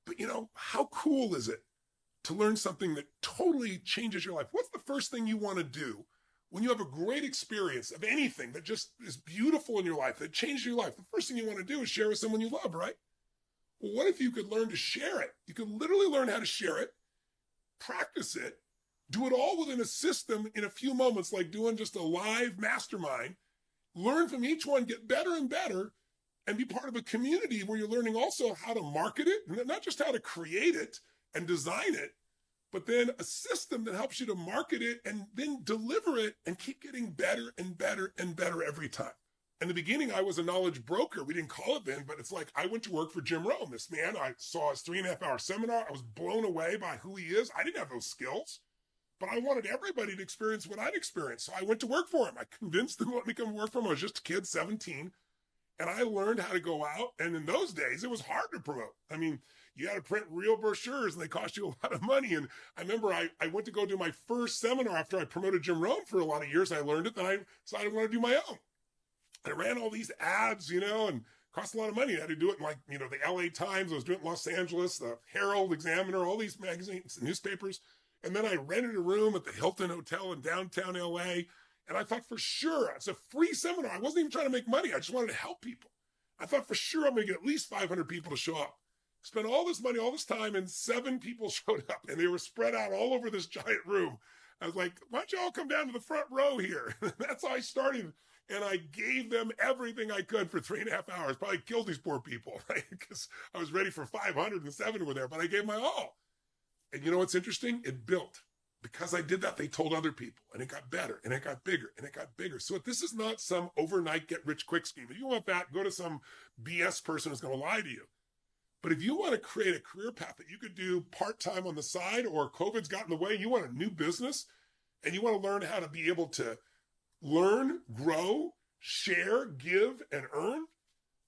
Speaker 9: But how cool is it to learn something that totally changes your life? What's the first thing you want to do when you have a great experience of anything that just is beautiful in your life, that changes your life? The first thing you want to do is share with someone you love, right? Well, what if you could learn to share it? You could literally learn how to share it, practice it, do it all within a system in a few moments, like doing just a live mastermind, learn from each one, get better and better, and be part of a community where you're learning also how to market it, and not just how to create it and design it, but then a system that helps you to market it and then deliver it and keep getting better and better and better every time. In the beginning, I was a knowledge broker. We didn't call it then, but it's like I went to work for Jim Rohn. This man, I saw his 3.5-hour seminar. I was blown away by who he is. I didn't have those skills, but I wanted everybody to experience what I'd experienced. So I went to work for him. I convinced them to let me come work for him. I was just a kid, 17. And I learned how to go out. And in those days, it was hard to promote. I mean, you had to print real brochures and they cost you a lot of money. And I remember I went to go do my first seminar after I promoted Jim Rohn for a lot of years. I learned it. Then I decided I wanted to do my own. I ran all these ads, and cost a lot of money. I had to do it in the LA Times. I was doing it in Los Angeles, the Herald, Examiner, all these magazines, newspapers. And then I rented a room at the Hilton Hotel in downtown LA. And I thought for sure, it's a free seminar. I wasn't even trying to make money. I just wanted to help people. I thought for sure I'm going to get at least 500 people to show up. Spent all this money, all this time, and 7 people showed up. And they were spread out all over this giant room. I was like, why don't you all come down to the front row here? That's how I started. And I gave them everything I could for 3.5 hours. Probably killed these poor people, right? Because I was ready for 500 and 7 were there, but I gave my all. And you know what's interesting? It built. Because I did that, they told other people, and it got better, and it got bigger, and it got bigger. So this is not some overnight get-rich-quick scheme. If you want that, go to some BS person who's going to lie to you. But if you want to create a career path that you could do part-time on the side, or COVID's got in the way, you want a new business, and you want to learn how to be able to learn, grow, share, give, and earn,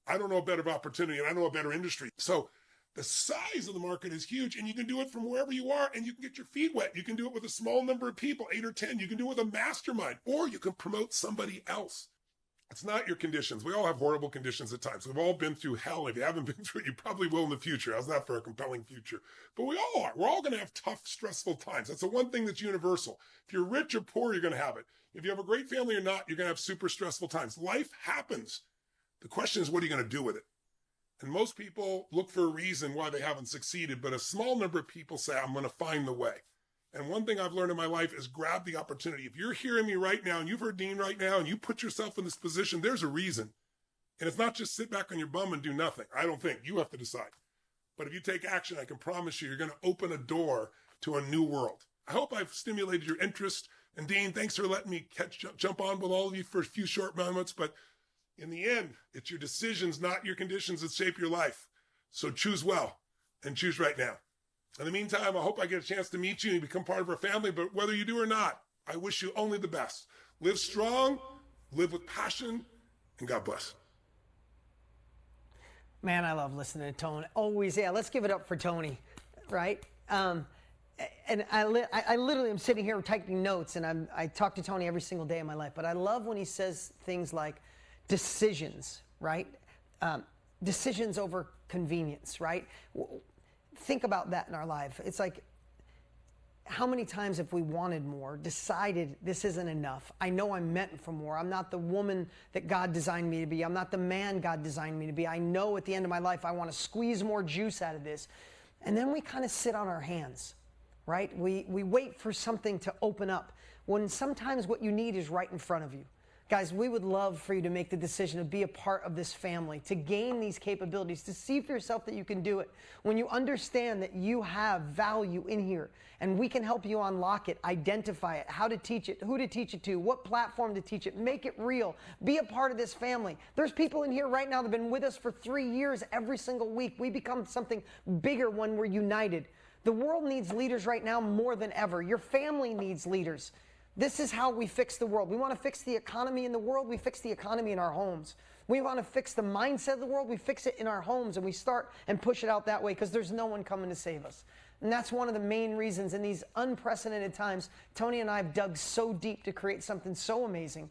Speaker 9: I don't know a better opportunity, and I know a better industry. So the size of the market is huge, and you can do it from wherever you are, and you can get your feet wet. You can do it with a small number of people, 8 or 10. You can do it with a mastermind, or you can promote somebody else. It's not your conditions. We all have horrible conditions at times. We've all been through hell. If you haven't been through it, you probably will in the future. How's that for a compelling future? But we all are. We're all going to have tough, stressful times. That's the one thing that's universal. If you're rich or poor, you're going to have it. If you have a great family or not, you're going to have super stressful times. Life happens. The question is, what are you going to do with it? And most people look for a reason why they haven't succeeded, but a small number of people say, I'm going to find the way. And one thing I've learned in my life is grab the opportunity. If you're hearing me right now and you've heard Dean right now and you put yourself in this position, there's a reason. And it's not just sit back on your bum and do nothing. I don't think. You have to decide. But if you take action, I can promise you, you're going to open a door to a new world. I hope I've stimulated your interest. And Dean, thanks for letting me jump on with all of you for a few short moments. But in the end, it's your decisions, not your conditions, that shape your life. So choose well and choose right now. In the meantime, I hope I get a chance to meet you and become part of our family. But whether you do or not, I wish you only the best. Live strong, live with passion, and God bless.
Speaker 10: Man, I love listening to Tony. Always, yeah. Let's give it up for Tony, right? And I literally am sitting here typing notes, and I talk to Tony every single day of my life. But I love when he says things like decisions, right? Decisions over convenience, right? Think about that in our life. It's like, how many times have we wanted more, decided this isn't enough? I know I'm meant for more. I'm not the woman that God designed me to be. I'm not the man God designed me to be. I know at the end of my life I want to squeeze more juice out of this. And then we kind of sit on our hands, right? We wait for something to open up when sometimes what you need is right in front of you. Guys, we would love for you to make the decision to be a part of this family, to gain these capabilities, to see for yourself that you can do it. When you understand that you have value in here and we can help you unlock it, identify it, how to teach it, who to teach it to, what platform to teach it, make it real, be a part of this family. There's people in here right now that have been with us for 3 years every single week. We become something bigger when we're united. The world needs leaders right now more than ever. Your family needs leaders. This is how we fix the world. We want to fix the economy in the world. We fix the economy in our homes. We want to fix the mindset of the world. We fix it in our homes, and we start and push it out that way because there's no one coming to save us. And that's one of the main reasons in these unprecedented times, Tony and I have dug so deep to create something so amazing.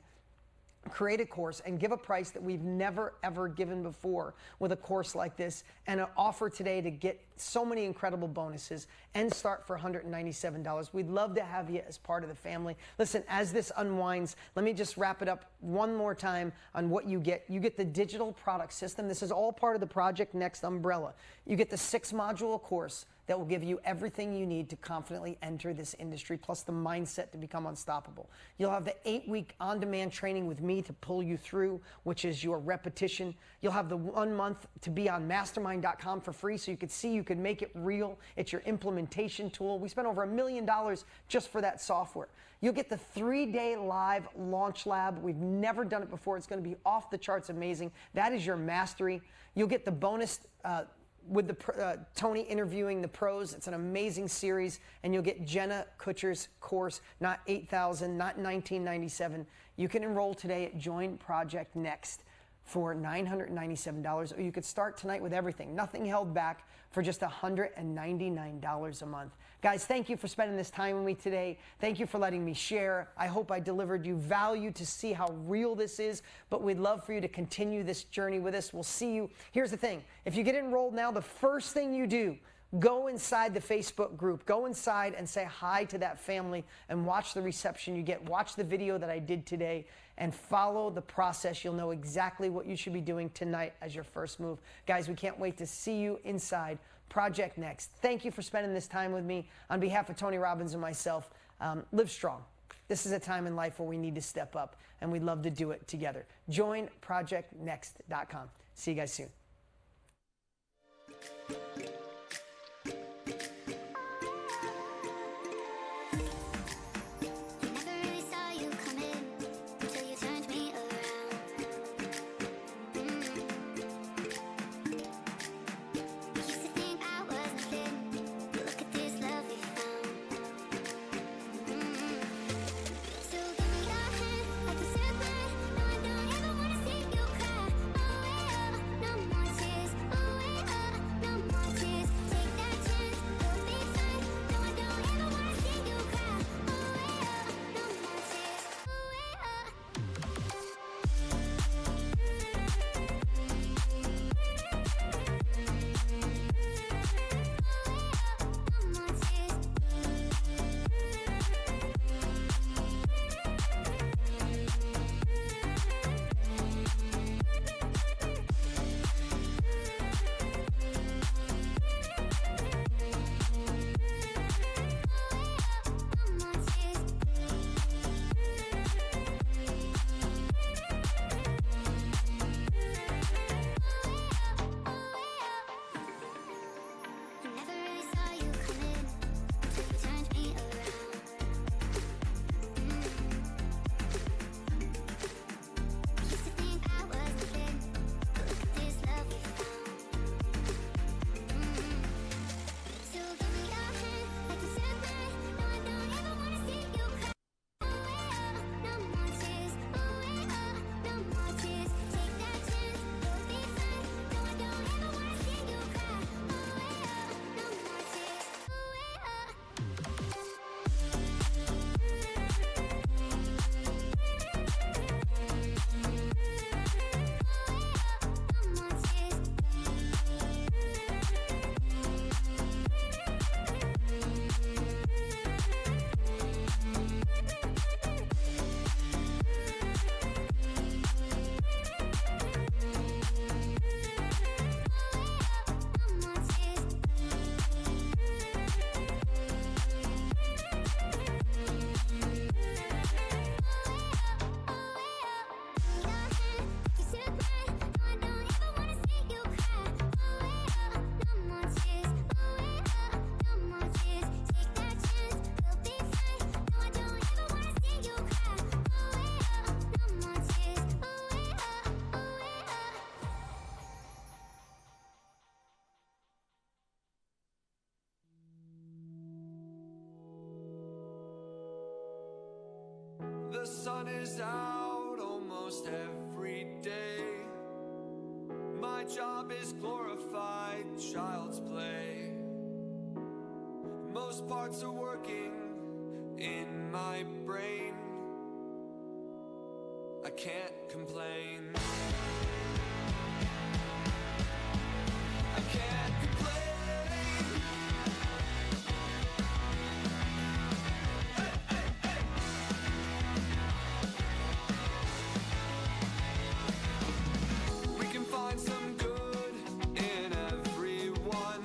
Speaker 10: Create a course and give a price that we've never, ever given before with a course like this, and an offer today to get so many incredible bonuses and start for $197. We'd love to have you as part of the family. Listen, as this unwinds, let me just wrap it up one more time on what you get. You get the digital product system. This is all part of the Project Next umbrella. You get the 6-module course that will give you everything you need to confidently enter this industry, plus the mindset to become unstoppable. You'll have the 8-week on-demand training with me to pull you through, which is your repetition. You'll have the 1 month to be on mastermind.com for free so you could see you could make it real. It's your implementation tool. We spent over $1 million just for that software. You'll get the 3-day live launch lab. We've never done it before. It's going to be off the charts amazing. That is your mastery. You'll get the bonus with the Tony interviewing the pros. It's an amazing series. And you'll get Jenna Kutcher's course, not $8,000, not $1997. You can enroll today at Join Project Next for $997, or you could start tonight with everything. Nothing held back for just $199 a month. Guys, thank you for spending this time with me today. Thank you for letting me share. I hope I delivered you value to see how real this is, but we'd love for you to continue this journey with us. We'll see you. Here's the thing. If you get enrolled now, the first thing you do, go inside the Facebook group. Go inside and say hi to that family and watch the reception you get. Watch the video that I did today and follow the process. You'll know exactly what you should be doing tonight as your first move. Guys, we can't wait to see you inside Project Next. Thank you for spending this time with me. On behalf of Tony Robbins and myself, live strong. This is a time in life where we need to step up, and we'd love to do it together. Join projectnext.com. See you guys soon.
Speaker 1: The sun is out almost every day. My job is glorified child's play. Most parts are working in my brain. I can't complain. I can't complain. We can find some good in everyone.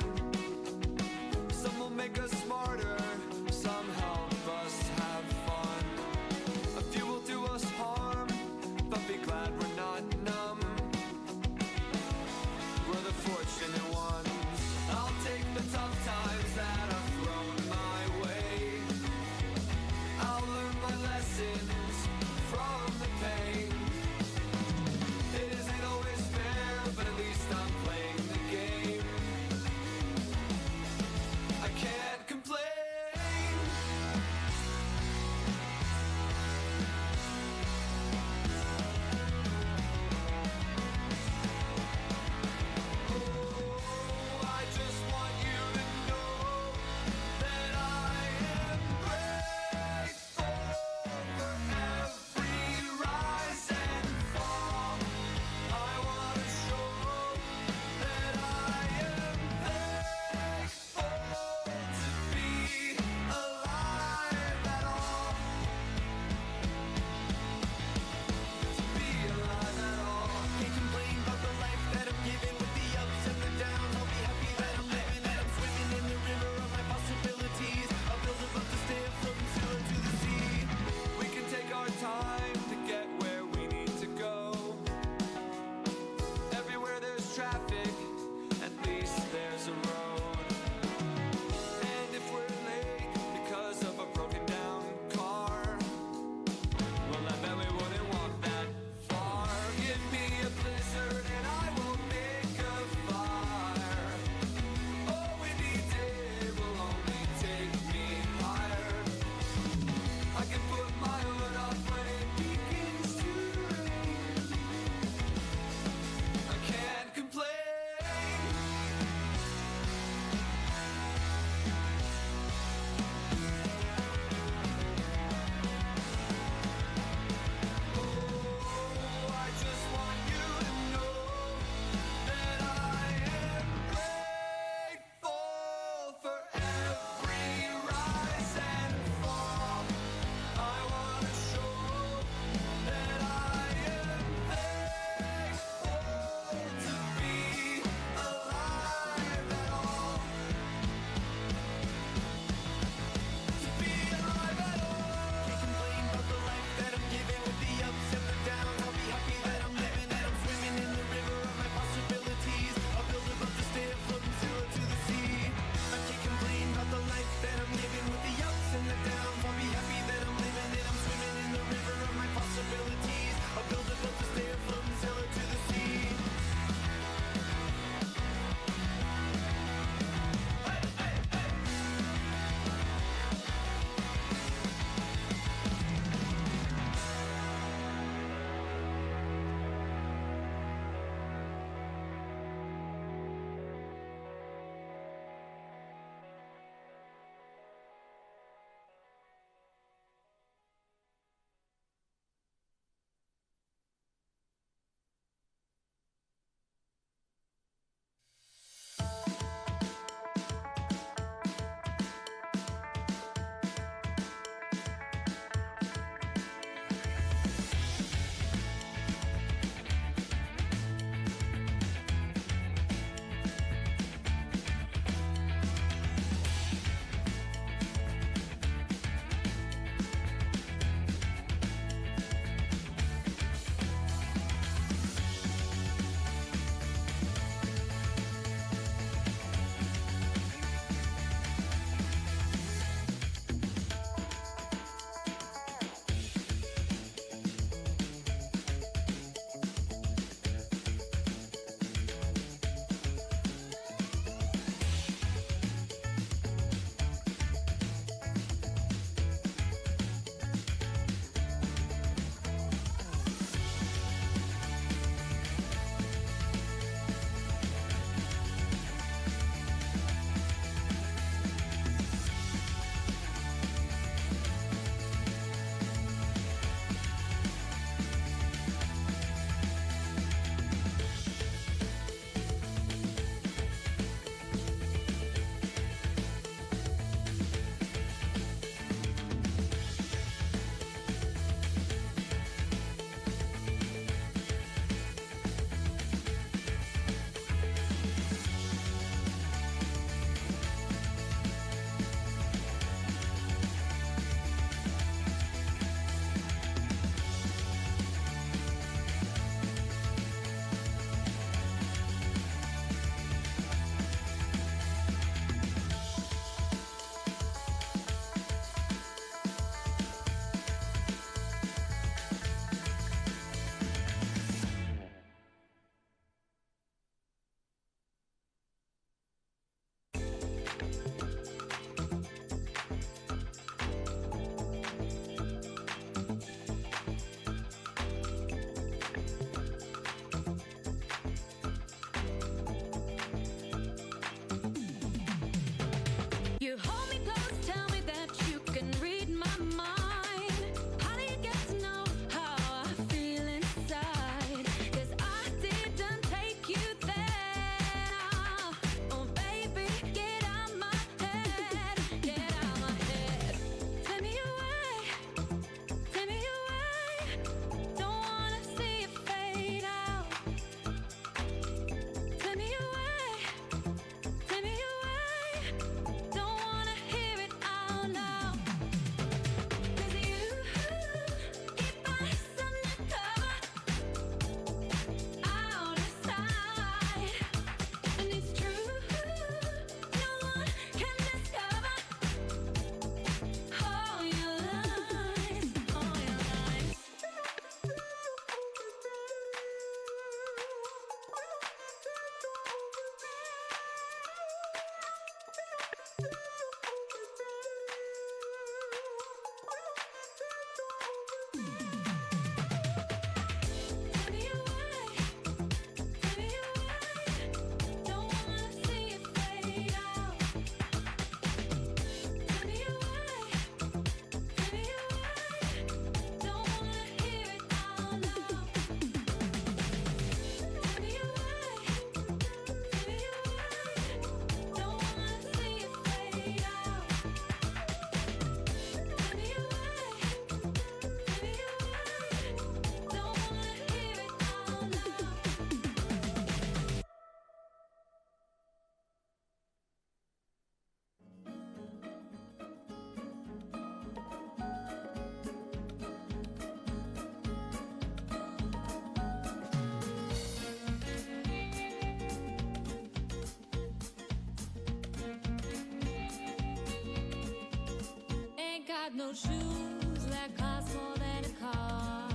Speaker 2: no shoes that cost more than a car.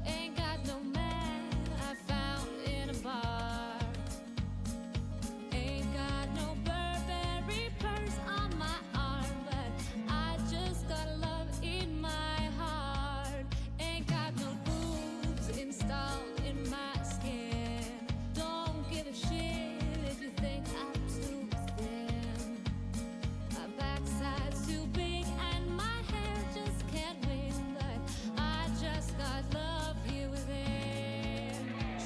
Speaker 2: Ain't got no man I found in a bar. Ain't got no Burberry purse on my arm, but I just got love in my heart. Ain't got no boobs installed in my skin. Don't give a shit if you think I'm too thin. My backside's too big and my hair just can't win, but I just got love here within.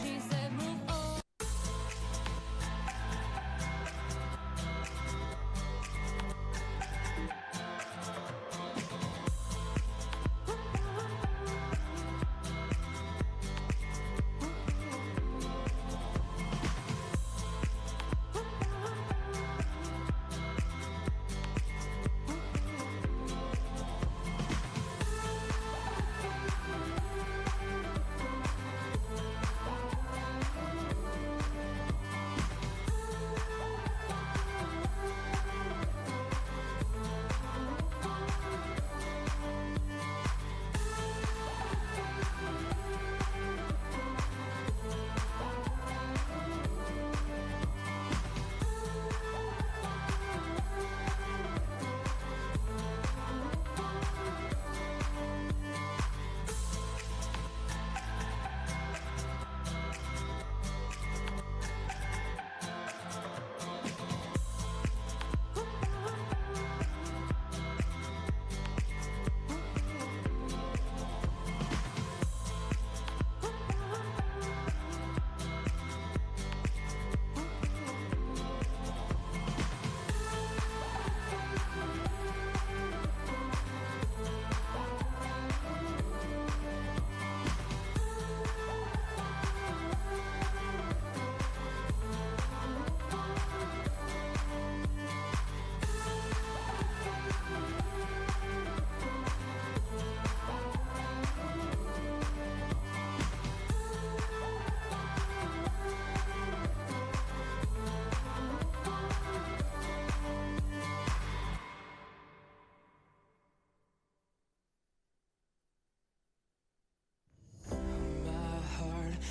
Speaker 2: She said, move on.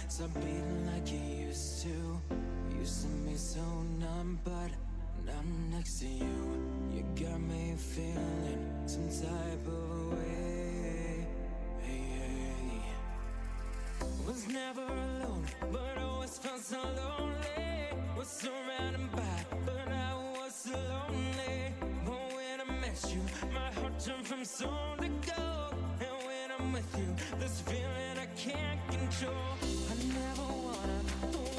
Speaker 1: Stop beating like you used to. Used to be so numb, but now I'm next to you. You got me feeling some type of way. Was never alone, but always felt so lonely. Was surrounded by, but I was so lonely. But when I met you, my heart turned from stone to gold. And when I'm with you, this feeling I can't control. I never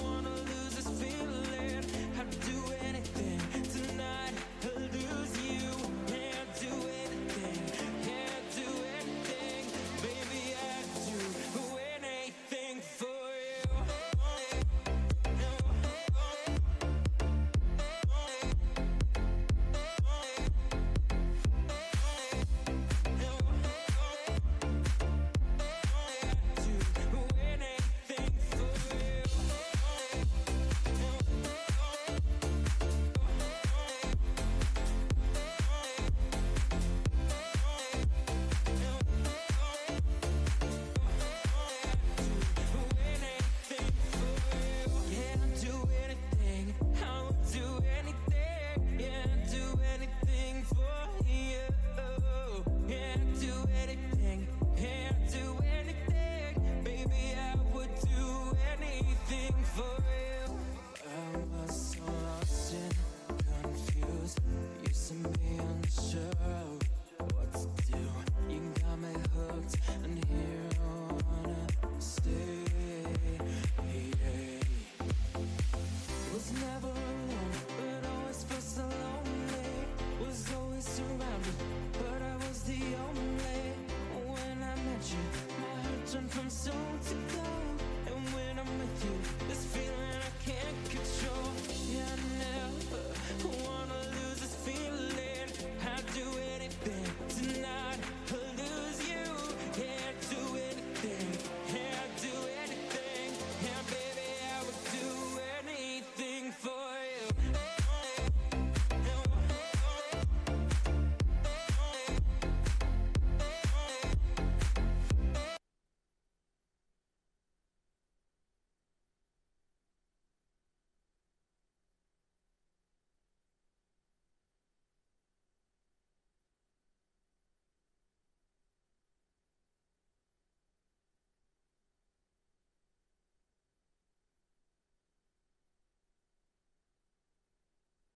Speaker 1: wanna lose this feeling. I'd do anything tonight to lose you. Yeah, I'd do anything. Yeah, I'd do anything. Baby, I'd do anything for you. From stone to gold.